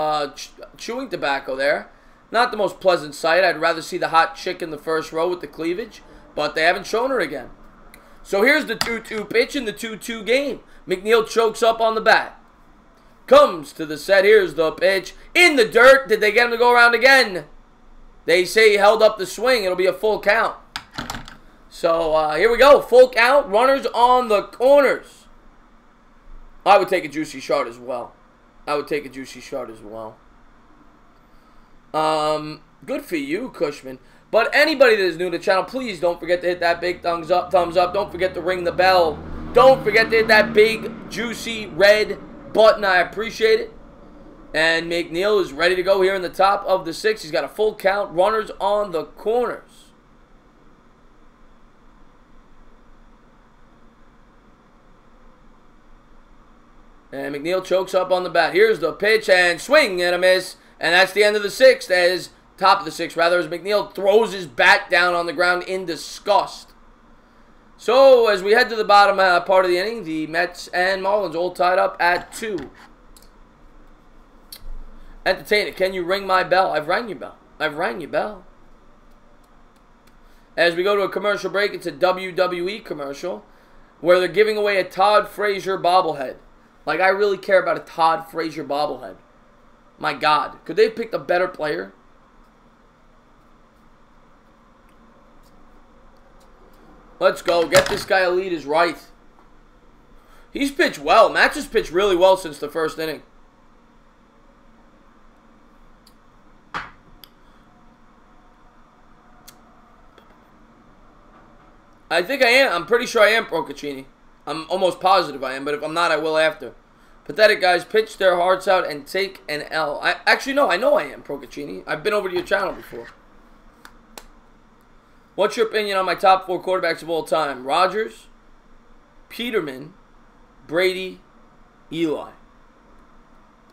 chewing tobacco there. Not the most pleasant sight. I'd rather see the hot chick in the first row with the cleavage. But they haven't shown her again. So here's the 2-2 pitch in the 2-2 game. McNeil chokes up on the bat. Comes to the set. Here's the pitch. In the dirt. Did they get him to go around again? They say he held up the swing. It'll be a full count. So here we go. Full count. Runners on the corners. I would take a juicy shot as well. I would take a juicy shot as well. Good for you, Cushman. But anybody that is new to the channel, please don't forget to hit that big thumbs up. Don't forget to ring the bell. Don't forget to hit that big, juicy, red button. I appreciate it. And McNeil is ready to go here in the top of the 6th. He's got a full count. Runners on the corners. And McNeil chokes up on the bat. Here's the pitch and swing and a miss. And that's the end of the 6th, as top of the 6th rather, as McNeil throws his bat down on the ground in disgust. So as we head to the bottom part of the inning, the Mets and Marlins all tied up at 2. Entertain it. Can you ring my bell? I've rang your bell. I've rang your bell. As we go to a commercial break, it's a WWE commercial where they're giving away a Todd Frazier bobblehead. Like, I really care about a Todd Frazier bobblehead. My God. Could they have picked a better player? Let's go. Get this guy a lead is right. He's pitched well. Matt's has pitched really well since the first inning. I think I am. I'm pretty sure I am Procaccini. I'm almost positive I am, but if I'm not, I will after. Pathetic guys pitch their hearts out and take an L. Actually, no, I know I am Procaccini. I've been over to your channel before. What's your opinion on my top 4 quarterbacks of all time? Rodgers, Peterman, Brady, Eli.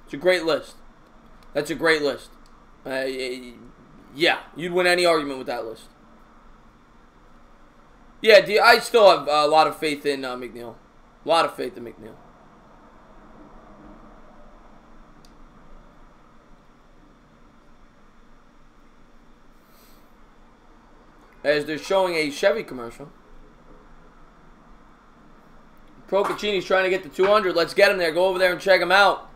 It's a great list. That's a great list. Yeah, you'd win any argument with that list. Yeah, I still have a lot of faith in McNeil. A lot of faith in McNeil. As they're showing a Chevy commercial. Procaccini's trying to get to 200. Let's get him there. Go over there and check him out.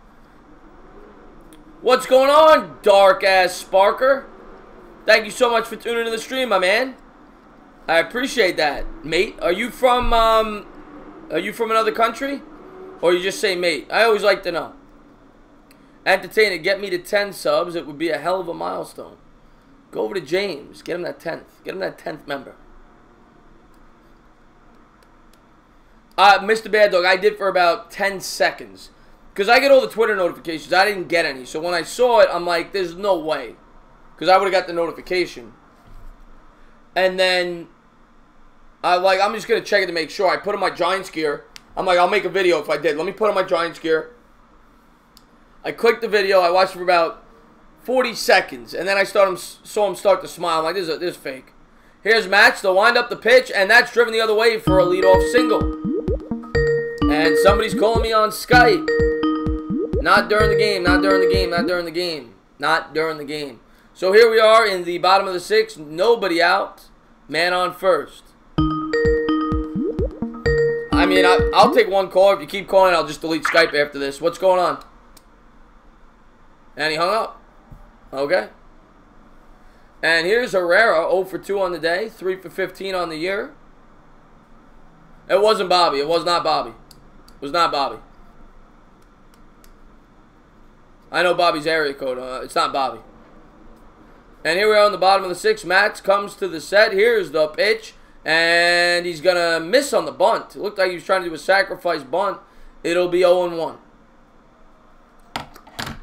What's going on, dark-ass Sparker? Thank you so much for tuning in to the stream, my man. I appreciate that, mate. Are you from another country? Or you just say mate? I always like to know. Entertain it. Get me to 10 subs. It would be a hell of a milestone. Go over to James. Get him that 10th. Get him that 10th member. Mr. Bad Dog, I did for about 10 seconds. Because I get all the Twitter notifications. I didn't get any. So when I saw it, I'm like, there's no way. Because I would have got the notification. And then, I'm just going to check it to make sure. I put on my Giants gear. I'm like, I'll make a video if I did. Let me put on my Giants gear. I clicked the video. I watched it for about 40 seconds. And then I saw him start to smile. I'm like, this is fake. Here's Match. They'll wind up the pitch. And that's driven the other way for a leadoff single. And somebody's calling me on Skype. Not during the game. Not during the game. Not during the game. Not during the game. So here we are in the bottom of the 6th. Nobody out. Man on first. I mean, I'll take one call. If you keep calling, I'll just delete Skype after this. What's going on? And he hung up. Okay. And here's Herrera, 0 for 2 on the day, 3 for 15 on the year. It wasn't Bobby. It was not Bobby. It was not Bobby. I know Bobby's area code. It's not Bobby. And here we are on the bottom of the 6th. Matz comes to the set. Here's the pitch. And he's going to miss on the bunt. It looked like he was trying to do a sacrifice bunt. It'll be 0-1.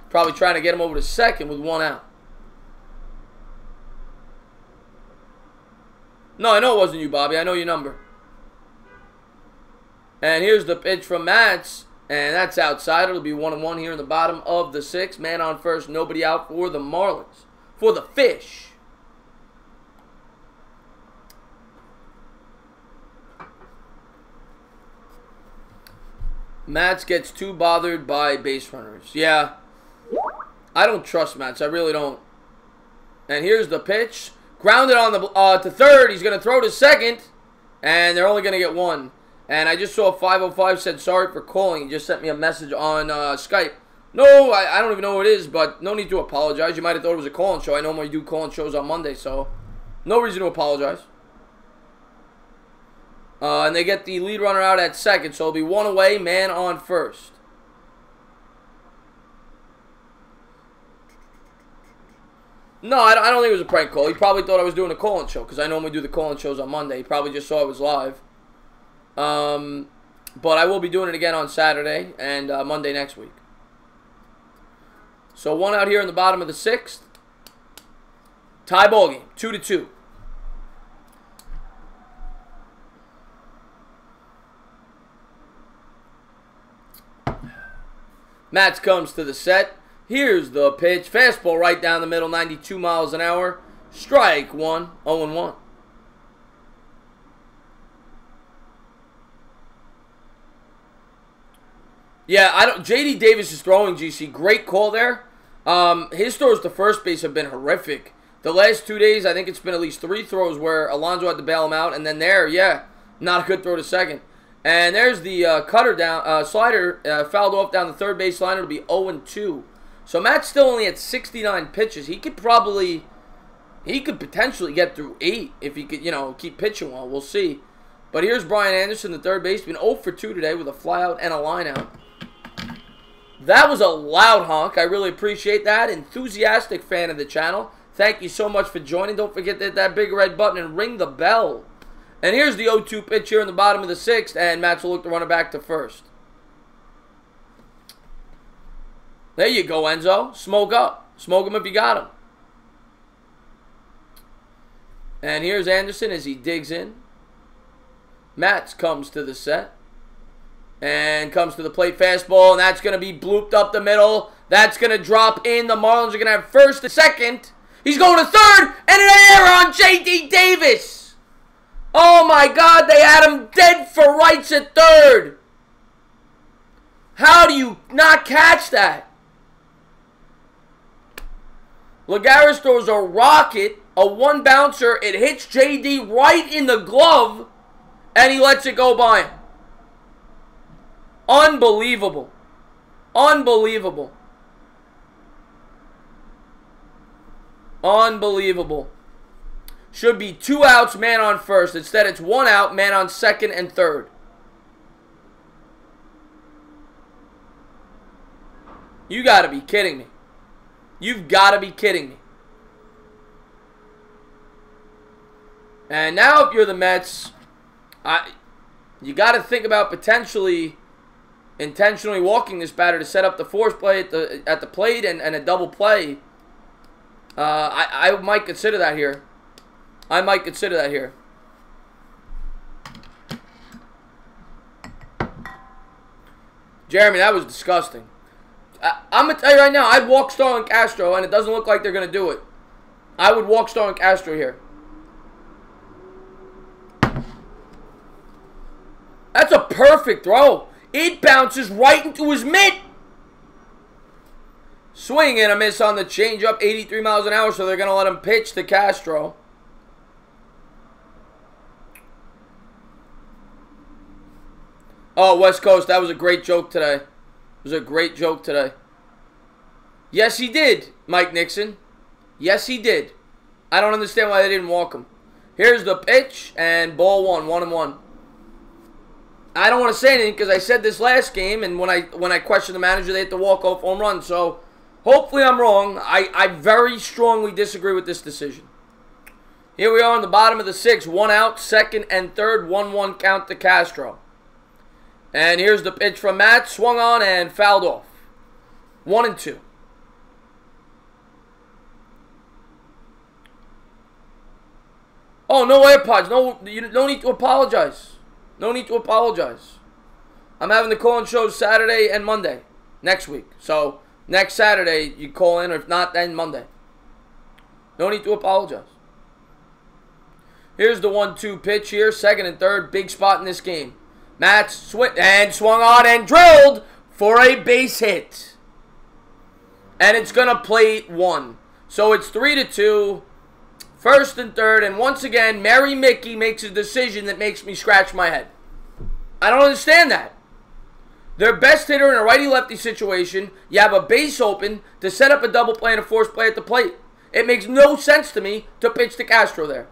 Probably trying to get him over to second with 1 out. No, I know it wasn't you, Bobby. I know your number. And here's the pitch from Matz. And that's outside. It'll be 1-1 here in the bottom of the 6th. Man on first. Nobody out for the Marlins. For the Fish. Matz gets too bothered by base runners. Yeah. I don't trust Matz. I really don't. And here's the pitch. Grounded on the to third. He's going to throw to second. And they're only going to get 1. And I just saw 505 said sorry for calling. He just sent me a message on Skype. No, I don't even know who it is, but no need to apologize. You might have thought it was a call-in show. I normally do call-in shows on Monday, so no reason to apologize. And they get the lead runner out at second, so it'll be 1 away, man on first. No, I don't think it was a prank call. He probably thought I was doing a call-in show because I normally do the call-in shows on Monday. He probably just saw it was live. But I will be doing it again on Saturday and Monday next week. So one out here in the bottom of the 6th. Tie ball game, 2-2. Matz comes to the set. Here's the pitch. Fastball right down the middle, 92 miles an hour. Strike one, 0-1. Yeah, J.D. Davis is throwing, GC. Great call there. His throws to first base have been horrific. The last 2 days, I think it's been at least 3 throws where Alonso had to bail him out. And then there, yeah, not a good throw to second. And there's the cutter down, slider fouled off down the third base line. It'll be 0-2. So Matt's still only at 69 pitches. He could potentially get through 8 if he could, keep pitching well. We'll see. But here's Brian Anderson, the third baseman, 0 for 2 today with a flyout and a lineout. That was a loud honk. I really appreciate that. Enthusiastic fan of the channel. Thank you so much for joining. Don't forget to hit that big red button and ring the bell. And here's the 0-2 pitch here in the bottom of the 6th, and Matz will look to run it back to first. There you go, Enzo. Smoke up. Smoke him if you got him. And here's Anderson as he digs in. Matz comes to the set. And comes to the plate, fastball, and that's going to be blooped up the middle. That's going to drop in. The Marlins are going to have first and second. He's going to third, and an error on J.D. Davis. Oh, my God, they had him dead for rights at third. How do you not catch that? Lagares throws a rocket, a one bouncer. It hits J.D. right in the glove, and he lets it go by him. Unbelievable. Unbelievable. Unbelievable. Should be 2 outs, man on first. Instead, it's 1 out, man on second and third. You got to be kidding me. You've got to be kidding me. And now if you're the Mets, you got to think about intentionally walking this batter to set up the force play at the plate and a double play. I might consider that here. I might consider that here. Jeremy, that was disgusting. I'm going to tell you right now, I'd walk Starlin Castro, and it doesn't look like they're going to do it. I would walk Starlin Castro here. That's a perfect throw. It bounces right into his mitt. Swing and a miss on the changeup, 83 miles an hour, so they're going to let him pitch to Castro. Oh, West Coast, that was a great joke today. It was a great joke today. Yes, he did, Mike Nixon. Yes, he did. I don't understand why they didn't walk him. Here's the pitch, and ball 1-1. I don't want to say anything because I said this last game, and when I questioned the manager, they had to walk off home run. So hopefully I'm wrong. I very strongly disagree with this decision. Here we are on the bottom of the 6th. 1 out, second and third, 1-1 count to Castro. And here's the pitch from Matt. Swung on and fouled off. 1-2. Oh, no AirPods. No, you don't need to apologize. No need to apologize. I'm having the call-in shows Saturday and Monday next week. So next Saturday you call in, or if not, then Monday. No need to apologize. Here's the 1-2 pitch here. Second and third. Big spot in this game. Matt swung on and drilled for a base hit. And it's going to plate 1. So it's 3-2. First and third. And once again, Mary Mickey makes a decision that makes me scratch my head. I don't understand that. Their best hitter in a righty-lefty situation, you have a base open to set up a double play and a force play at the plate. It makes no sense to me to pitch to Castro there.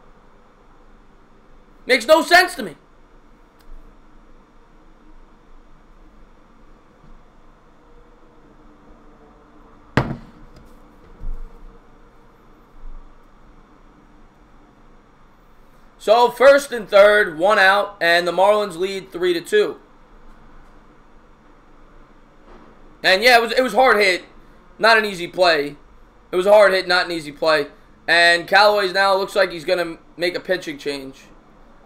Makes no sense to me. So first and third, one out, and the Marlins lead 3-2. And yeah, it was hard hit, not an easy play. It was a hard hit, not an easy play. And Callaway's now looks like he's going to make a pitching change.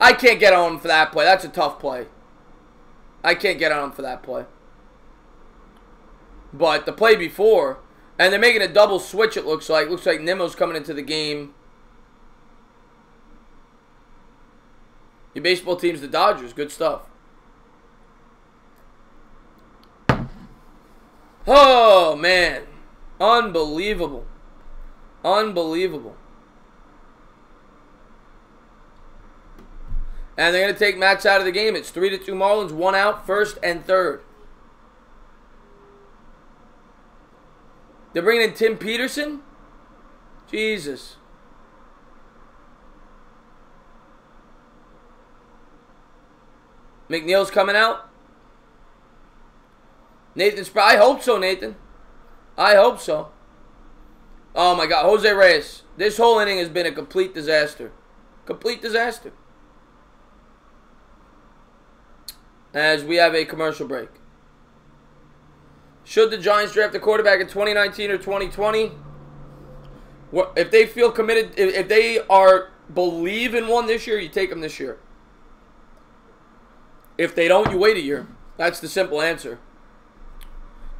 I can't get on him for that play. That's a tough play. I can't get on him for that play. But the play before, and they're making a double switch, it looks like. Looks like Nimmo's coming into the game. Your baseball team's the Dodgers. Good stuff. Oh, man. Unbelievable. Unbelievable. And they're going to take Matz out of the game. It's 3-2 Marlins, one out, first and third. They're bringing in Tim Peterson? Jesus. McNeil's coming out. Nathan Sprout. I hope so, Nathan. I hope so. Oh, my God. Jose Reyes. This whole inning has been a complete disaster. Complete disaster. As we have a commercial break. Should the Giants draft a quarterback in 2019 or 2020? If they feel committed, if they believe in one this year, you take them this year. If they don't, you wait a year. That's the simple answer.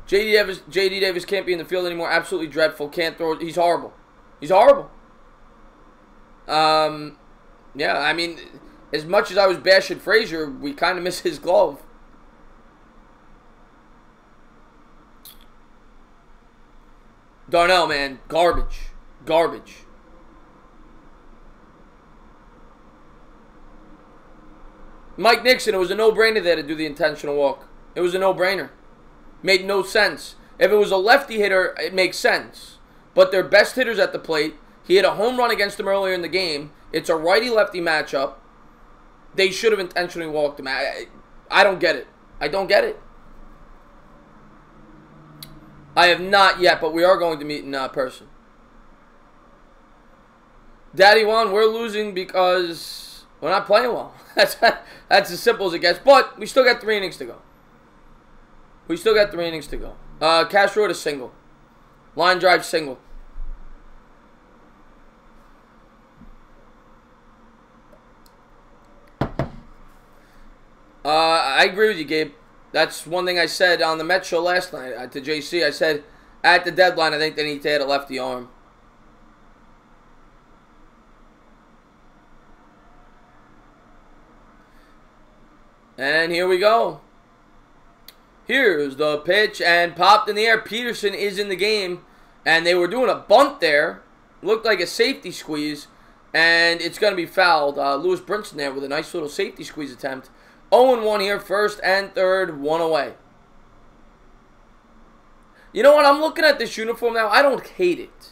J.D. Davis can't be in the field anymore. Absolutely dreadful. Can't throw. He's horrible. He's horrible. Yeah, I mean, as much as I was bashing Frazier, we kind of miss his glove. Darnell, man, garbage. Garbage. Mike Nixon, it was a no-brainer there to do the intentional walk. It was a no-brainer. Made no sense. If it was a lefty hitter, it makes sense. But their best hitters at the plate. He hit a home run against them earlier in the game. It's a righty-lefty matchup. They should have intentionally walked him. I don't get it. I don't get it. I have not yet, but we are going to meet in person. Daddy Juan, we're losing because we're not playing well. That's as simple as it gets. But we still got 3 innings to go. We still got 3 innings to go. Castro with a single. Line drive single. I agree with you, Gabe. That's one thing I said on the Met show last night to JC. I said at the deadline, I think they need to add a lefty arm. And here we go. Here's the pitch and popped in the air. Peterson is in the game. And they were doing a bunt there. Looked like a safety squeeze. And it's going to be fouled. Lewis Brinson there with a nice little safety squeeze attempt. 0-1 here, first and third, one away. You know what? I'm looking at this uniform now. I don't hate it.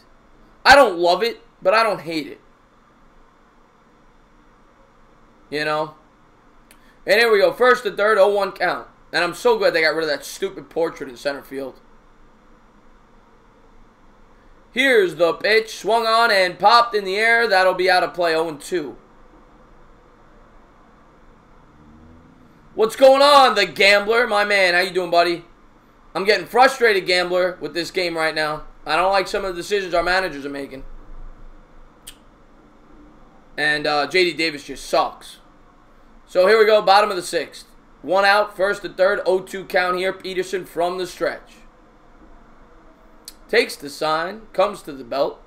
I don't love it, but I don't hate it. You know? And here we go. First and third, 0-1 count. And I'm so glad they got rid of that stupid portrait in center field. Here's the pitch. Swung on and popped in the air. That'll be out of play, 0-2. What's going on, the Gambler? My man, how you doing, buddy? I'm getting frustrated, Gambler, with this game right now. I don't like some of the decisions our managers are making. And J.D. Davis just sucks. So here we go, bottom of the 6th. 1 out, first and third, 0-2 count here. Peterson from the stretch. Takes the sign, comes to the belt.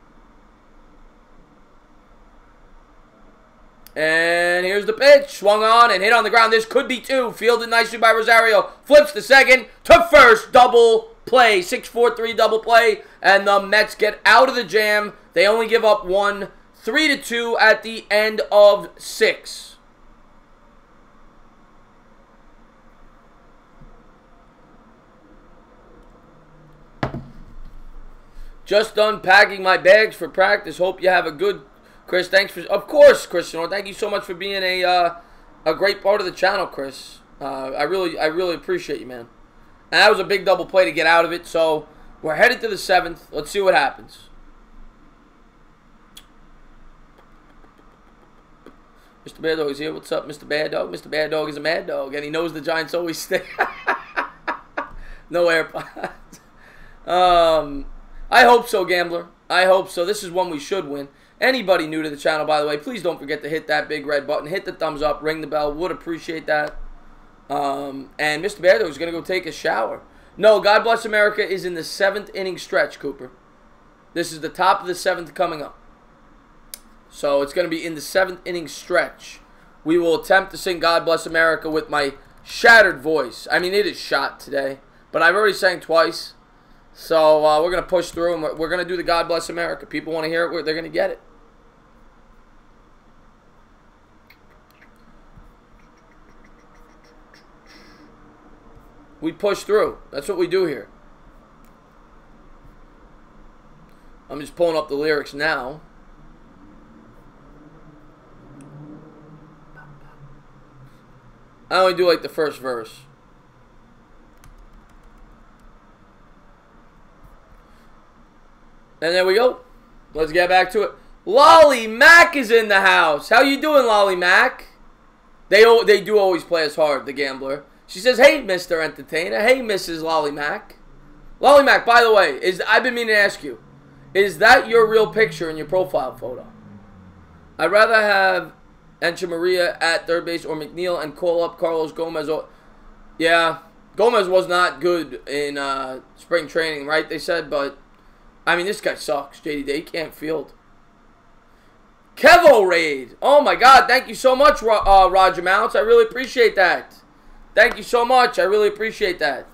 And here's the pitch. Swung on and hit on the ground. This could be 2. Fielded nicely by Rosario. Flips the second to first. Double play. 6-4-3 double play. And the Mets get out of the jam. They only give up 1. 3-2 at the end of 6. Just done packing my bags for practice. Hope you have a good... Chris, thanks for... Of course, Christian. Thank you so much for being a great part of the channel, Chris. I really appreciate you, man. And that was a big double play to get out of it. So, we're headed to the 7th. Let's see what happens. Mr. Bad Dog is here. What's up, Mr. Bad Dog? Mr. Bad Dog is a mad dog, and he knows the Giants always stay. No AirPods. I hope so, Gambler. I hope so. This is one we should win. Anybody new to the channel, by the way, please don't forget to hit that big red button. Hit the thumbs up. Ring the bell. Would appreciate that. And Mr. Bad Dog is going to go take a shower. No, God Bless America is in the 7th inning stretch, Cooper. This is the top of the 7th coming up. So it's going to be in the 7th inning stretch. We will attempt to sing God Bless America with my shattered voice. I mean, it is shot today. But I've already sang twice. So we're going to push through, and we're going to do the God Bless America. People want to hear it, they're going to get it. We push through. That's what we do here. I'm just pulling up the lyrics now. I only do like the first verse. And there we go. Let's get back to it. Lolly Mac is in the house. How you doing, Lolly Mac? They do always play us hard, the Gambler. She says, hey, Mr. Entertainer. Hey, Mrs. Lolly Mac. Lolly Mac, by the way, I've been meaning to ask you, is that your real picture in your profile photo? I'd rather have Encha Maria at third base or McNeil and call up Carlos Gomez. Yeah, Gomez was not good in spring training, right, they said, but, I mean, this guy sucks, JD Day. He can't field. Kevo Raid. Oh, my God. Thank you so much, Roger Mounts. I really appreciate that. Thank you so much. I really appreciate that.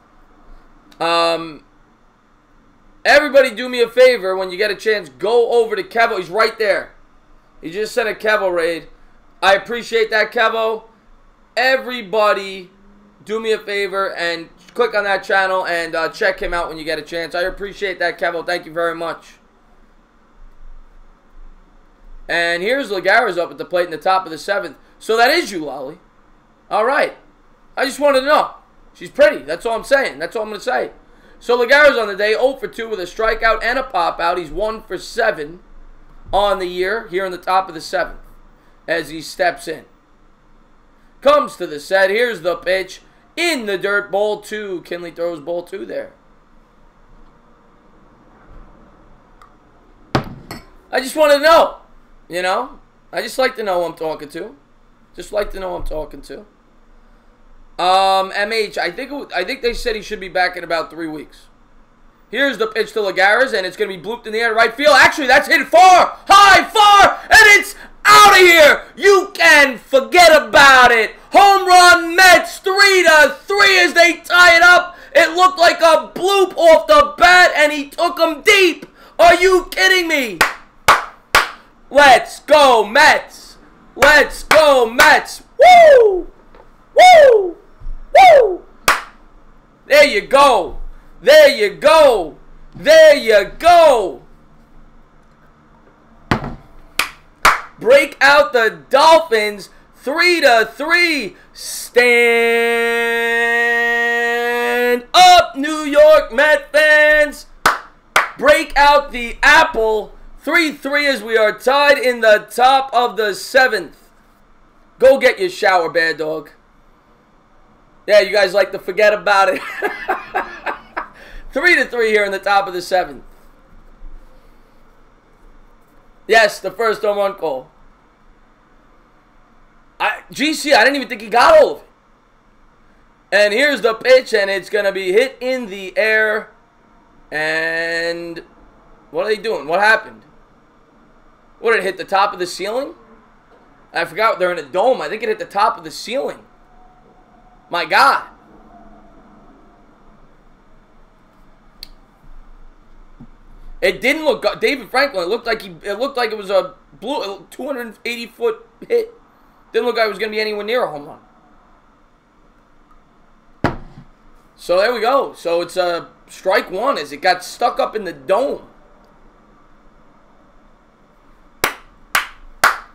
Everybody do me a favor. When you get a chance, go over to Kevo. He's right there. He just sent a Kevo Raid. I appreciate that, Kevo. Everybody do me a favor and click on that channel and check him out when you get a chance. I appreciate that, Kevo. Thank you very much. And here's Lagares up at the plate in the top of the 7th. So that is you, Lolly. All right. I just wanted to know. She's pretty. That's all I'm saying. That's all I'm going to say. So Lagares on the day, 0 for 2 with a strikeout and a pop-out. He's 1 for 7 on the year here in the top of the 7th as he steps in. Comes to the set. Here's the pitch. In the dirt, ball 2. Kinley throws ball 2 there. I just want to know. You know? I just like to know who I'm talking to. Just like to know who I'm talking to. MH, I think they said he should be back in about 3 weeks. Here's the pitch to Lagares, and it's going to be blooped in the air to right field. Actually, that's hit far, high, far, and it's out of here. You can forget about it. Home run Mets, 3-3 as they tie it up. It looked like a bloop off the bat, and he took them deep. Are you kidding me? Let's go, Mets. Let's go, Mets. Woo! Woo! Woo! There you go. There you go. There you go. Break out the Dolphins. 3-3. Stand up, New York Met fans. Break out the apple. 3-3 as we are tied in the top of the 7th. Go get your shower, Bad Dog. Yeah, you guys like to forget about it. 3-3 here in the top of the 7th. Yes, the first home run call. GC, I didn't even think he got all of it. And here's the pitch, and it's going to be hit in the air. And what are they doing? What happened? What, did it hit the top of the ceiling? I forgot they're in a dome. I think it hit the top of the ceiling. My God. It didn't look good. David Franklin, it looked like it was a 280-foot hit. Didn't look like it was going to be anywhere near a home run. So there we go. So it's a strike 1 as it got stuck up in the dome.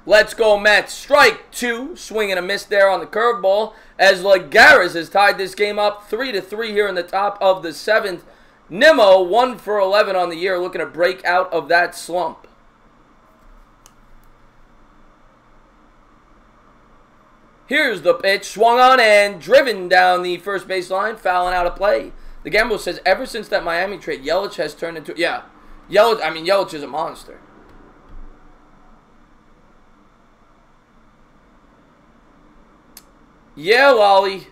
Let's go, Mets. Strike 2. Swing and a miss there on the curveball as Lagares has tied this game up 3-3 here in the top of the 7th. Nimmo, 1 for 11 on the year, looking to break out of that slump. Here's the pitch. Swung on and driven down the first baseline. Fouling out of play. The Gambler says, ever since that Miami trade, Yelich has turned into... Yeah. Yelich is a monster. Yeah, Lolly.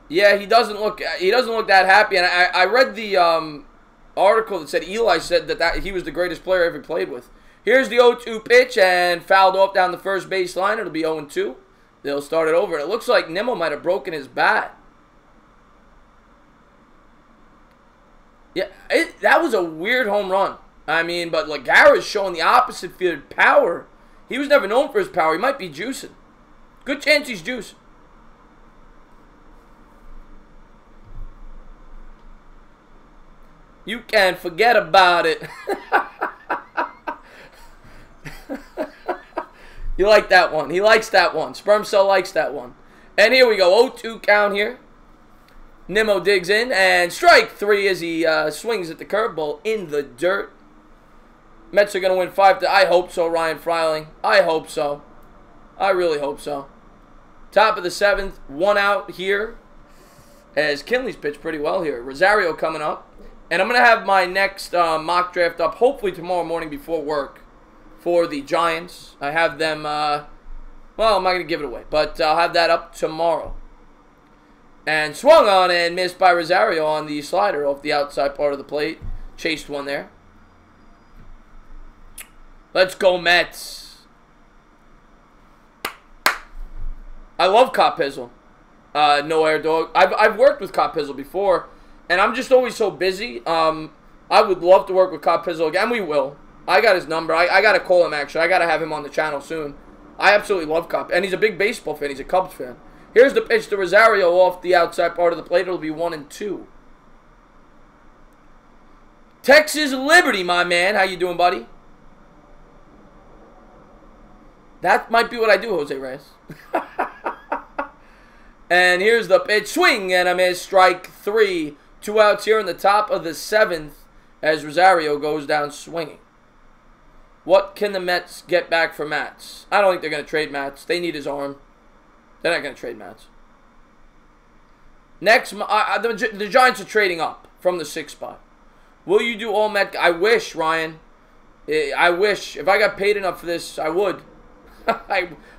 Yeah, he doesn't look that happy. And I read the article that said Eli said that he was the greatest player ever played with. Here's the 0-2 pitch and fouled off down the first baseline. It'll be 0-2. They'll start it over. It looks like Nimmo might have broken his bat. Yeah, that was a weird home run. I mean, but Lagara's showing the opposite field power. He was never known for his power. He might be juicing. Good chance he's juicing. You can forget about it. You like that one. He likes that one. Sperm Cell likes that one. And here we go. 0-2 count here. Nimmo digs in. And strike 3 as he swings at the curveball in the dirt. Mets are going to win 5-2. I hope so, Ryan Freiling. I hope so. I really hope so. Top of the 7th. 1 out here. As Kinley's pitched pretty well here. Rosario coming up. And I'm going to have my next mock draft up hopefully tomorrow morning before work for the Giants. I have them, well, I'm not going to give it away, but I'll have that up tomorrow. And swung on and missed by Rosario on the slider off the outside part of the plate. Chased one there. Let's go, Mets. I love Cop Pizzle. No Air Dog. I've worked with Cop Pizzle before. And I'm just always so busy. I would love to work with Cop Pizzle again. We will. I got his number. I got to call him, actually. I got to have him on the channel soon. I absolutely love Cop. And he's a big baseball fan. He's a Cubs fan. Here's the pitch to Rosario off the outside part of the plate. It'll be 1-2. Texas Liberty, my man. How you doing, buddy? That might be what I do, Jose Reyes. And here's the pitch. Swing and a miss. Strike 3. 2 outs here in the top of the 7th as Rosario goes down swinging. What can the Mets get back for Matz? I don't think they're going to trade Matz. They need his arm. They're not going to trade Matz. Next, the Giants are trading up from the 6th spot. Will you do all Met? I wish, Ryan. I wish. If I got paid enough for this, I would.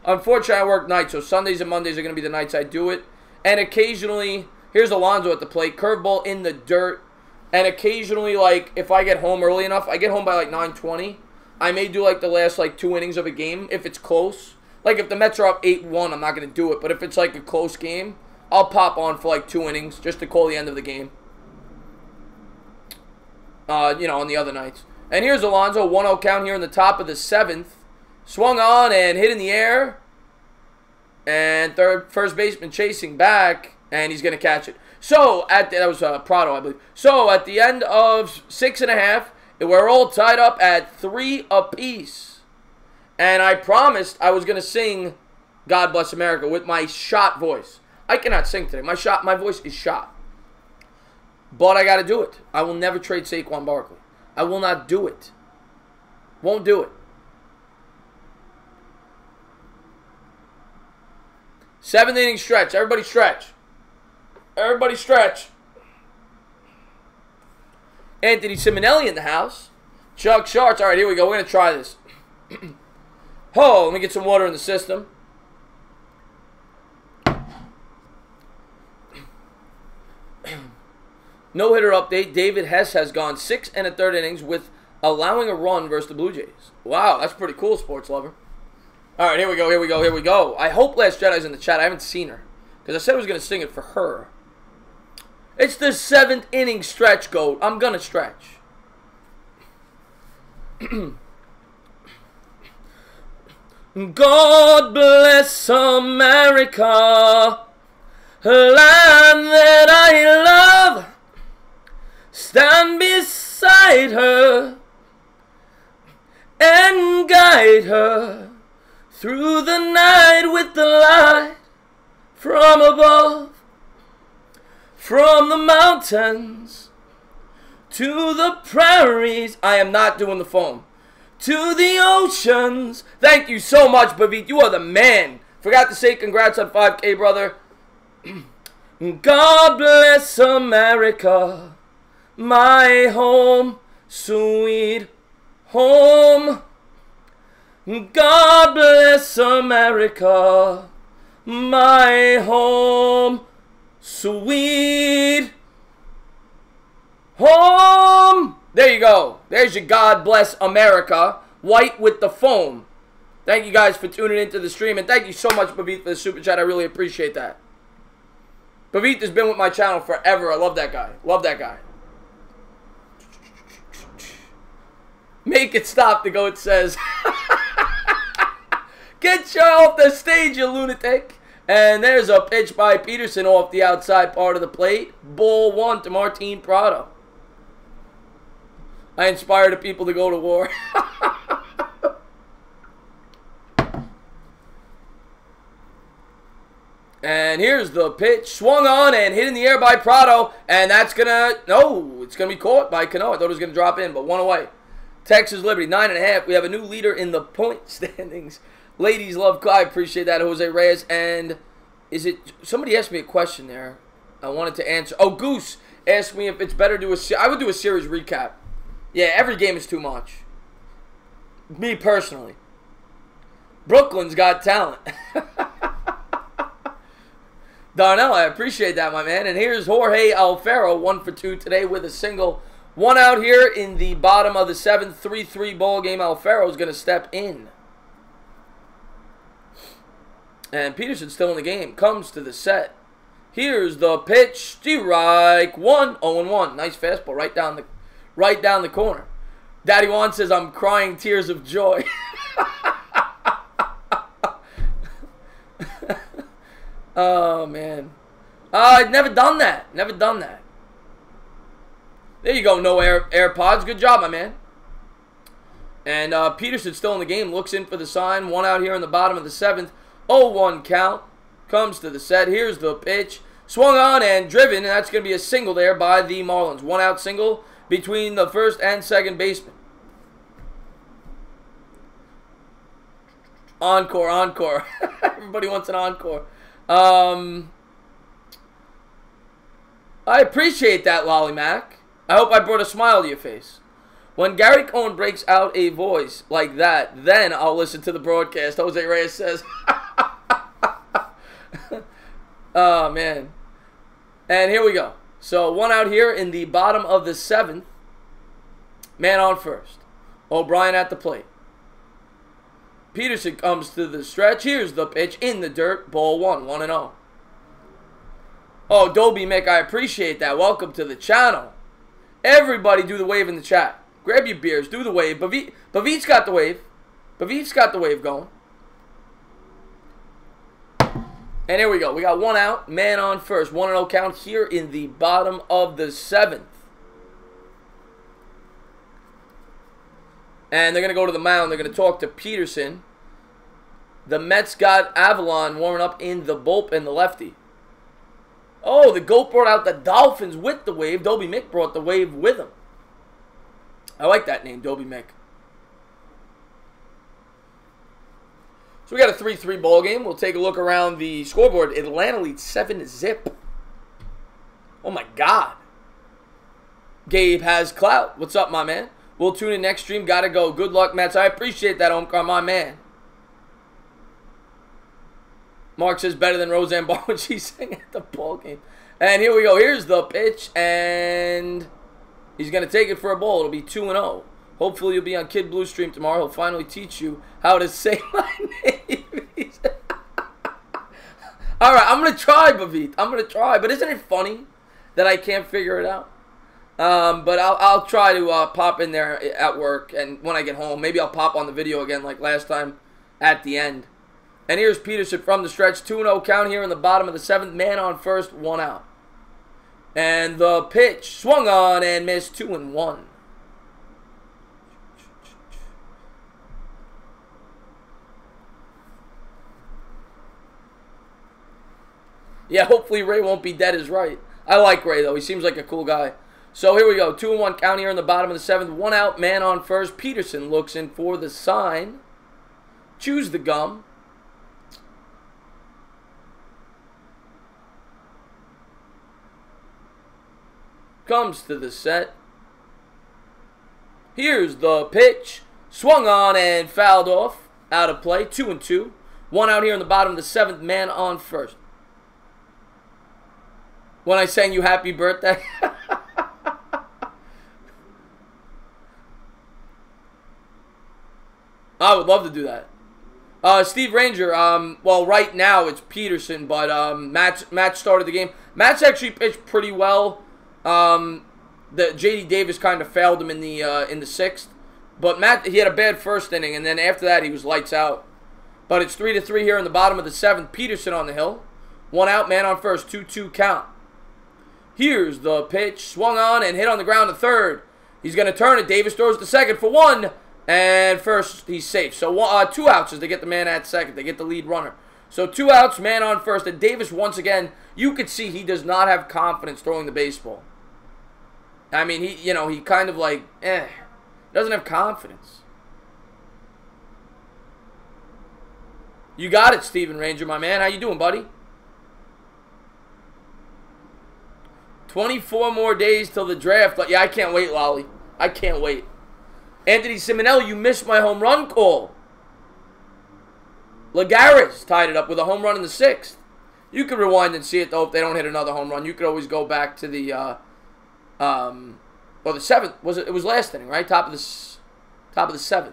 Unfortunately, I work nights, so Sundays and Mondays are going to be the nights I do it. And occasionally... Here's Alonso at the plate. Curveball in the dirt. And occasionally, if I get home early enough, I get home by, 9:20. I may do, the last, 2 innings of a game if it's close. If the Mets are up 8-1, I'm not going to do it. But if it's, a close game, I'll pop on for, 2 innings just to call the end of the game. On the other nights. And here's Alonso. 1-0 count here in the top of the 7th. Swung on and hit in the air. And first baseman chasing back. And he's going to catch it. So, that was Prado, I believe. So, at the end of 6.5, we're all tied up at 3 apiece. And I promised I was going to sing God Bless America with my shot voice. I cannot sing today. My voice is shot. But I got to do it. I will never trade Saquon Barkley. I will not do it. Won't do it. 7th inning stretch. Everybody stretch. Everybody stretch. Anthony Simonelli in the house. Chuck Sharts. All right, here we go. We're going to try this. Oh, let me get some water in the system. No-hitter update. David Hess has gone 6 1/3 innings with allowing a run versus the Blue Jays. Wow, that's pretty cool, sports lover. All right, here we go, here we go, here we go. I hope Last Jedi's in the chat. I haven't seen her because I said I was going to sing it for her. It's the 7th inning stretch, GOAT. I'm going to stretch. God bless America, land that I love. Stand beside her and guide her through the night with the light from above. From the mountains to the prairies. I am not doing the phone. to the oceans. Thank you so much, Bavit. You are the man. Forgot to say congrats on 5K, brother. God bless America, my home, sweet home. God bless America, my home, sweet home. There you go. There's your God bless America. White with the foam. Thank you guys for tuning into the stream. And thank you so much, Bavit, for the super chat. I really appreciate that. Bavit has been with my channel forever. I love that guy. Love that guy. Make it stop, the goat says. Get you off the stage, you lunatic. And there's a pitch by Peterson off the outside part of the plate. Ball 1 to Martin Prado. I inspire the people to go to war. And here's the pitch. Swung on and hit in the air by Prado. And that's going to... No, it's going to be caught by Cano. I thought it was going to drop in, but one away. Texas Liberty, 9.5. We have a new leader in the point standings. Ladies love... I appreciate that, Jose Reyes. And is it... Somebody asked me a question there. I wanted to answer. Oh, Goose asked me if it's better to do a... I would do a series recap. Yeah, every game is too much. Me personally. Brooklyn's got talent. Darnell, I appreciate that, my man. And here's Jorge Alfaro, 1 for 2 today with a single. One out here in the bottom of the 7th, 3-3 ball game. Alfaro's going to step in. And Peterson's still in the game. Comes to the set. Here's the pitch. Strike 1, 0-1. Nice fastball right down the corner. Daddy Juan says, I'm crying tears of joy. Oh, man. I've never done that. Never done that. There you go. No AirPods. Good job, my man. And Peterson's still in the game. Looks in for the sign. One out here in the bottom of the 7th. 0-1 count. Comes to the set. Here's the pitch. Swung on and driven. And that's going to be a single there by the Marlins. One out single between the first and second baseman. Encore, encore. Everybody wants an encore. I appreciate that, Lollymac. I hope I brought a smile to your face. When Gary Cohen breaks out a voice like that, then I'll listen to the broadcast, Jose Reyes says. Oh, man. And here we go. So, one out here in the bottom of the 7th. Man on first. O'Brien at the plate. Peterson comes to the stretch. Here's the pitch in the dirt. Ball 1, 1-0. Oh, Dobie Mick, I appreciate that. Welcome to the channel. Everybody do the wave in the chat. Grab your beers. Do the wave. Bavit's got the wave. Bavit's got the wave going. And here we go. We got one out. Man on first. 1-0 count here in the bottom of the 7th. And they're going to go to the mound. They're going to talk to Peterson. The Mets got Avalon warming up in the bullpen, the lefty. Oh, the GOAT brought out the Dolphins with the wave. Dobie Mick brought the wave with him. I like that name, Dobie Mick. So we got a 3-3 ball game. We'll take a look around the scoreboard. Atlanta leads 7-0. Oh, my God. Gabe has clout. What's up, my man? We'll tune in next stream. Gotta go. Good luck, Mets. I appreciate that, Omkar, my man. Mark says better than Roseanne Barr when she sang at the ball game. And here we go. Here's the pitch. And he's going to take it for a ball. It'll be 2-0. Hopefully you'll be on Kid Blue stream tomorrow. He'll finally teach you how to say my name. All right, I'm going to try, Bavit. I'm going to try. But isn't it funny that I can't figure it out? But I'll try to pop in there at work, and when I get home, maybe I'll pop on the video again like last time at the end. And here's Peterson from the stretch, 2-0 count here in the bottom of the 7th. Man on first, one out. And the pitch swung on and missed, 2-1. Yeah, hopefully Ray won't be dead is right. I like Ray, though. He seems like a cool guy. So here we go. 2-1 count here in the bottom of the 7th. 1 out, man on first. Peterson looks in for the sign. Chews the gum. Comes to the set. Here's the pitch. Swung on and fouled off. Out of play. 2-2. 1 out here in the bottom of the 7th. Man on first. When I sang you happy birthday. I would love to do that. Steve Ranger, well, right now it's Peterson, but Matt started the game. Matt's actually pitched pretty well. The J.D. Davis kind of failed him in the 6th. But Matt, he had a bad first inning, and then after that he was lights out. But it's 3-3 here in the bottom of the 7th. Peterson on the hill. 1 out, man on first. 2-2 count. Here's the pitch. Swung on and hit on the ground to third. He's going to turn it. Davis throws to second for 1. And first, he's safe. So 2 outs as they get the man at second. They get the lead runner. So 2 outs, man on first. And Davis, once again, you could see he does not have confidence throwing the baseball. I mean, he kind of like, doesn't have confidence. You got it, Steven Ranger, my man. How you doing, buddy? 24 more days till the draft. Yeah, I can't wait, Lolly. I can't wait. Anthony Simonelli, you missed my home run call. Lagares tied it up with a home run in the 6th. You could rewind and see it, though, if they don't hit another home run. You could always go back to the, the 7th. It was last inning, right? Top of the 7th.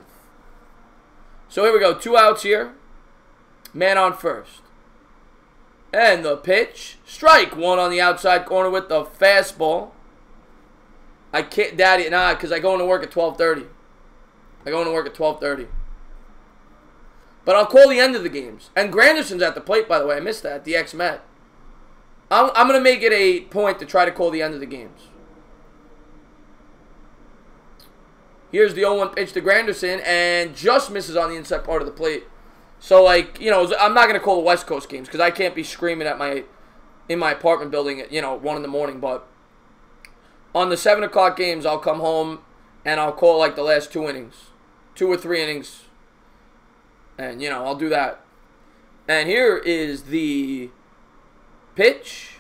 So here we go. 2 outs here. Man on first. And the pitch. Strike 1 on the outside corner with the fastball. I can't, Daddy, nah, because I go into work at 12:30. I go into work at 12:30. But I'll call the end of the games. And Granderson's at the plate, by the way. I missed that. The ex-Met. I'm going to make it a point to try to call the end of the games. Here's the 0-1 pitch to Granderson, and just misses on the inside part of the plate. So, like, I'm not going to call the West Coast games because I can't be screaming in my apartment building at, 1 in the morning. But on the 7 o'clock games, I'll come home and I'll call, like, the last 2 innings. 2 or 3 innings. And, I'll do that. And here is the pitch.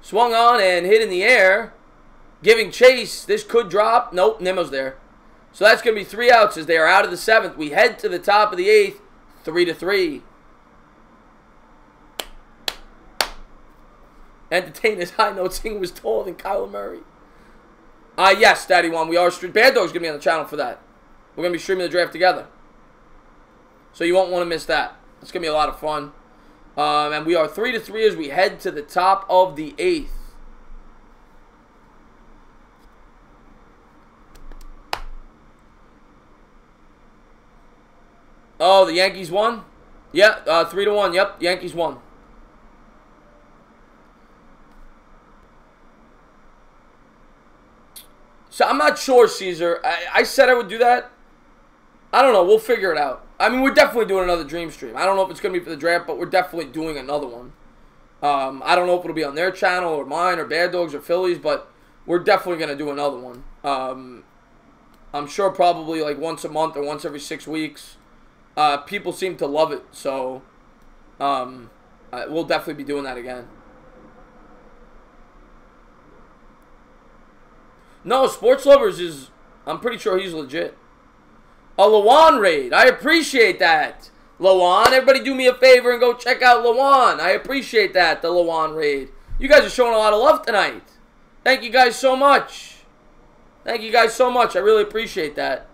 Swung on and hit in the air. Giving chase. This could drop. Nope, Nemo's there. So that's going to be 3 outs as they are out of the 7th. We head to the top of the 8th. 3-3. Entertain his high note singing was taller than Kyler Murray. Yes, Daddy One. We are Bad Dog's going to be on the channel for that. We're going to be streaming the draft together. So you won't want to miss that. It's going to be a lot of fun. And we are 3-3 as we head to the top of the 8th. Oh, the Yankees won? Yeah, 3-1. Yep, Yankees won. So I'm not sure, Caesar. I said I would do that. I don't know. We'll figure it out. I mean, we're definitely doing another dream stream. I don't know if it's going to be for the draft, but we're definitely doing another one. I don't know if it'll be on their channel or mine or Bad Dogs or Phillies, but we're definitely going to do another one. I'm sure probably like once a month or once every 6 weeks. People seem to love it, so we'll definitely be doing that again. No, Sports Lovers is, I'm pretty sure he's legit. A Lawan raid. I appreciate that. Lawan, everybody do me a favor and go check out Lawan. I appreciate that, the Lawan raid. You guys are showing a lot of love tonight. Thank you guys so much. Thank you guys so much. I really appreciate that.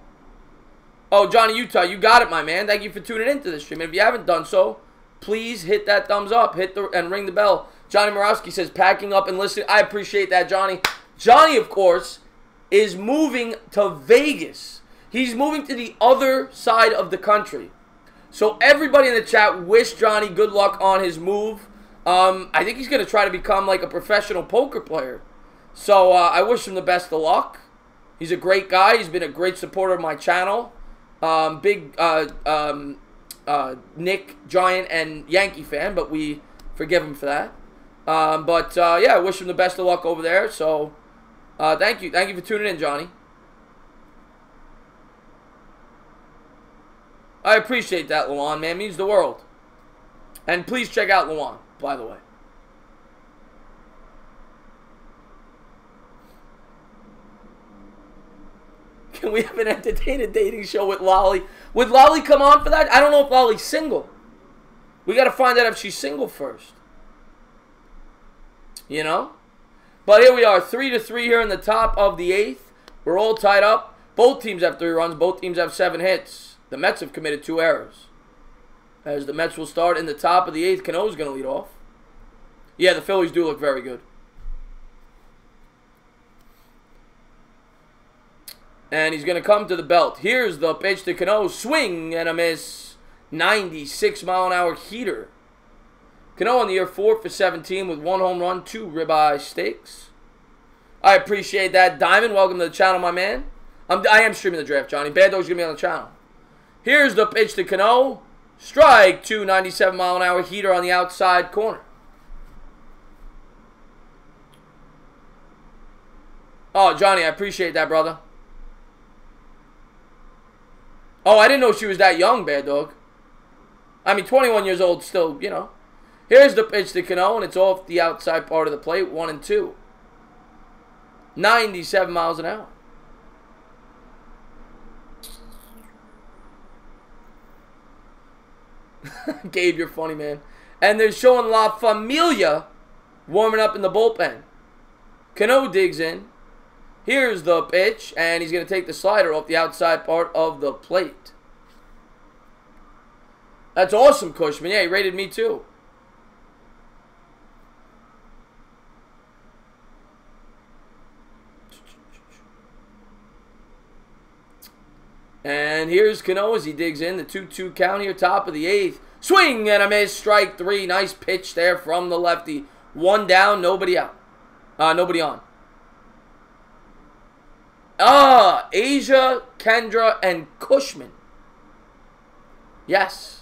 Oh, Johnny Utah, you got it, my man. Thank you for tuning into this stream. If you haven't done so, please hit that thumbs up, and ring the bell. Johnny Morowski says, packing up and listening. I appreciate that, Johnny. Johnny, of course, is moving to Vegas. He's moving to the other side of the country. So everybody in the chat wish Johnny good luck on his move. I think he's going to try to become like a professional poker player. So I wish him the best of luck. He's a great guy. He's been a great supporter of my channel. Big Nick, Giant, and Yankee fan, but we forgive him for that. Yeah, I wish him the best of luck over there. So Thank you. Thank you for tuning in, Johnny. I appreciate that, Luan, man. It means the world. And please check out Luan, by the way. Can we have an entertaining dating show with Lolly? Would Lolly come on for that? I don't know if Lolly's single. We got to find out if she's single first. You know? But here we are, 3-3 here in the top of the 8th. We're all tied up. Both teams have 3 runs. Both teams have 7 hits. The Mets have committed 2 errors. As the Mets will start in the top of the 8th, Cano's going to lead off. Yeah, the Phillies do look very good. And he's going to come to the belt. Here's the pitch to Cano. Swing and a miss. 96-mile-an-hour heater. Cano on the year 4 for 17 with 1 home run, 2 ribeye steaks. I appreciate that. Diamond, welcome to the channel, my man. I am streaming the draft, Johnny. Bad Dog's going to be on the channel. Here's the pitch to Cano. Strike 2, 97-mile-an-hour heater on the outside corner. Oh, Johnny, I appreciate that, brother. Oh, I didn't know she was that young, Bad Dog. I mean, 21 years old still, you know. Here's the pitch to Cano, and it's off the outside part of the plate, 1-2. 97 miles an hour. Gabe, you're funny, man. And they're showing La Familia warming up in the bullpen. Cano digs in. Here's the pitch, and he's going to take the slider off the outside part of the plate. That's awesome, Cushman. Yeah, he rated me too. And here's Cano as he digs in. The 2-2 count here, top of the 8th. Swing and a miss, strike 3. Nice pitch there from the lefty. 1 down, nobody out. Nobody on. Asia, Kendra, and Cushman. Yes.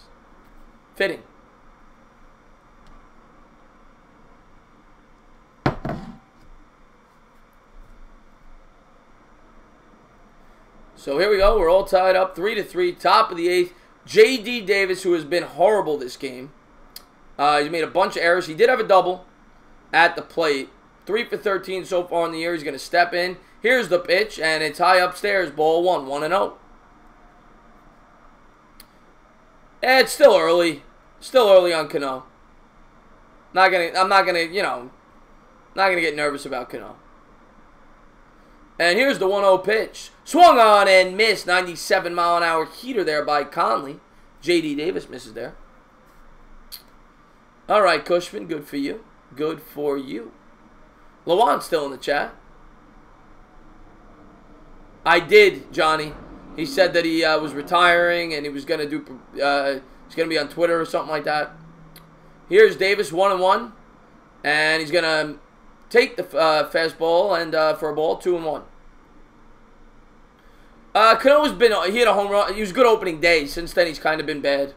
Fitting. So here we go. We're all tied up. 3-3. Top of the 8th. J.D. Davis, who has been horrible this game. He's made a bunch of errors. He did have a double at the plate. 3 for 13 so far in the year. He's going to step in. Here's the pitch, and it's high upstairs. Ball 1, 1-0. It's still early. Still early on Cano. I'm not gonna, you know, not gonna get nervous about Cano. And here's the 1-0 pitch. Swung on and missed. 97-mile-an-hour heater there by Conley. J.D. Davis misses there. All right, Cushman, good for you. Good for you. Lawan's still in the chat. I did, Johnny. He said that he was retiring and he was gonna do. He's gonna be on Twitter or something like that. Here's Davis, 1-1, and he's gonna take the fastball and for a ball, 2-1. Cano's been. He had a home run. He was good opening day. Since then, he's kind of been bad.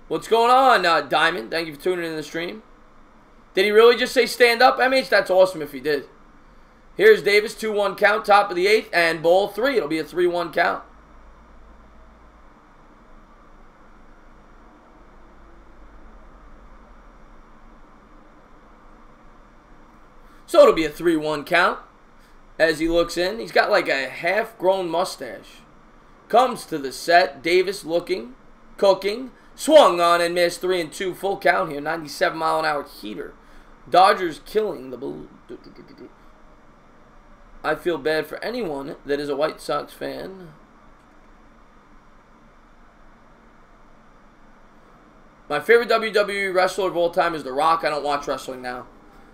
What's going on, Diamond? Thank you for tuning in the stream. Did he really just say stand up, MH? That's awesome if he did. Here's Davis, 2-1 count, top of the 8th, and ball 3. It'll be a 3-1 count. So it'll be a 3-1 count as he looks in. He's got like a half-grown mustache. Comes to the set. Davis looking, cooking. Swung on and missed. 3-2. Full count here. 97-mile-an-hour heater. Dodgers killing the Blue. I feel bad for anyone that is a White Sox fan. My favorite WWE wrestler of all time is The Rock. I don't watch wrestling now.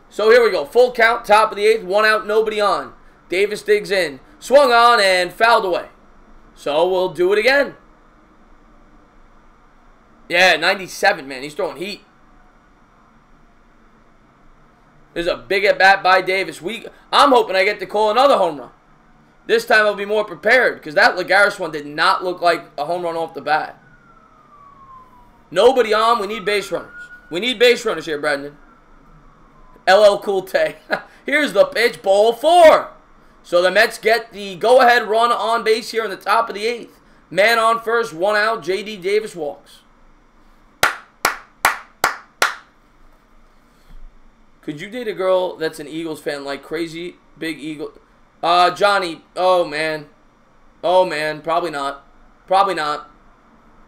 So here we go. Full count, top of the 8th. 1 out, nobody on. Davis digs in. Swung on and fouled away. So we'll do it again. Yeah, 97, man. He's throwing heat. There's a big at-bat by Davis. I'm hoping I get to call another home run. This time I'll be more prepared because that Lagares one did not look like a home run off the bat. Nobody on. We need base runners. We need base runners here, Brendan. LL Cool Tay. Here's the pitch, ball 4. So the Mets get the go-ahead run on base here in the top of the 8th. Man on first, 1 out. J.D. Davis walks. Could you date a girl that's an Eagles fan, like crazy big Eagle? Johnny. Oh man, probably not. Probably not.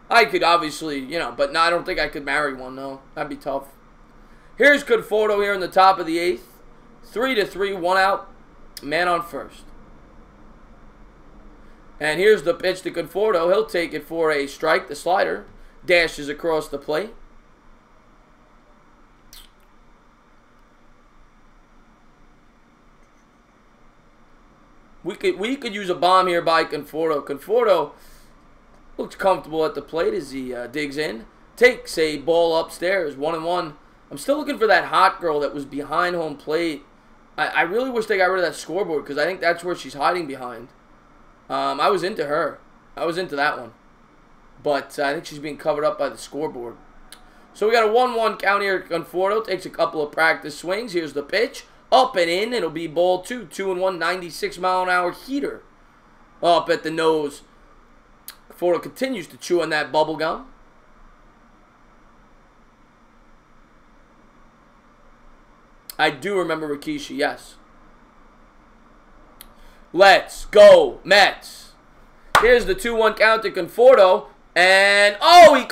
I could obviously, but no, I don't think I could marry one. No, that'd be tough. Here's Conforto here in the top of the 8th. 3-3, 1 out. Man on first. And here's the pitch to Conforto. He'll take it for a strike. The slider dashes across the plate. We could use a bomb here by Conforto. Conforto looks comfortable at the plate as he digs in. Takes a ball upstairs. 1-1. I'm still looking for that hot girl that was behind home plate. I really wish they got rid of that scoreboard because I think that's where she's hiding behind. I was into her. I was into that one. But I think she's being covered up by the scoreboard. So we got a 1-1 count here. Conforto takes a couple of practice swings. Here's the pitch. Up and in. It'll be ball 2. 2-1, 96-mile-an-hour heater. Up at the nose. Conforto continues to chew on that bubble gum. I do remember Rikishi, yes. Let's go, Mets. Here's the 2-1 count to Conforto. And, he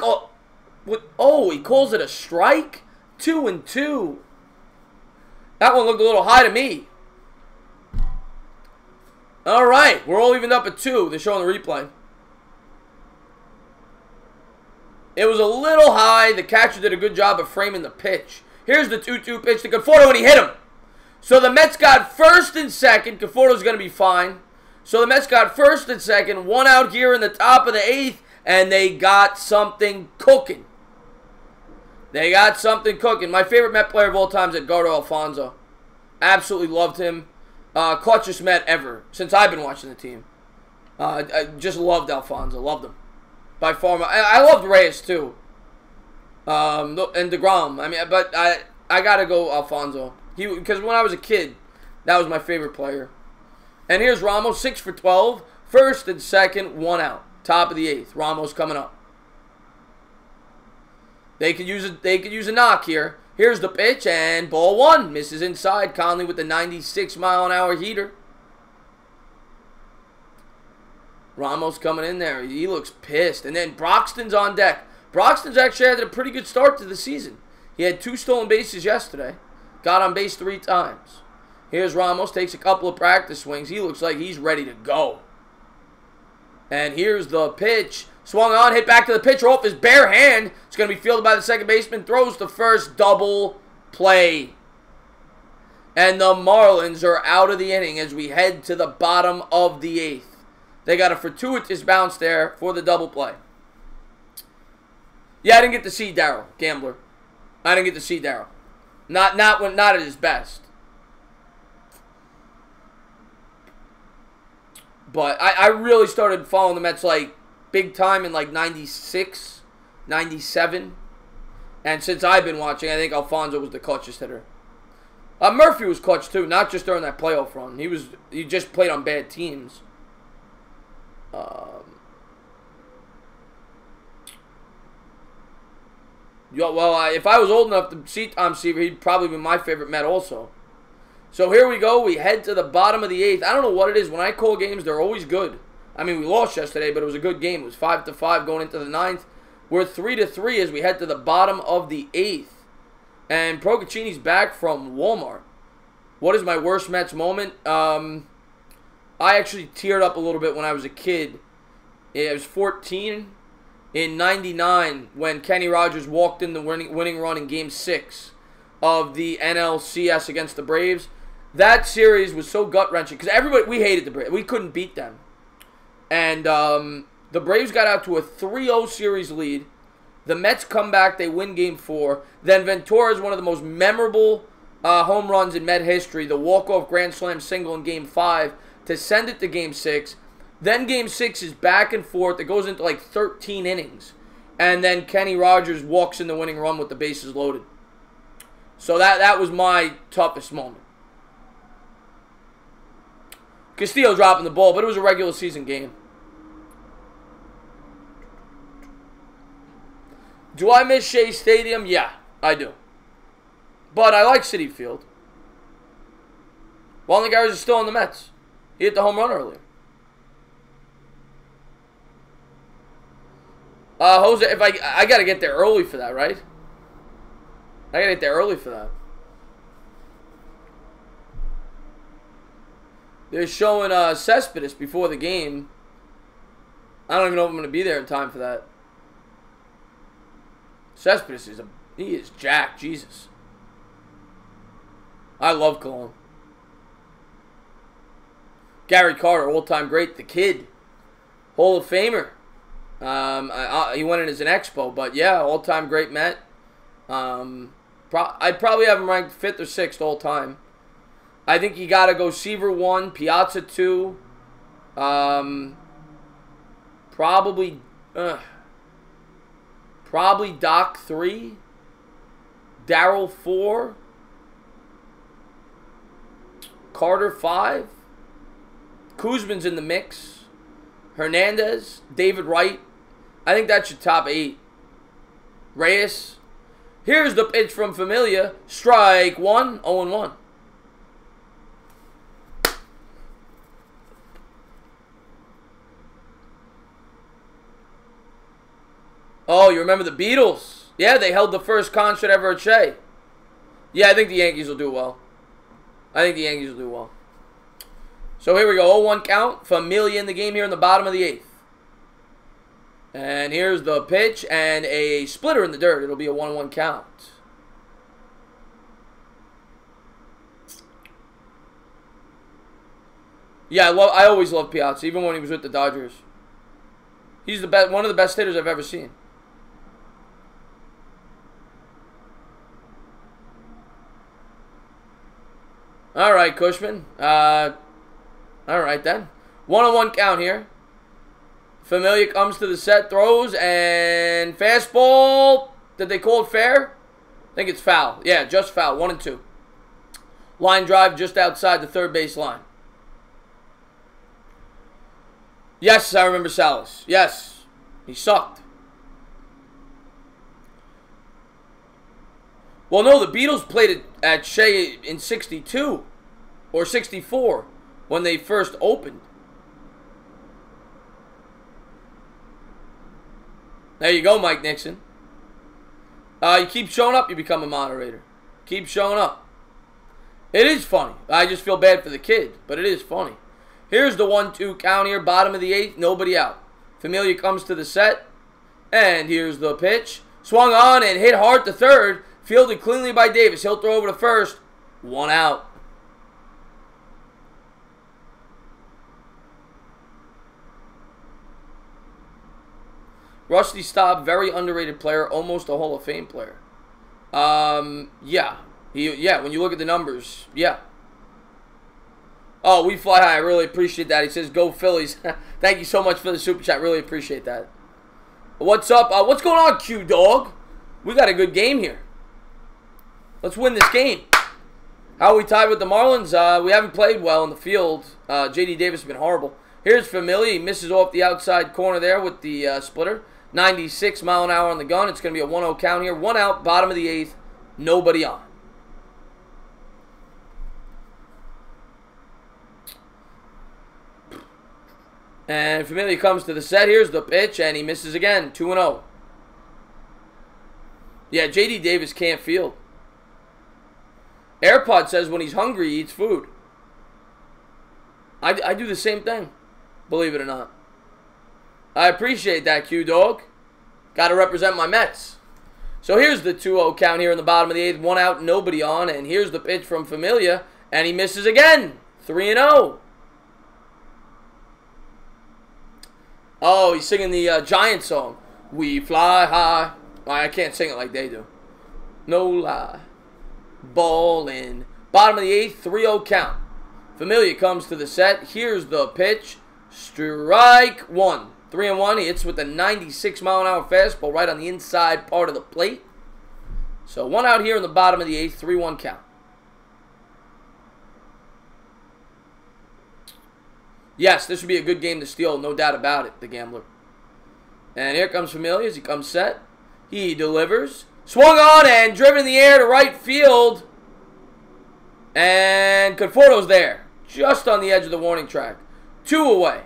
calls it a strike? 2-2. That one looked a little high to me. All right, we're all evened up at 2. They're showing the replay. It was a little high. The catcher did a good job of framing the pitch. Here's the 2-2 pitch to Conforto, and he hit him. So the Mets got first and second. Conforto's going to be fine. So the Mets got first and second. 1 out here in the top of the 8th, and they got something cooking. They got something cooking. My favorite Met player of all time is Edgardo Alfonzo. Absolutely loved him. Clutchest Met ever since I've been watching the team. I just loved Alfonzo. Loved him. By far. I loved Reyes too. And DeGrom. I mean, but I got to go Alfonzo. Because when I was a kid, that was my favorite player. And here's Ramos, 6 for 12. First and second, 1 out. Top of the 8th. Ramos coming up. They could use a knock here. Here's the pitch, and ball 1. Misses inside. Conley with the 96-mile-an-hour heater. Ramos coming in there. He looks pissed. And then Broxton's on deck. Broxton's actually had a pretty good start to the season. He had 2 stolen bases yesterday. Got on base 3 times. Here's Ramos. Takes a couple of practice swings. He looks like he's ready to go. And here's the pitch. Swung on, hit back to the pitcher off his bare hand. It's going to be fielded by the second baseman. Throws to first, double play. And the Marlins are out of the inning as we head to the bottom of the 8th. They got a fortuitous bounce there for the double play. Yeah, I didn't get to see Darryl, Gambler. I didn't get to see Darryl. Not at his best. But I really started following the Mets like big time in like 96, 97. And since I've been watching, I think Alfonso was the clutchest hitter. Murphy was clutch too, not just during that playoff run. He just played on bad teams. If I was old enough to see Tom Seaver, he'd probably be my favorite Met also. So here we go. We head to the bottom of the 8th. I don't know what it is. When I call games, they're always good. I mean, we lost yesterday, but it was a good game. It was 5-5 going into the 9th. We're 3-3 as we head to the bottom of the 8th. And Procaccini's back from Walmart. What is my worst Mets moment? I actually teared up a little bit when I was a kid. I was 14 in 99 when Kenny Rogers walked in the winning run in Game 6 of the NLCS against the Braves. That series was so gut-wrenching because we hated the Braves. We couldn't beat them. And the Braves got out to a 3-0 series lead. The Mets come back. They win Game 4. Then Ventura is one of the most memorable home runs in Met history. The walk-off grand slam single in Game 5 to send it to Game 6. Then Game 6 is back and forth. It goes into like 13 innings. And then Kenny Rogers walks in the winning run with the bases loaded. So that was my toughest moment. Castillo dropping the ball, but it was a regular season game. Do I miss Shea Stadium? Yeah, I do. But I like Citi Field. Walton Garrett is still on the Mets. He hit the home run earlier. Jose, if I gotta get there early for that, right? I gotta get there early for that. They're showing Cespedes before the game. I don't even know if I'm gonna be there in time for that. Cespedes he is jacked, Jesus. I love Cologne. Gary Carter, all-time great, the kid, Hall of Famer. He went in as an expo, but yeah, all-time great Met. I'd probably have him ranked 5th or 6th all-time. I think you got to go Seaver 1, Piazza 2, probably Doc 3, Darryl 4, Carter 5, Kuzman's in the mix, Hernandez, David Wright. I think that's your top 8. Reyes. Here's the pitch from Familia. Strike 1, 0-1. Oh, you remember the Beatles? Yeah, they held the first concert ever at Shea. Yeah, I think the Yankees will do well. So here we go, 0-1 count. Familia in the game here in the bottom of the 8th. And here's the pitch and a splitter in the dirt. It'll be a 1-1 count. Yeah, I always loved Piazza, even when he was with the Dodgers. He's the best, one of the best hitters I've ever seen. All right, Cushman. All right, then. 1-1 count here. Familia comes to the set, throws, and fastball. Did they call it fair? I think it's foul. Yeah, just foul. 1-2. Line drive just outside the third base line. Yes, I remember Salas. Yes, he sucked. Well, no, the Beatles played at Shea in 62 or 64 when they first opened. There you go, Mike Nixon. You keep showing up, you become a moderator. Keep showing up. It is funny. I just feel bad for the kid, but it is funny. Here's the 1-2 count here, bottom of the 8th, nobody out. Familia comes to the set, and here's the pitch. Swung on and hit hard to third. Fielded cleanly by Davis. He'll throw over to first. 1 out. Rusty Staub, very underrated player, almost a Hall of Fame player. Yeah. When you look at the numbers, yeah. Oh, we fly high. I really appreciate that. He says, go Phillies. Thank you so much for the super chat. Really appreciate that. What's up? What's going on, Q-Dog? We got a good game here. Let's win this game. How are we tied with the Marlins? We haven't played well in the field. J.D. Davis has been horrible. Here's Familia. He misses off the outside corner there with the splitter. 96 mile an hour on the gun. It's going to be a 1-0 count here. 1 out, bottom of the 8th. Nobody on. And Familia comes to the set. Here's the pitch, and he misses again. 2-0. Yeah, J.D. Davis can't field. AirPod says when he's hungry, he eats food. I do the same thing, believe it or not. I appreciate that, Q-Dog. Got to represent my Mets. So here's the 2-0 count here in the bottom of the 8th. 1 out, nobody on. And here's the pitch from Familia, and he misses again. 3-0. Oh, he's singing the Giant song. We fly high. Well, I can't sing it like they do. No lie. Ball in. Bottom of the 8th, 3-0 count. Familia comes to the set. Here's the pitch. Strike 1. 3-1. He hits with a 96 mile an hour fastball right on the inside part of the plate. So 1 out here in the bottom of the 8th, 3-1 count. Yes, this would be a good game to steal, no doubt about it, the gambler. And here comes Familia as he comes set. He delivers. Swung on and driven in the air to right field. And Conforto's there, just on the edge of the warning track. 2 away.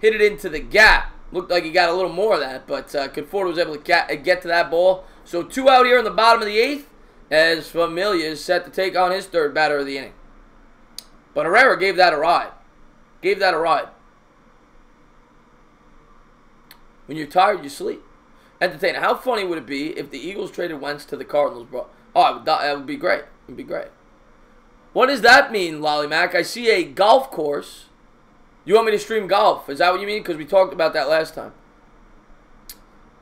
Hit it into the gap. Looked like he got a little more of that, but Conforto was able to get to that ball. So 2 out here in the bottom of the 8th as Familia is set to take on his 3rd batter of the inning. But Herrera gave that a ride. Gave that a ride. When you're tired, you sleep. Entertaining. How funny would it be if the Eagles traded Wentz to the Cardinals, bro? Oh, that would be great. It would be great. What does that mean, Lollymac? I see a golf course. You want me to stream golf? Is that what you mean? Because we talked about that last time.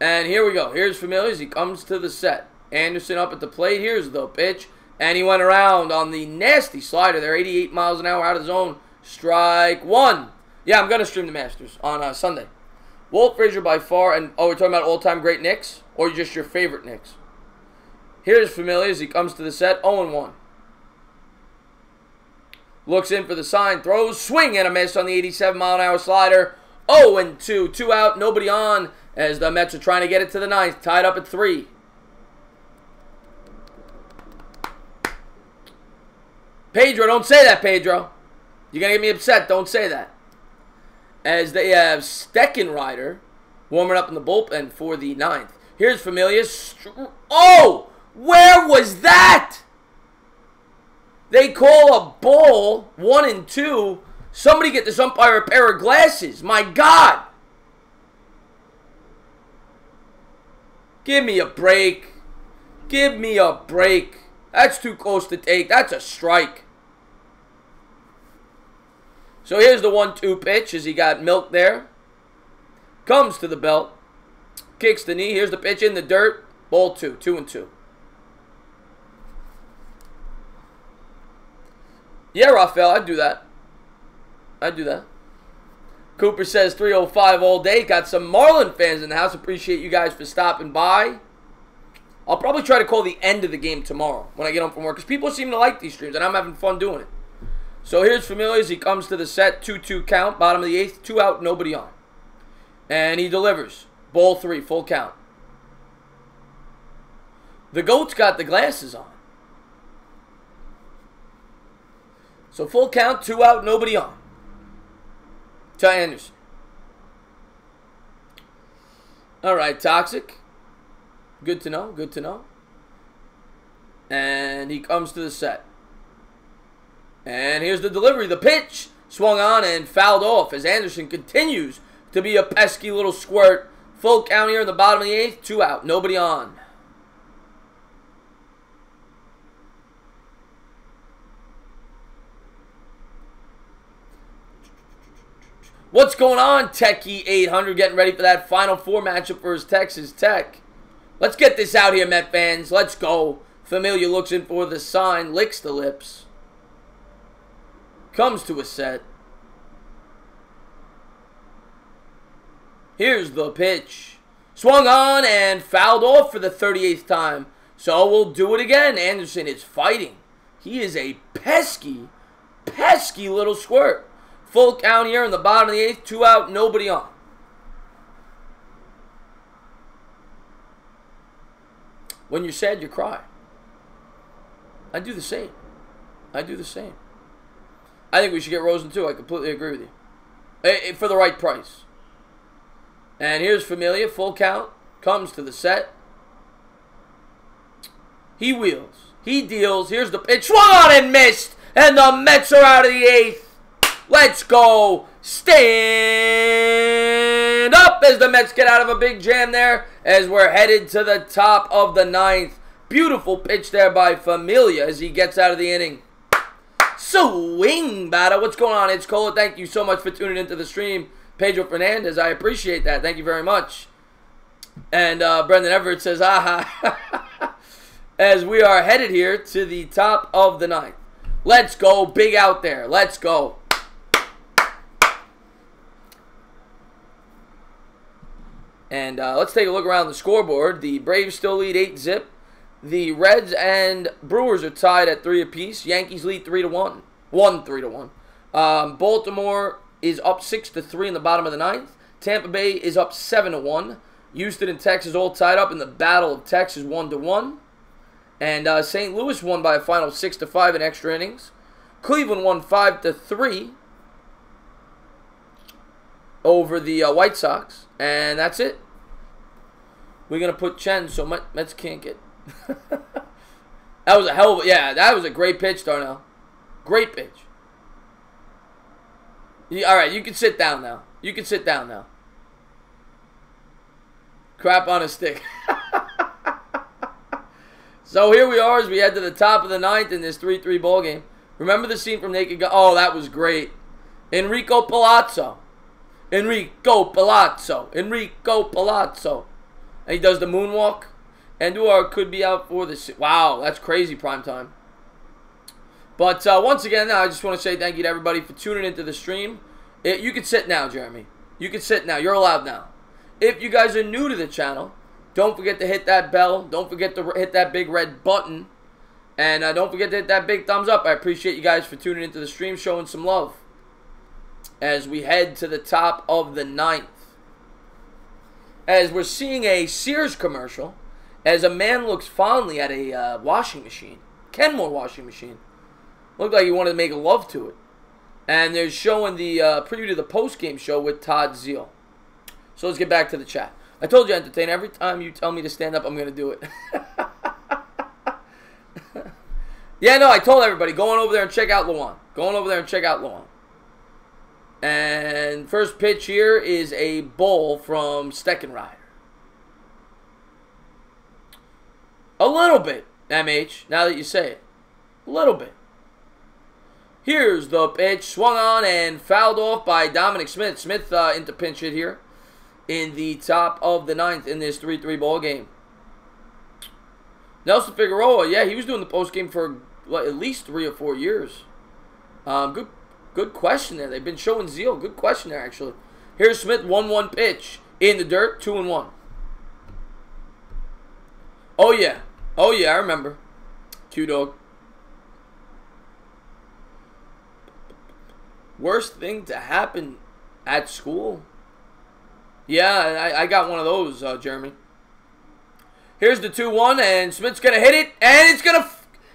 And here we go. Here's Familia as he comes to the set. Anderson up at the plate. Here's the pitch. And he went around on the nasty slider there. 88 miles an hour out of the zone. Strike 1. Yeah, I'm going to stream the Masters on Sunday. Walt Frazier by far. And oh, we're talking about all-time great Knicks? Or just your favorite Knicks? Here's Familia as he comes to the set. 0-1. Looks in for the sign. Throws. Swing and a miss on the 87-mile-an-hour slider. 0-2. 2 out. Nobody on as the Mets are trying to get it to the 9th. Tied up at 3. Pedro, don't say that, Pedro. You're going to get me upset. Don't say that. As they have Steckenrider warming up in the bullpen for the 9th. Here's Familia. Oh! Where was that? They call a ball 1-2. Somebody get this umpire a pair of glasses. My God. Give me a break. Give me a break. That's too close to take. That's a strike. So here's the 1-2 pitch as he got milked there. Comes to the belt. Kicks the knee. Here's the pitch in the dirt. Ball 2. 2-2. Yeah, Rafael, I'd do that. I'd do that. Cooper says 305 all day. Got some Marlin fans in the house. Appreciate you guys for stopping by. I'll probably try to call the end of the game tomorrow when I get home from work because people seem to like these streams and I'm having fun doing it. So here's Familia as he comes to the set. 2-2 count. Bottom of the 8th. 2 out. Nobody on. And he delivers. Ball 3. Full count. The GOAT's got the glasses on. So full count. 2 out. Nobody on. To Anderson. All right. Toxic. Good to know. Good to know. And he comes to the set. And here's the delivery. The pitch swung on and fouled off as Anderson continues to be a pesky little squirt. Full count here in the bottom of the 8th. 2 out. Nobody on. What's going on, Techie800? Getting ready for that Final Four matchup for his Texas Tech. Let's get this out here, Met fans. Let's go. Familia looks in for the sign. Licks the lips. Comes to a set. Here's the pitch. Swung on and fouled off for the 38th time. So we'll do it again. Anderson is fighting. He is a pesky, pesky little squirt. Full count here in the bottom of the 8th. 2 out, nobody on. When you're sad, you cry. I do the same. I do the same. I think we should get Rosen too. I completely agree with you. For the right price. And here's Familia. Full count. Comes to the set. He wheels. He deals. Here's the pitch. Swung on and missed. And the Mets are out of the 8th. Let's go. Stand up as the Mets get out of a big jam there as we're headed to the top of the 9th. Beautiful pitch there by Familia as he gets out of the inning. Swing batter. What's going on? It's Cola. Thank you so much for tuning into the stream. Pedro Fernandez, I appreciate that. Thank you very much. And Brendan Everett says, aha. As we are headed here to the top of the 9th. Let's go. Big out there. Let's go. And let's take a look around the scoreboard. The Braves still lead 8-zip. The Reds and Brewers are tied at 3 apiece. Yankees lead 3-1. 3-1. Baltimore is up 6-3 in the bottom of the ninth. Tampa Bay is up 7-1. Houston and Texas all tied up in the Battle of Texas 1-1. And St. Louis won by a final 6-5 in extra innings. Cleveland won 5-3 over the White Sox. And that's it. We're going to put Chen so Mets can't get... That was a hell of a... Yeah, that was a great pitch, Darnell. Great pitch. All right, you can sit down now. You can sit down now. Crap on a stick. So here we are as we head to the top of the ninth in this 3-3 ball game. Remember the scene from Naked Gun? Oh, that was great. Enrico Palazzo. Enrico Palazzo. Enrico Palazzo. And he does the moonwalk. Andujar could be out for this. Wow, that's crazy prime time. But once again, I just want to say thank you to everybody for tuning into the stream. You can sit now, Jeremy. You can sit now. You're allowed now. If you guys are new to the channel, don't forget to hit that bell. Don't forget to hit that big red button. And don't forget to hit that big thumbs up. I appreciate you guys for tuning into the stream, showing some love. As we head to the top of the ninth. As we're seeing a Sears commercial. As a man looks fondly at a washing machine. Kenmore washing machine. Looked like he wanted to make love to it. And they're showing the preview to the post-game show with Todd Zeal. So let's get back to the chat. I told you, Entertain, every time you tell me to stand up, I'm going to do it. Yeah, no, I told everybody, going over there and check out Luan. Going over there and check out Luan. And first pitch here is a ball from Steckenrider. A little bit, MH, now that you say it. A little bit. Here's the pitch, swung on and fouled off by Dominic Smith. Smith into pinch hit here in the top of the ninth in this 3-3 ball game. Nelson Figueroa, yeah, he was doing the post game for at least 3 or 4 years. Good question there. They've been showing Zeal. Good question there, actually. Here's Smith, 1-1 pitch in the dirt, 2-1. Oh yeah, I remember. Q-Dog. Worst thing to happen at school? Yeah, I got one of those, Jeremy. Here's the 2-1, and Smith's gonna hit it, and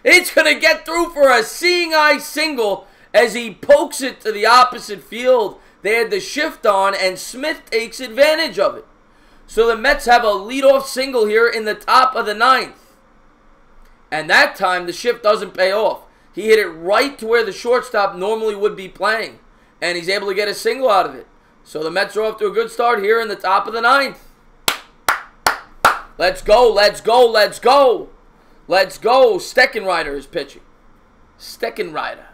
it's gonna get through for a seeing eye single as he pokes it to the opposite field. They had the shift on, and Smith takes advantage of it. So the Mets have a leadoff single here in the top of the ninth, and that time the shift doesn't pay off. He hit it right to where the shortstop normally would be playing, and he's able to get a single out of it. So the Mets are off to a good start here in the top of the ninth. Let's go, let's go, let's go. Let's go. Steckenrider is pitching. Steckenrider.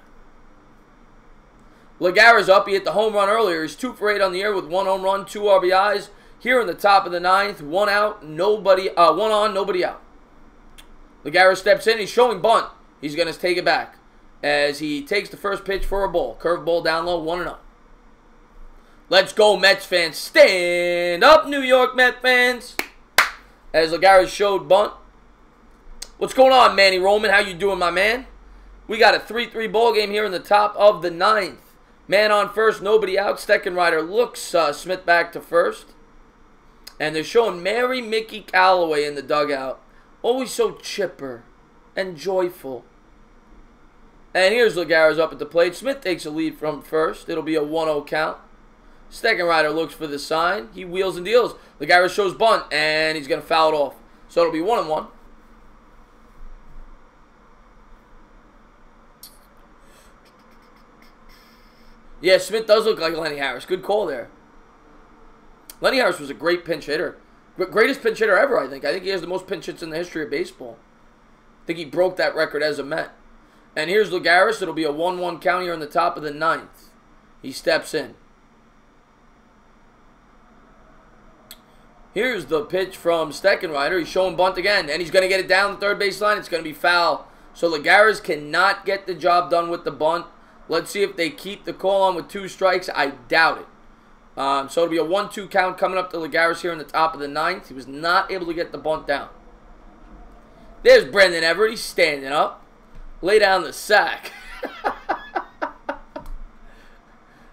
Lagares up. He hit the home run earlier. He's 2 for 8 on the year with 1 home run, 2 RBIs. Here in the top of the ninth, 1 out, nobody, 1 on, nobody out. Lagares steps in. He's showing bunt. He's going to take it back as he takes the first pitch for a ball. Curveball down low, 1-0. Let's go, Mets fans. Stand up, New York Mets fans. As Lagares showed bunt. What's going on, Manny Roman? How you doing, my man? We got a 3-3 ball game here in the top of the ninth. Man on first, nobody out. Steckenrider looks Smith back to first. And they're showing Mary Mickey Callaway in the dugout. Always so chipper and joyful. And here's Lagares up at the plate. Smith takes a lead from first. It'll be a 1-0 count. Steckenrider looks for the sign. He wheels and deals. Lagares shows bunt, and he's going to foul it off. So it'll be 1-1. Yeah, Smith does look like Lenny Harris. Good call there. Lenny Harris was a great pinch hitter. Greatest pinch hitter ever, I think. I think he has the most pinch hits in the history of baseball. I think he broke that record as a Met. And here's Lagares. It'll be a 1-1 count here in the top of the ninth. He steps in. Here's the pitch from Steckenrider. He's showing bunt again, and he's going to get it down the third base line. It's going to be foul. So Lagares cannot get the job done with the bunt. Let's see if they keep the call on with 2 strikes. I doubt it. So it'll be a 1-2 count coming up to Lagares here in the top of the ninth. He was not able to get the bunt down. There's Brendan Everett. He's standing up. Lay down the sack.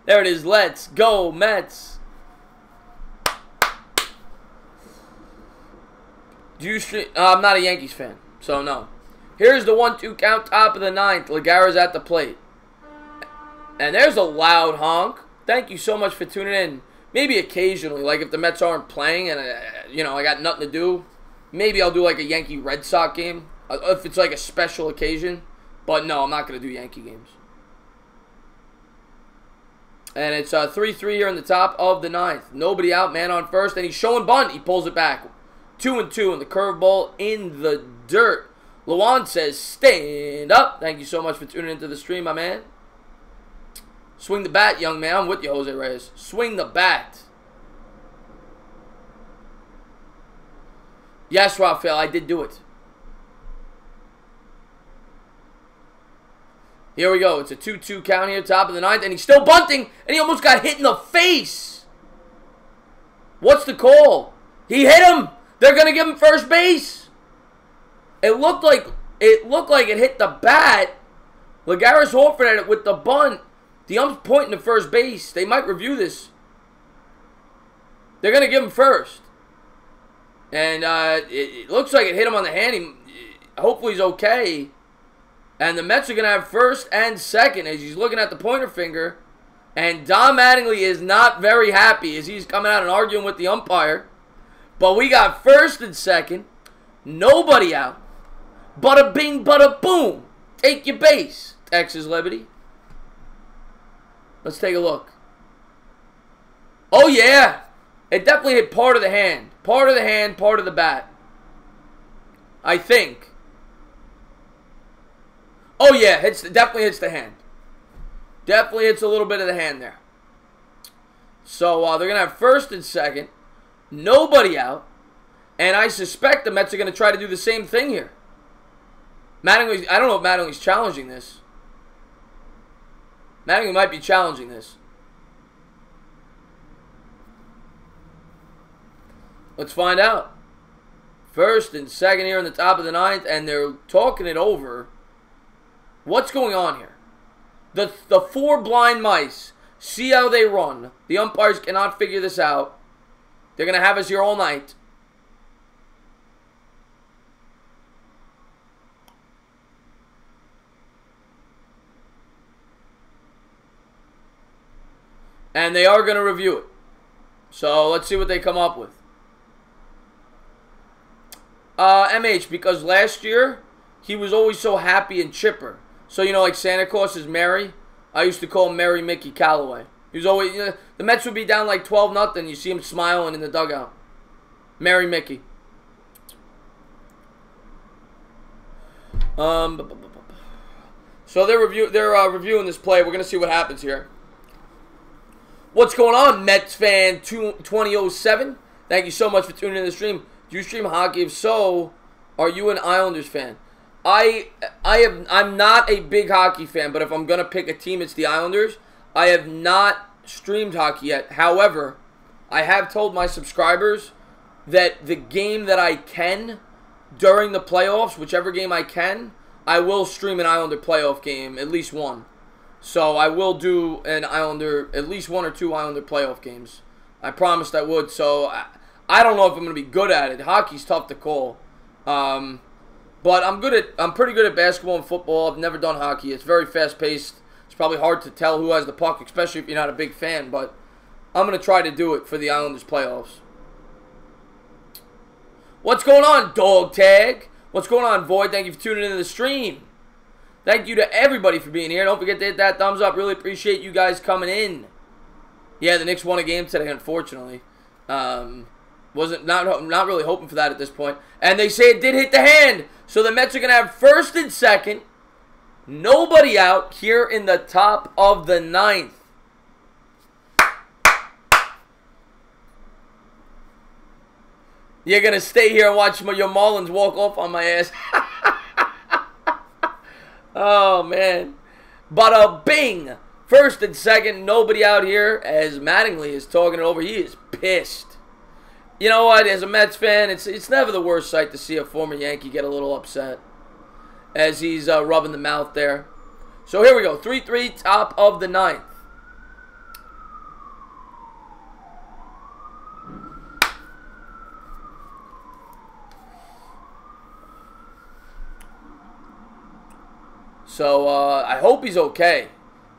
There it is. Let's go, Mets. Do you stream? I'm not a Yankees fan, so no. Here's the 1-2 count, top of the 9th. Legara's at the plate. And there's a loud honk. Thank you so much for tuning in. Maybe occasionally, like if the Mets aren't playing and, I got nothing to do, maybe I'll do like a Yankee-Red Sox game. If it's like a special occasion. But no, I'm not going to do Yankee games. And it's 3-3 here in the top of the 9th. Nobody out, man on first. And he's showing bunt. He pulls it back. 2-2 and the curveball in the dirt. Lawan says, stand up. Thank you so much for tuning into the stream, my man. Swing the bat, young man. I'm with you, Jose Reyes. Swing the bat. Yes, Rafael, I did do it. Here we go. It's a 2-2 count here, top of the 9th. And he's still bunting. And he almost got hit in the face. What's the call? He hit him. They're going to give him first base. It looked like it hit the bat. Lagares Horford at it with the bunt. The ump's pointing to first base. They might review this. They're going to give him first. And it looks like it hit him on the hand. Hopefully he's okay. And the Mets are going to have first and second as he's looking at the pointer finger. And Don Mattingly is not very happy as he's coming out and arguing with the umpire. But we got first and second. Nobody out. Bada bing, bada boom. Take your base, Texas Liberty. Let's take a look. Oh, yeah. It definitely hit part of the hand. Part of the hand, part of the bat. I think. Oh, yeah. Definitely hits the hand. Definitely hits a little bit of the hand there. So, they're going to have first and second. Nobody out. And I suspect the Mets are going to try to do the same thing here. Mattingly, I don't know if Mattingly's challenging this. Mattingly might be challenging this. Let's find out. First and second here in the top of the 9th, and they're talking it over. What's going on here? The four blind mice. See how they run. The umpires cannot figure this out. They're going to have us here all night. And they are going to review it. So let's see what they come up with. MH, because last year he was always so happy and chipper. So, like Santa Claus is Mary. I used to call him Mary Mickey Callaway. He was always, the Mets would be down like 12-0. You see him smiling in the dugout. Mary Mickey. So they're reviewing this play. We're going to see what happens here. What's going on, Mets fan 2007? Thank you so much for tuning in the stream. Do you stream hockey? If so, are you an Islanders fan? I'm not a big hockey fan, but if I'm going to pick a team, it's the Islanders. I have not streamed hockey yet. However, I have told my subscribers that the game that I can during the playoffs, whichever game I can, I will stream an Islander playoff game, at least one. So I will do an Islander, at least one or two Islander playoff games. I promised I would. So I don't know if I'm going to be good at it. Hockey's tough to call. But I'm pretty good at basketball and football. I've never done hockey. It's very fast-paced. It's probably hard to tell who has the puck, especially if you're not a big fan. But I'm going to try to do it for the Islanders playoffs. What's going on, Dog Tag? What's going on, Void? Thank you for tuning into the stream. Thank you to everybody for being here. Don't forget to hit that thumbs up. Really appreciate you guys coming in. Yeah, the Knicks won a game today, unfortunately. Wasn't not really hoping for that at this point. And they say it did hit the hand. So the Mets are going to have first and second. Nobody out here in the top of the 9th. You're going to stay here and watch your Marlins walk off on my ass. Oh, man. Bada bing. First and second, nobody out here as Mattingly is talking it over. He is pissed. You know what? As a Mets fan, it's never the worst sight to see a former Yankee get a little upset as he's rubbing the mouth there. So here we go. 3-3, top of the ninth. So I hope he's okay.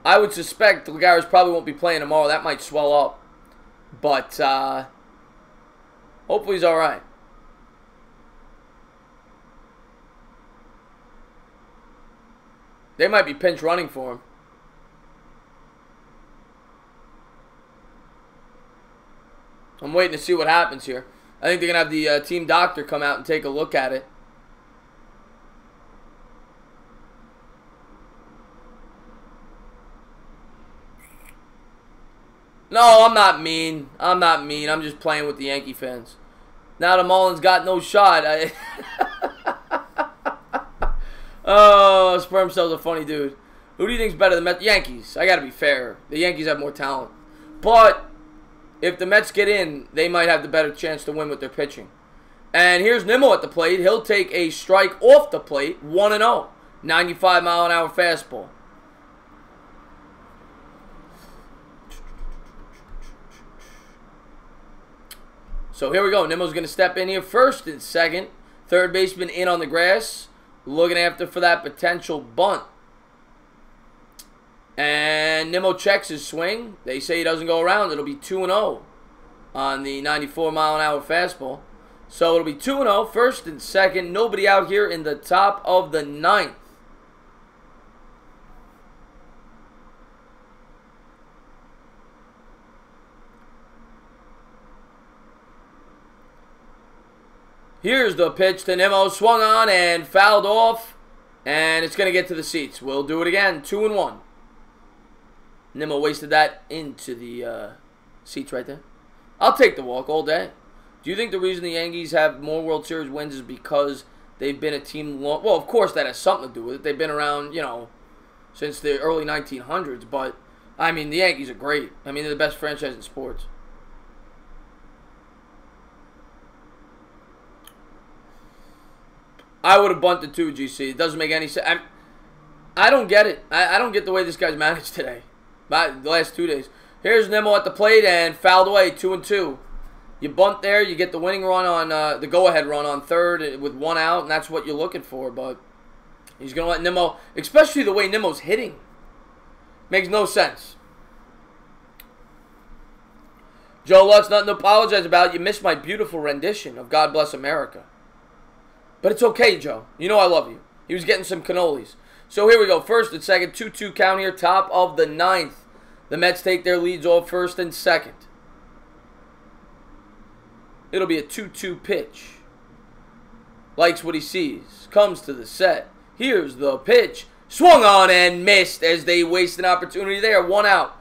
I would suspect Lagares probably won't be playing tomorrow. That might swell up. But hopefully he's all right. They might be pinch running for him. I'm waiting to see what happens here. I think they're going to have the team doctor come out and take a look at it. No, I'm not mean. I'm not mean. I'm just playing with the Yankee fans. Now the Marlins got no shot. Oh, Sperm Cell's a funny dude. Who do you think's better, the Mets? Yankees. I got to be fair. The Yankees have more talent. But if the Mets get in, they might have the better chance to win with their pitching. And here's Nimmo at the plate. He'll take a strike off the plate, 1-0. 95-mile-an-hour fastball. So here we go. Nimmo's going to step in here first and second. Third baseman in on the grass. Looking after for that potential bunt. And Nimmo checks his swing. They say he doesn't go around. It'll be 2-0 on the 94-mile-an-hour fastball. So it'll be 2-0, first and second. Nobody out here in the top of the ninth. Here's the pitch to Nimmo. Swung on and fouled off. And it's going to get to the seats. We'll do it again. 2-1. Nimmo wasted that into the seats right there. I'll take the walk all day. Do you think the reason the Yankees have more World Series wins is because they've been a team long? Well, of course that has something to do with it. They've been around, you know, since the early 1900s. But, I mean, the Yankees are great. I mean, they're the best franchise in sports. I would have bunted too, GC. It doesn't make any sense. I don't get it. I don't get the way this guy's managed today. The last 2 days. Here's Nimmo at the plate and fouled away, 2-2. You bunt there, you get the winning run on the go-ahead run on third with 1 out, and that's what you're looking for. But he's going to let Nimmo, especially the way Nimmo's hitting, makes no sense. Joe Lutz, nothing to apologize about. You missed my beautiful rendition of God Bless America. But it's okay, Joe. You know I love you. He was getting some cannolis. So here we go. First and second, 2-2 count here. Top of the ninth. The Mets take their leads off first and second. It'll be a 2-2 pitch. Likes what he sees. Comes to the set. Here's the pitch. Swung on and missed as they waste an opportunity there. 1 out.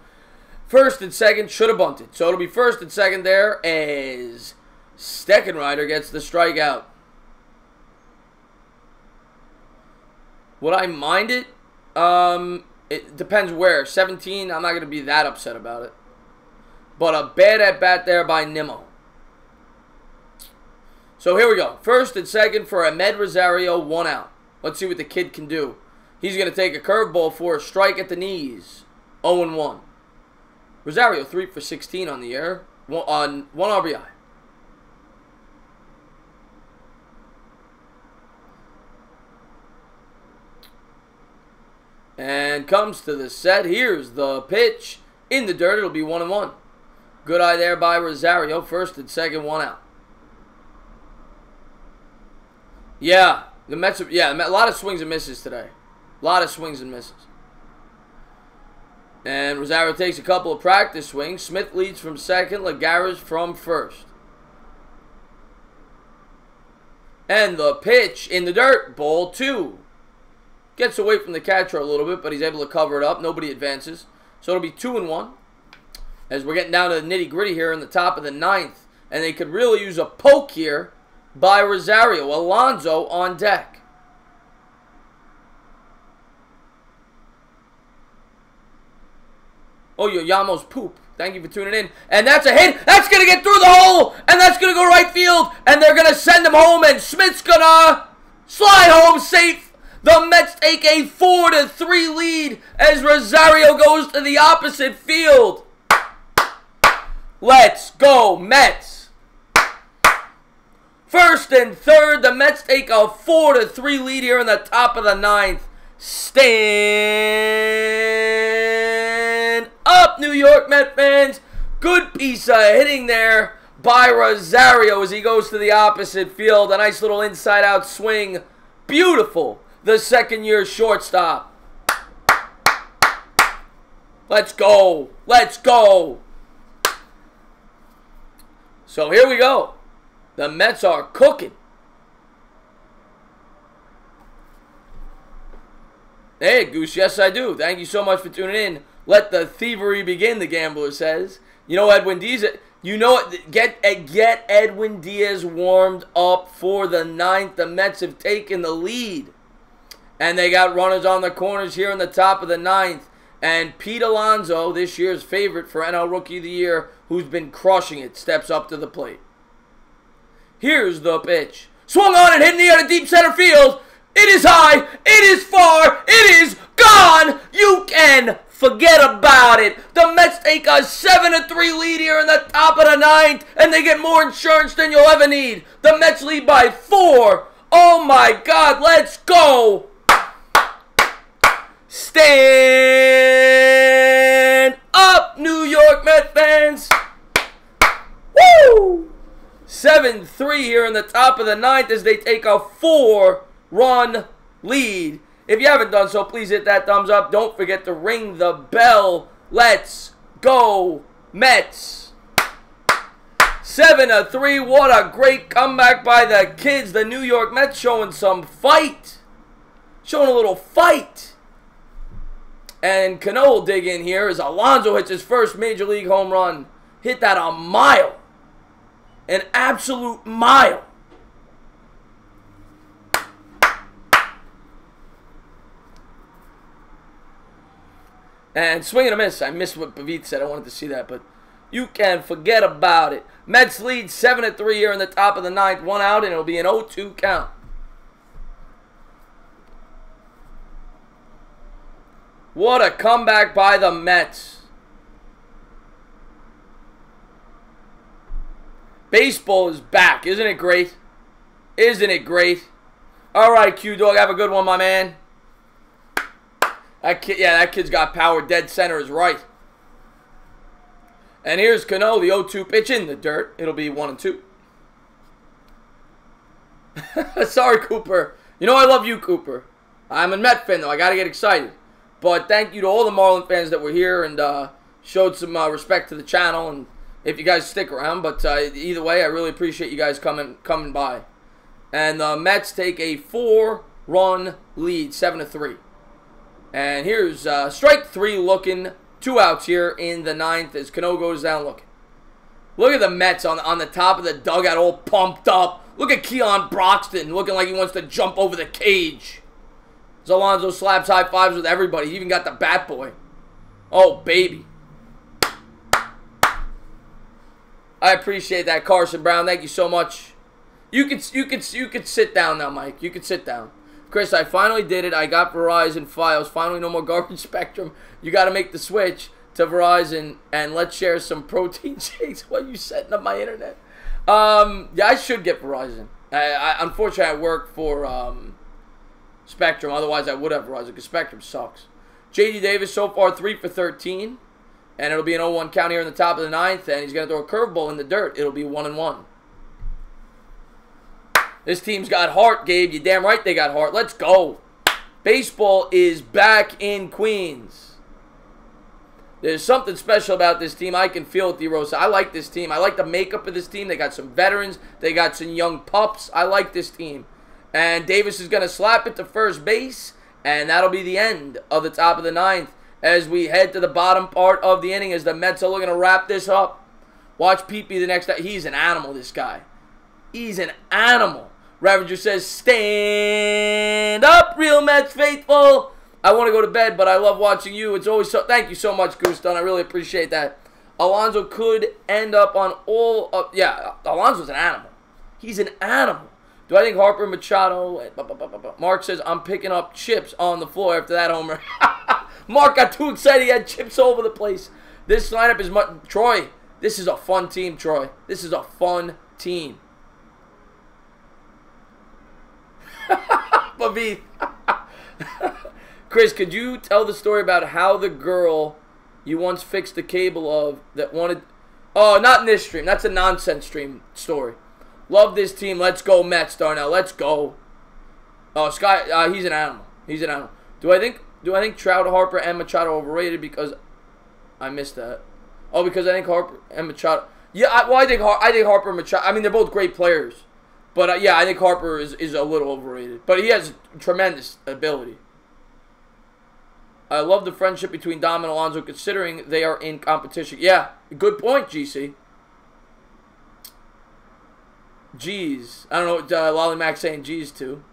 First and second should have bunted. So it'll be first and second there as Steckenrider gets the strikeout. Would I mind it? It depends where. 17, I'm not going to be that upset about it. But a bad at-bat there by Nimmo. So here we go. First and second for Ahmed Rosario, 1 out. Let's see what the kid can do. He's going to take a curveball for a strike at the knees. 0-1. Rosario 3 for 16 on the year. On 1 RBI. And comes to the set. Here's the pitch. In the dirt, it'll be 1-1. Good eye there by Rosario. First and second, 1 out. Yeah, the Mets. Yeah, a lot of swings and misses today. A lot of swings and misses. And Rosario takes a couple of practice swings. Smith leads from second. Lagares from first. And the pitch in the dirt. Ball 2. Gets away from the catcher a little bit, but he's able to cover it up. Nobody advances. So it'll be 2-1. As we're getting down to the nitty-gritty here in the top of the ninth. And they could really use a poke here by Rosario. Alonso on deck. Oh, Yoyamo's poop. Thank you for tuning in. And that's a hit. That's going to get through the hole. And that's going to go right field. And they're going to send him home. And Smith's going to slide home safe. The Mets take a 4-3 lead as Rosario goes to the opposite field. Let's go, Mets. First and third, the Mets take a 4-3 lead here in the top of the ninth. Stand up, New York Met fans. Good piece of hitting there by Rosario as he goes to the opposite field. A nice little inside-out swing. Beautiful. The second-year shortstop. Let's go. Let's go. So here we go. The Mets are cooking. Hey, Goose, yes I do. Thank you so much for tuning in. Let the thievery begin, the gambler says. You know Edwin Diaz, you know what? Get Edwin Diaz warmed up for the ninth. The Mets have taken the lead. And they got runners on the corners here in the top of the ninth. And Pete Alonso, this year's favorite for NL Rookie of the Year, who's been crushing it, steps up to the plate. Here's the pitch. Swung on and hit in the air to deep center field. It is high. It is far. It is gone. You can forget about it. The Mets take a 7-3 lead here in the top of the ninth, and they get more insurance than you'll ever need. The Mets lead by 4. Oh my God, let's go. Stand up, New York Met fans. Woo! 7-3 here in the top of the ninth as they take a 4-run lead. If you haven't done so, please hit that thumbs up. Don't forget to ring the bell. Let's go, Mets. 7-3. What a great comeback by the kids. The New York Mets showing some fight. Showing a little fight. And Cano will dig in here as Alonso hits his first Major League home run. Hit that a mile. An absolute mile. And swing and a miss. I missed what Pavit said. I wanted to see that, but you can forget about it. Mets lead 7-3 here in the top of the ninth. 1 out, and it'll be an 0-2 count. What a comeback by the Mets. Baseball is back. Isn't it great? Isn't it great? All right, Q-Dog. Have a good one, my man. That kid, yeah, that kid's got power. Dead center is right. And here's Cano, the 0-2 pitch in the dirt. It'll be 1-2. Sorry, Cooper. You know I love you, Cooper. I'm a Met fan, though. I got to get excited. But thank you to all the Marlins fans that were here and showed some respect to the channel. And if you guys stick around, but either way, I really appreciate you guys coming by. And the Mets take a 4-run lead, 7-3. And here's strike 3 looking. 2 outs here in the ninth as Cano goes down looking. Look at the Mets on the top of the dugout all pumped up. Look at Keon Broxton looking like he wants to jump over the cage. As Alonso slaps high fives with everybody. He even got the bat boy. Oh, baby. I appreciate that, Carson Brown. Thank you so much. You could sit down now, Mike. You could sit down. Chris, I finally did it. I got Verizon Files. Finally, no more garbage Spectrum. You got to make the switch to Verizon, and let's share some protein shakes while you setting up my internet. Yeah, I should get Verizon. Unfortunately, I work for Spectrum. Otherwise, I would have Verizon because Spectrum sucks. J.D. Davis so far 3 for 13, and it'll be an 0-1 count here in the top of the ninth, and he's going to throw a curveball in the dirt. It'll be 1-1. This team's got heart, Gabe. You damn right they got heart. Let's go. Baseball is back in Queens. There's something special about this team. I can feel it, D-Rosa. I like this team. I like the makeup of this team. They got some veterans. They got some young pups. I like this team. And Davis is going to slap it to first base. And that'll be the end of the top of the ninth as we head to the bottom part of the inning as the Mets are looking to wrap this up. Watch Pee-Pee the next time. He's an animal, this guy. He's an animal. Ravager says, stand up, real Mets faithful. I want to go to bed, but I love watching you. It's always so. Thank you so much, Goose Dunn. I really appreciate that. Alonso could end up on all of... Yeah, Alonso's an animal. He's an animal. Do I think Harper, Machado... Mark says, I'm picking up chips on the floor after that homer. Mark got too excited. He had chips all over the place. This lineup is... Troy, this is a fun team, Troy. This is a fun team. Babi. Chris, could you tell the story about how the girl you once fixed the cable of that wanted... Oh, not in this stream. That's a nonsense stream story. Love this team. Let's go Mets, Darnell. Let's go. Oh, Sky, he's an animal. He's an animal. Do I think Trout, Harper, and Machado are overrated? Because I missed that. Oh, because I think Harper and Machado... Yeah, I think Harper and Machado... I mean, they're both great players. But, yeah, I think Harper is a little overrated. But he has tremendous ability. I love the friendship between Dom and Alonso considering they are in competition. Yeah, good point, GC. Jeez. I don't know what Lolly Mac's saying Jeez to.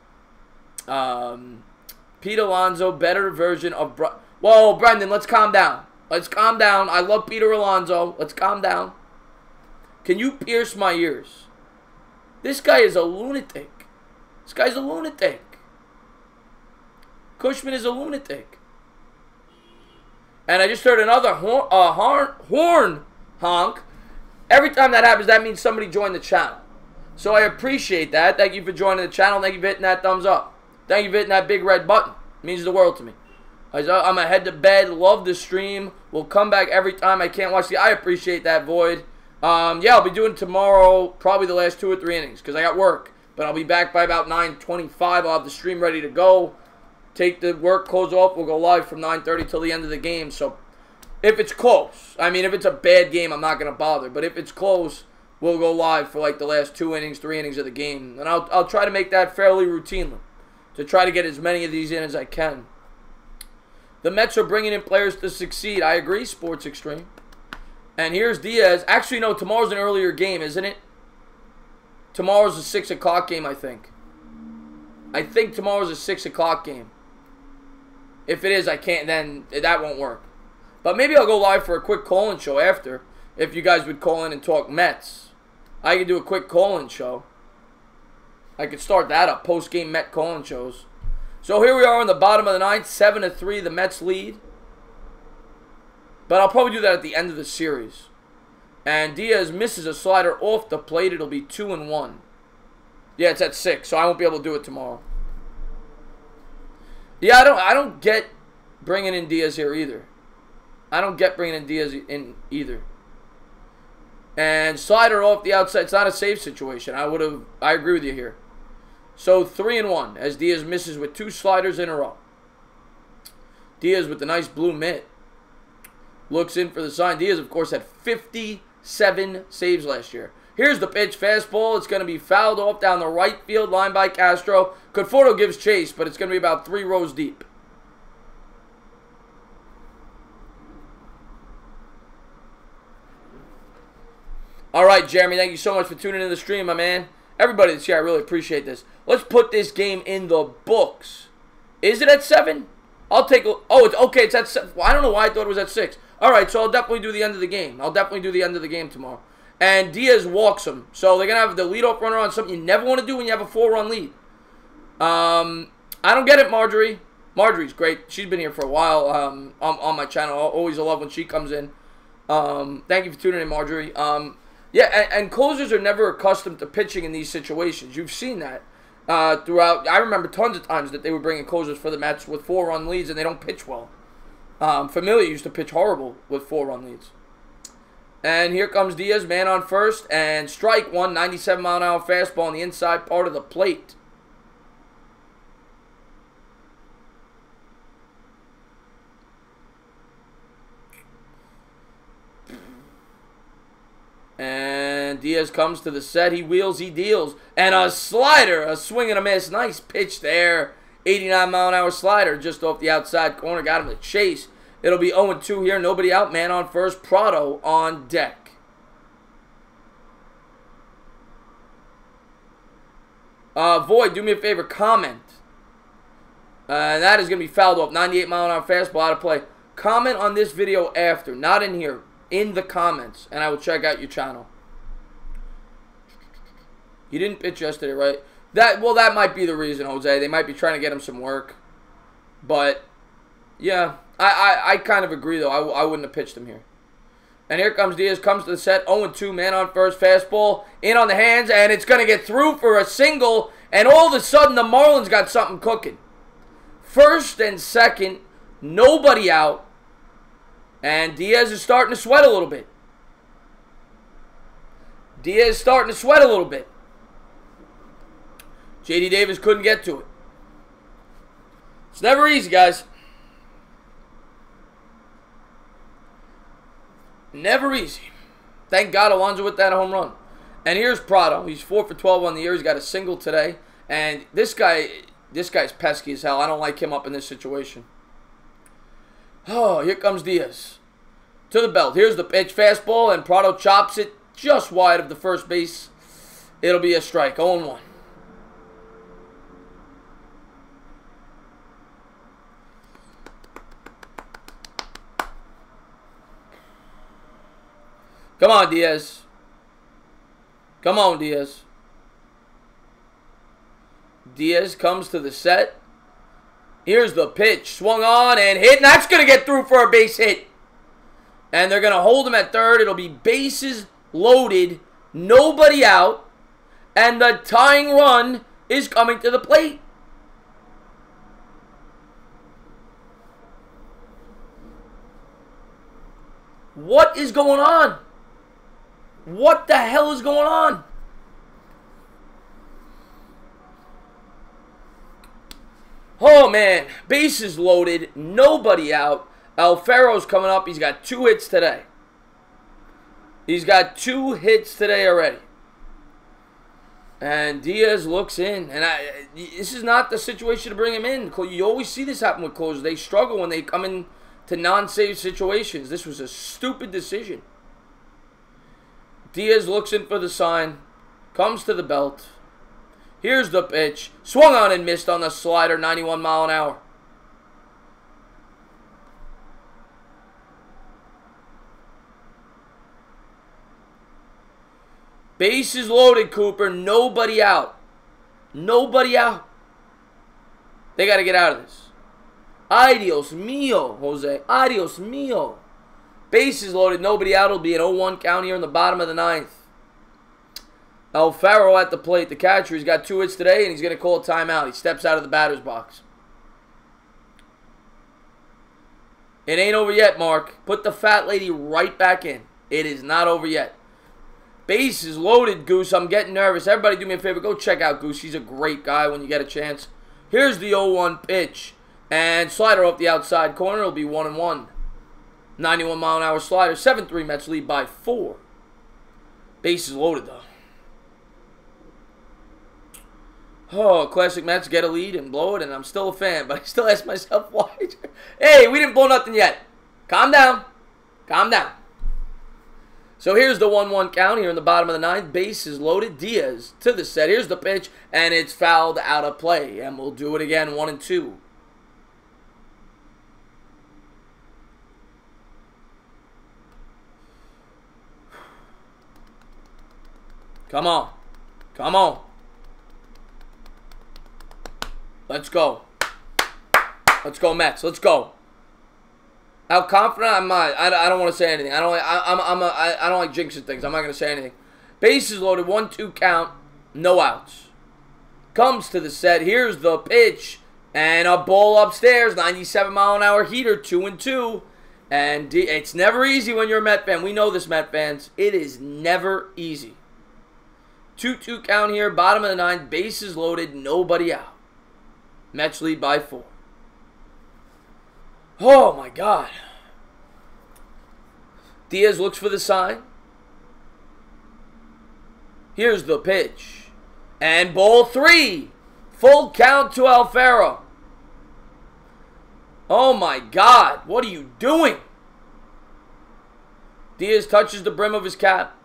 Pete Alonso, better version of... Whoa, Brendan, let's calm down. Let's calm down. I love Peter Alonso. Let's calm down. Can you pierce my ears? This guy is a lunatic. This guy's a lunatic. Cushman is a lunatic. And I just heard another horn honk. Every time that happens, that means somebody joined the channel. So I appreciate that. Thank you for joining the channel. Thank you for hitting that thumbs up. Thank you for hitting that big red button. It means the world to me. I'm going to head to bed. Love the stream. We'll come back every time I can't watch the... I appreciate that, Void. Yeah, I'll be doing tomorrow probably the last 2 or 3 innings because I got work. But I'll be back by about 9:25. I'll have the stream ready to go. Take the work clothes off. We'll go live from 9:30 till the end of the game. So if it's close, I mean, if it's a bad game, I'm not going to bother. But if it's close, we'll go live for like the last 2 innings, 3 innings of the game. And I'll try to make that fairly routinely to try to get as many of these in as I can. The Mets are bringing in players to succeed. I agree, Sports Extreme. And here's Diaz. Actually, no, tomorrow's an earlier game, isn't it? Tomorrow's a 6 o'clock game, I think. I think tomorrow's a 6 o'clock game. If it is, I can't, then that won't work. But maybe I'll go live for a quick call-in show after, if you guys would call in and talk Mets. I could do a quick call-in show. I could start that up, post-game Met call-in shows. So here we are in the bottom of the 9th, 7-3, the Mets lead. But I'll probably do that at the end of the series. And Diaz misses a slider off the plate. It'll be 2-1. Yeah, it's at 6, so I won't be able to do it tomorrow. Yeah, I don't get bringing in Diaz here either. I don't get bringing in Diaz in either. And slider off the outside. It's not a safe situation. I agree with you here. So 3-1 as Diaz misses with 2 sliders in a row. Diaz with the nice blue mitt. Looks in for the sign. Diaz, of course, had 57 saves last year. Here's the pitch. Fastball. It's going to be fouled off down the right field line by Castro. Conforto gives chase, but it's going to be about 3 rows deep. All right, Jeremy, thank you so much for tuning in the stream, my man. Everybody that's here, I really appreciate this. Let's put this game in the books. Is it at 7? I'll take a... Oh, it's okay. It's at 7. Well, I don't know why I thought it was at 6. All right, so I'll definitely do the end of the game. I'll definitely do the end of the game tomorrow. And Diaz walks him. So they're going to have the leadoff runner on, something you never want to do when you have a 4-run lead. I don't get it, Marjorie. Marjorie's great. She's been here for a while on my channel. I always love when she comes in. Thank you for tuning in, Marjorie. Yeah, and closers are never accustomed to pitching in these situations. You've seen that throughout. I remember tons of times that they were bringing closers for the Mets with 4-run leads, and they don't pitch well. Familia used to pitch horrible with 4-run leads. And here comes Diaz, man on first, and strike one, 97-mile-an-hour fastball on the inside part of the plate. And Diaz comes to the set. He wheels, he deals. And a slider, a swing and a miss. Nice pitch there. 89-mile-an-hour slider just off the outside corner. Got him to chase. It'll be 0-2 here. Nobody out. Man on first. Prado on deck. Void, do me a favor. Comment. That is going to be fouled off. 98-mile-an-hour fastball out of play. Comment on this video after. Not in here. in the comments, and I will check out your channel. You didn't pitch yesterday, right? That might be the reason, Jose. They might be trying to get him some work. But, yeah, I kind of agree, though. I wouldn't have pitched him here. And here comes Diaz, comes to the set, 0-2, man on first, fastball, in on the hands, and it's going to get through for a single, and all of a sudden the Marlins got something cooking. First and second, nobody out, and Diaz is starting to sweat a little bit. Diaz starting to sweat a little bit. J.D. Davis couldn't get to it. It's never easy, guys. Never easy. Thank God Alonso with that home run. And here's Prado. He's 4 for 12 on the year. He's got a single today. And this guy's pesky as hell. I don't like him up in this situation. Oh, here comes Diaz. To the belt. Here's the pitch. Fastball, and Prado chops it just wide of the first base. It'll be a strike. 0-1. Come on, Diaz. Come on, Diaz. Diaz comes to the set. Here's the pitch. Swung on and hit. And that's going to get through for a base hit. And they're going to hold him at third. It'll be bases loaded. Nobody out. And the tying run is coming to the plate. What is going on? What the hell is going on? Oh, man. Bases loaded. Nobody out. Alfaro's coming up. He's got 2 hits today. He's got 2 hits today already. And Diaz looks in. And this is not the situation to bring him in. You always see this happen with closers. They struggle when they come in to non-save situations. This was a stupid decision. Diaz looks in for the sign. Comes to the belt. Here's the pitch. Swung on and missed on the slider. 91 mile an hour. Bases loaded, Cooper. Nobody out. Nobody out. They got to get out of this. Adios mio, Jose. Adios mio. Bases loaded, nobody out. It'll be an 0-1 count here in the bottom of the 9th. Alfaro at the plate. The catcher, he's got 2 hits today, and he's going to call a timeout. He steps out of the batter's box. It ain't over yet, Mark. Put the fat lady right back in. It is not over yet. Bases loaded, Goose. I'm getting nervous. Everybody do me a favor. Go check out Goose. He's a great guy when you get a chance. Here's the 0-1 pitch. And slider off the outside corner. It'll be 1-1. 91 mile an hour slider. 7-3 Mets lead by 4. Bases loaded, though. Oh, classic Mets get a lead and blow it, and I'm still a fan, but I still ask myself why. Hey, we didn't blow nothing yet. Calm down. Calm down. So here's the 1-1 count here in the bottom of the 9th. Bases loaded. Diaz to the set. Here's the pitch, and it's fouled out of play. And we'll do it again, 1-2. Come on. Come on. Let's go. Let's go, Mets. Let's go. How confident am I? I don't want to say anything. I don't like jinxing things. I'm not going to say anything. Bases loaded. 1-2 count. No outs. Comes to the set. Here's the pitch. And a ball upstairs. 97 mile an hour heater. 2-2. And it's never easy when you're a Met fan. We know this, Met fans. It is never easy. 2-2 count here. Bottom of the 9th. Bases loaded. Nobody out. Mets lead by 4. Oh, my God. Diaz looks for the sign. Here's the pitch. And ball 3. Full count to Alfaro. Oh, my God. What are you doing? Diaz touches the brim of his cap.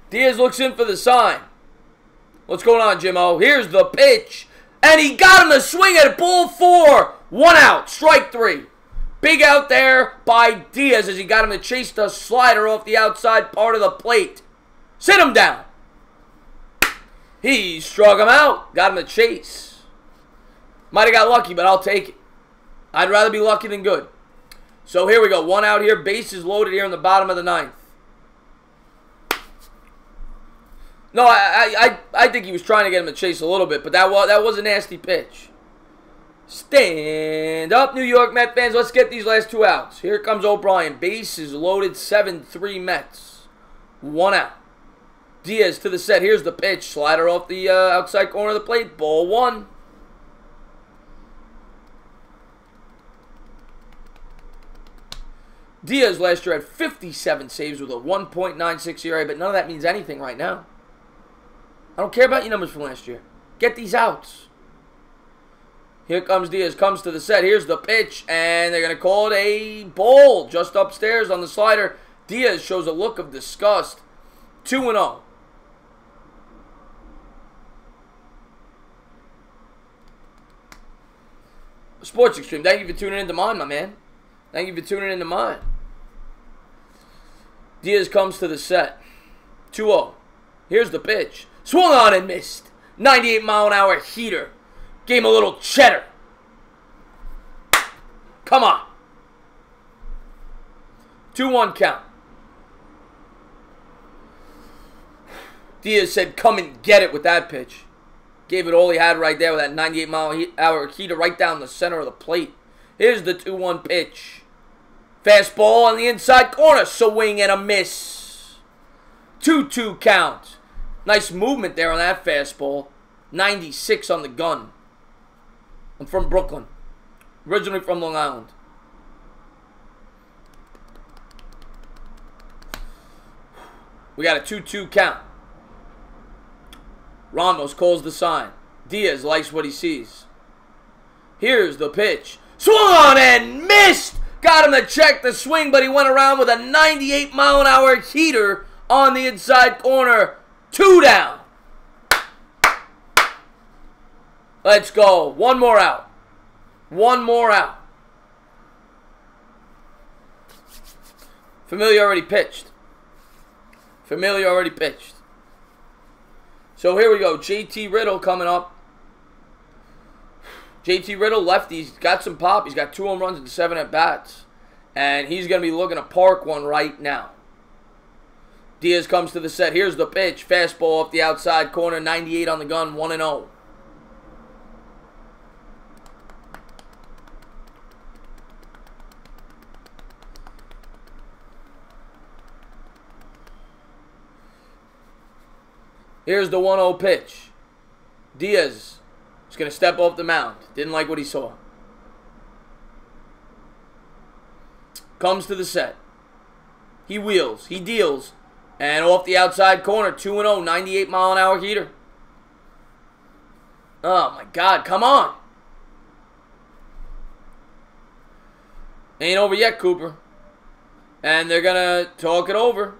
Diaz looks in for the sign. What's going on, Jimmo? Here's the pitch. And he got him to swing at ball 4. 1 out. Strike 3. Big out there by Diaz as he got him to chase the slider off the outside part of the plate. Sit him down. He struck him out. Got him to chase. Might have got lucky, but I'll take it. I'd rather be lucky than good. So here we go. 1 out here. Bases loaded here in the bottom of the 9th. No, I think he was trying to get him to chase a little bit, but that was a nasty pitch. Stand up, New York Met fans. Let's get these last 2 outs. Here comes O'Brien. Bases loaded, 7-3 Mets. 1 out. Diaz to the set. Here's the pitch. Slider off the outside corner of the plate. Ball 1. Diaz last year had 57 saves with a 1.96 ERA, but none of that means anything right now. I don't care about your numbers from last year. Get these outs. Here comes Diaz, comes to the set. Here's the pitch, and they're going to call it a ball just upstairs on the slider. Diaz shows a look of disgust. 2-0. Sports Extreme, thank you for tuning into mine, my man. Thank you for tuning into mine. Diaz comes to the set. 2-0. Here's the pitch. Swung on and missed. 98-mile-an-hour heater. Gave him a little cheddar. Come on. 2-1 count. Diaz said, come and get it with that pitch. Gave it all he had right there with that 98-mile-an-hour heater right down the center of the plate. Here's the 2-1 pitch. Fastball on the inside corner. Swing and a miss. 2-2 count. Nice movement there on that fastball. 96 on the gun. I'm from Brooklyn. Originally from Long Island. We got a 2-2 count. Ramos calls the sign. Diaz likes what he sees. Here's the pitch. Swung on and missed! Got him to check the swing, but he went around with a 98-mile-an-hour heater on the inside corner. 2 down. Let's go. 1 more out. 1 more out. Familia already pitched. Familia already pitched. So here we go. JT Riddle coming up. JT Riddle, lefty. He's got some pop. He's got 2 home runs and 7 at-bats. And he's going to be looking to park one right now. Diaz comes to the set. Here's the pitch. Fastball off the outside corner. 98 on the gun. 1-0. Here's the 1-0 pitch. Diaz is going to step off the mound. Didn't like what he saw. Comes to the set. He wheels. He deals. And off the outside corner, 2-0, 98-mile-an-hour heater. Oh, my God. Come on. Ain't over yet, Cooper. And they're going to talk it over.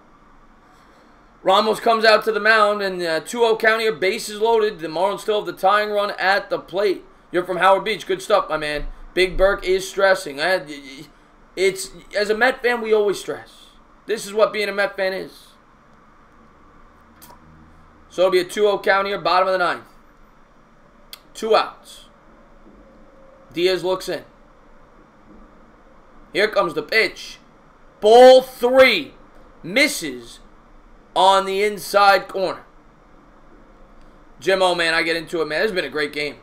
Ramos comes out to the mound, and 2-0 count here, bases loaded. The Marlins still have the tying run at the plate. You're from Howard Beach. Good stuff, my man. Big Burke is stressing. It's as a Met fan, we always stress. This is what being a Met fan is. So it'll be a 2-0 count here, bottom of the 9th. 2 outs. Diaz looks in. Here comes the pitch. Ball 3. Misses on the inside corner. Jimmo, man, I get into it, man. This has been a great game.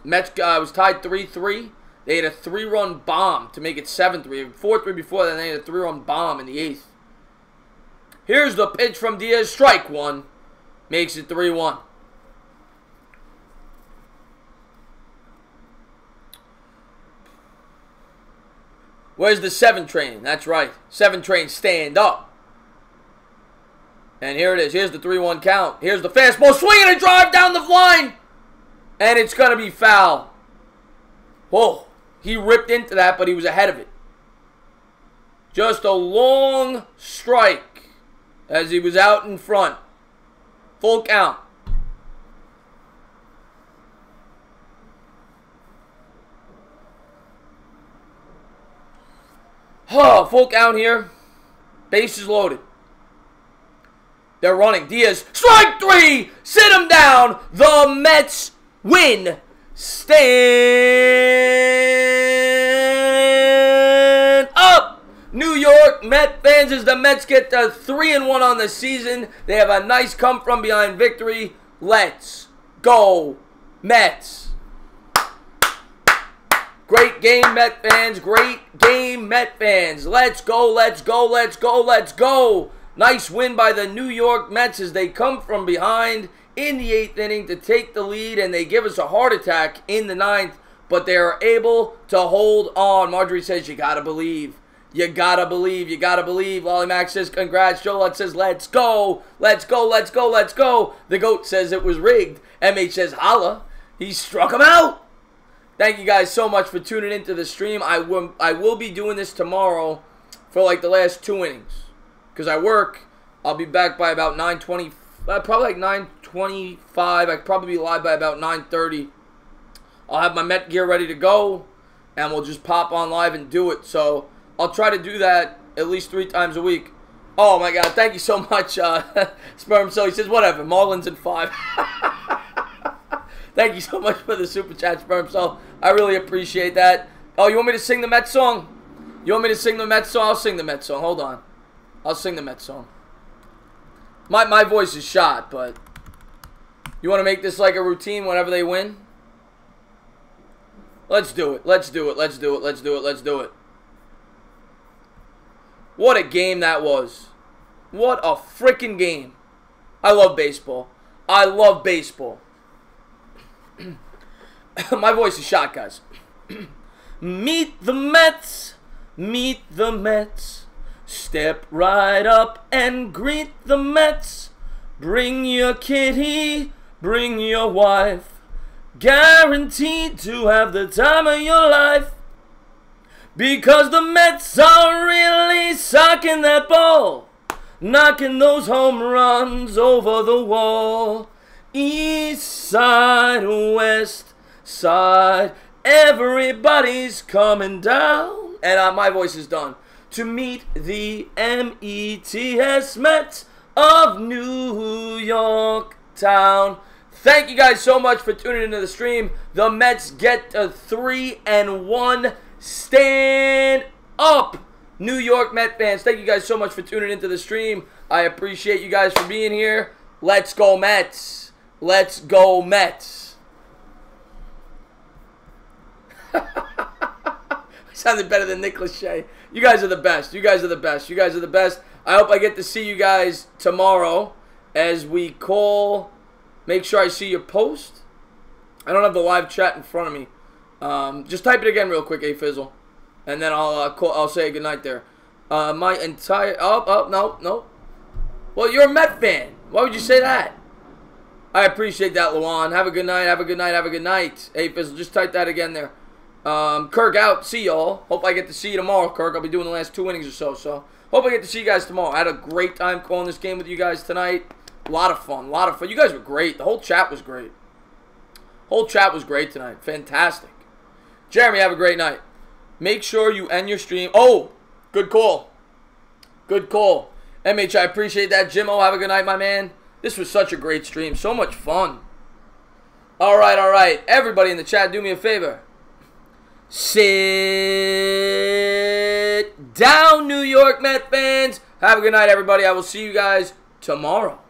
Mets was tied 3-3. They had a 3-run bomb to make it 7-3. 4-3 before that, they had a 3-run bomb in the 8th. Here's the pitch from Diaz. Strike 1. Makes it 3-1. Where's the 7 train? That's right. 7 train, stand up. And here it is. Here's the 3-1 count. Here's the fastball. Swinging a drive down the line. And it's going to be foul. Whoa. He ripped into that, but he was ahead of it. Just a long strike as he was out in front. Full count. Oh, full count here. Bases loaded. They're running. Diaz, strike 3! Sit him down! The Mets win. Stand up! New York Met fans, as the Mets get to 3-1 on the season. They have a nice come-from-behind victory. Let's go, Mets. Great game, Met fans. Great game, Met fans. Let's go, let's go, let's go, let's go. Nice win by the New York Mets as they come from behind in the 8th inning to take the lead, and they give us a heart attack in the 9th, but they are able to hold on. Marjorie says, you gotta believe. You gotta believe. You gotta believe. Lolly Max says, congrats. Jolette says, let's go. Let's go, let's go, let's go. The GOAT says it was rigged. MH says, holla. He struck him out. Thank you guys so much for tuning into the stream. I will be doing this tomorrow for like the last 2 innings. Because I work. I'll be back by about 9:20. Probably like 9:25. I could probably be live by about 9:30. I'll have my Met gear ready to go. And we'll just pop on live and do it. So I'll try to do that at least 3 times a week. Oh my God. Thank you so much. Sperm Cell. He says, whatever. Marlins in 5. Thank you so much for the super chat, Sperm Cell. I really appreciate that. Oh, you want me to sing the Mets song? You want me to sing the Mets song? I'll sing the Mets song. Hold on. I'll sing the Mets song. My voice is shot, but you want to make this like a routine whenever they win? Let's do it. Let's do it. Let's do it. Let's do it. Let's do it. What a game that was. What a freaking game. I love baseball. I love baseball. My voice is shot, guys. Meet the Mets. Meet the Mets. Step right up and greet the Mets. Bring your kitty. Bring your wife. Guaranteed to have the time of your life. Because the Mets are really socking that ball. Knocking those home runs over the wall. East side, west side, everybody's coming down. And my voice is done. To meet the METS Mets of New York Town. Thank you guys so much for tuning into the stream. The Mets get to 3-1. Stand up, New York Met fans. Thank you guys so much for tuning into the stream. I appreciate you guys for being here. Let's go, Mets. Let's go, Mets. Sounded better than Nick Lachey. You guys are the best. You guys are the best. You guys are the best. I hope I get to see you guys tomorrow as we call. Make sure I see your post. I don't have the live chat in front of me. Just type it again real quick, Fizzle. And then I'll say goodnight there. My entire... no. Well, you're a Met fan. Why would you say that? I appreciate that, Luan. Have a good night. Have a good night. Have a good night. Hey, Fizzle, just type that again there. Kirk out. See y'all. Hope I get to see you tomorrow, Kirk. I'll be doing the last 2 innings or so. So, hope I get to see you guys tomorrow. I had a great time calling this game with you guys tonight. A lot of fun. A lot of fun. You guys were great. The whole chat was great. Whole chat was great tonight. Fantastic. Jeremy, have a great night. Make sure you end your stream. Oh, good call. Good call. MH, I appreciate that. Jimmo, have a good night, my man. This was such a great stream. So much fun. All right, all right. Everybody in the chat, do me a favor. Sit down, New York Met fans. Have a good night, everybody. I will see you guys tomorrow.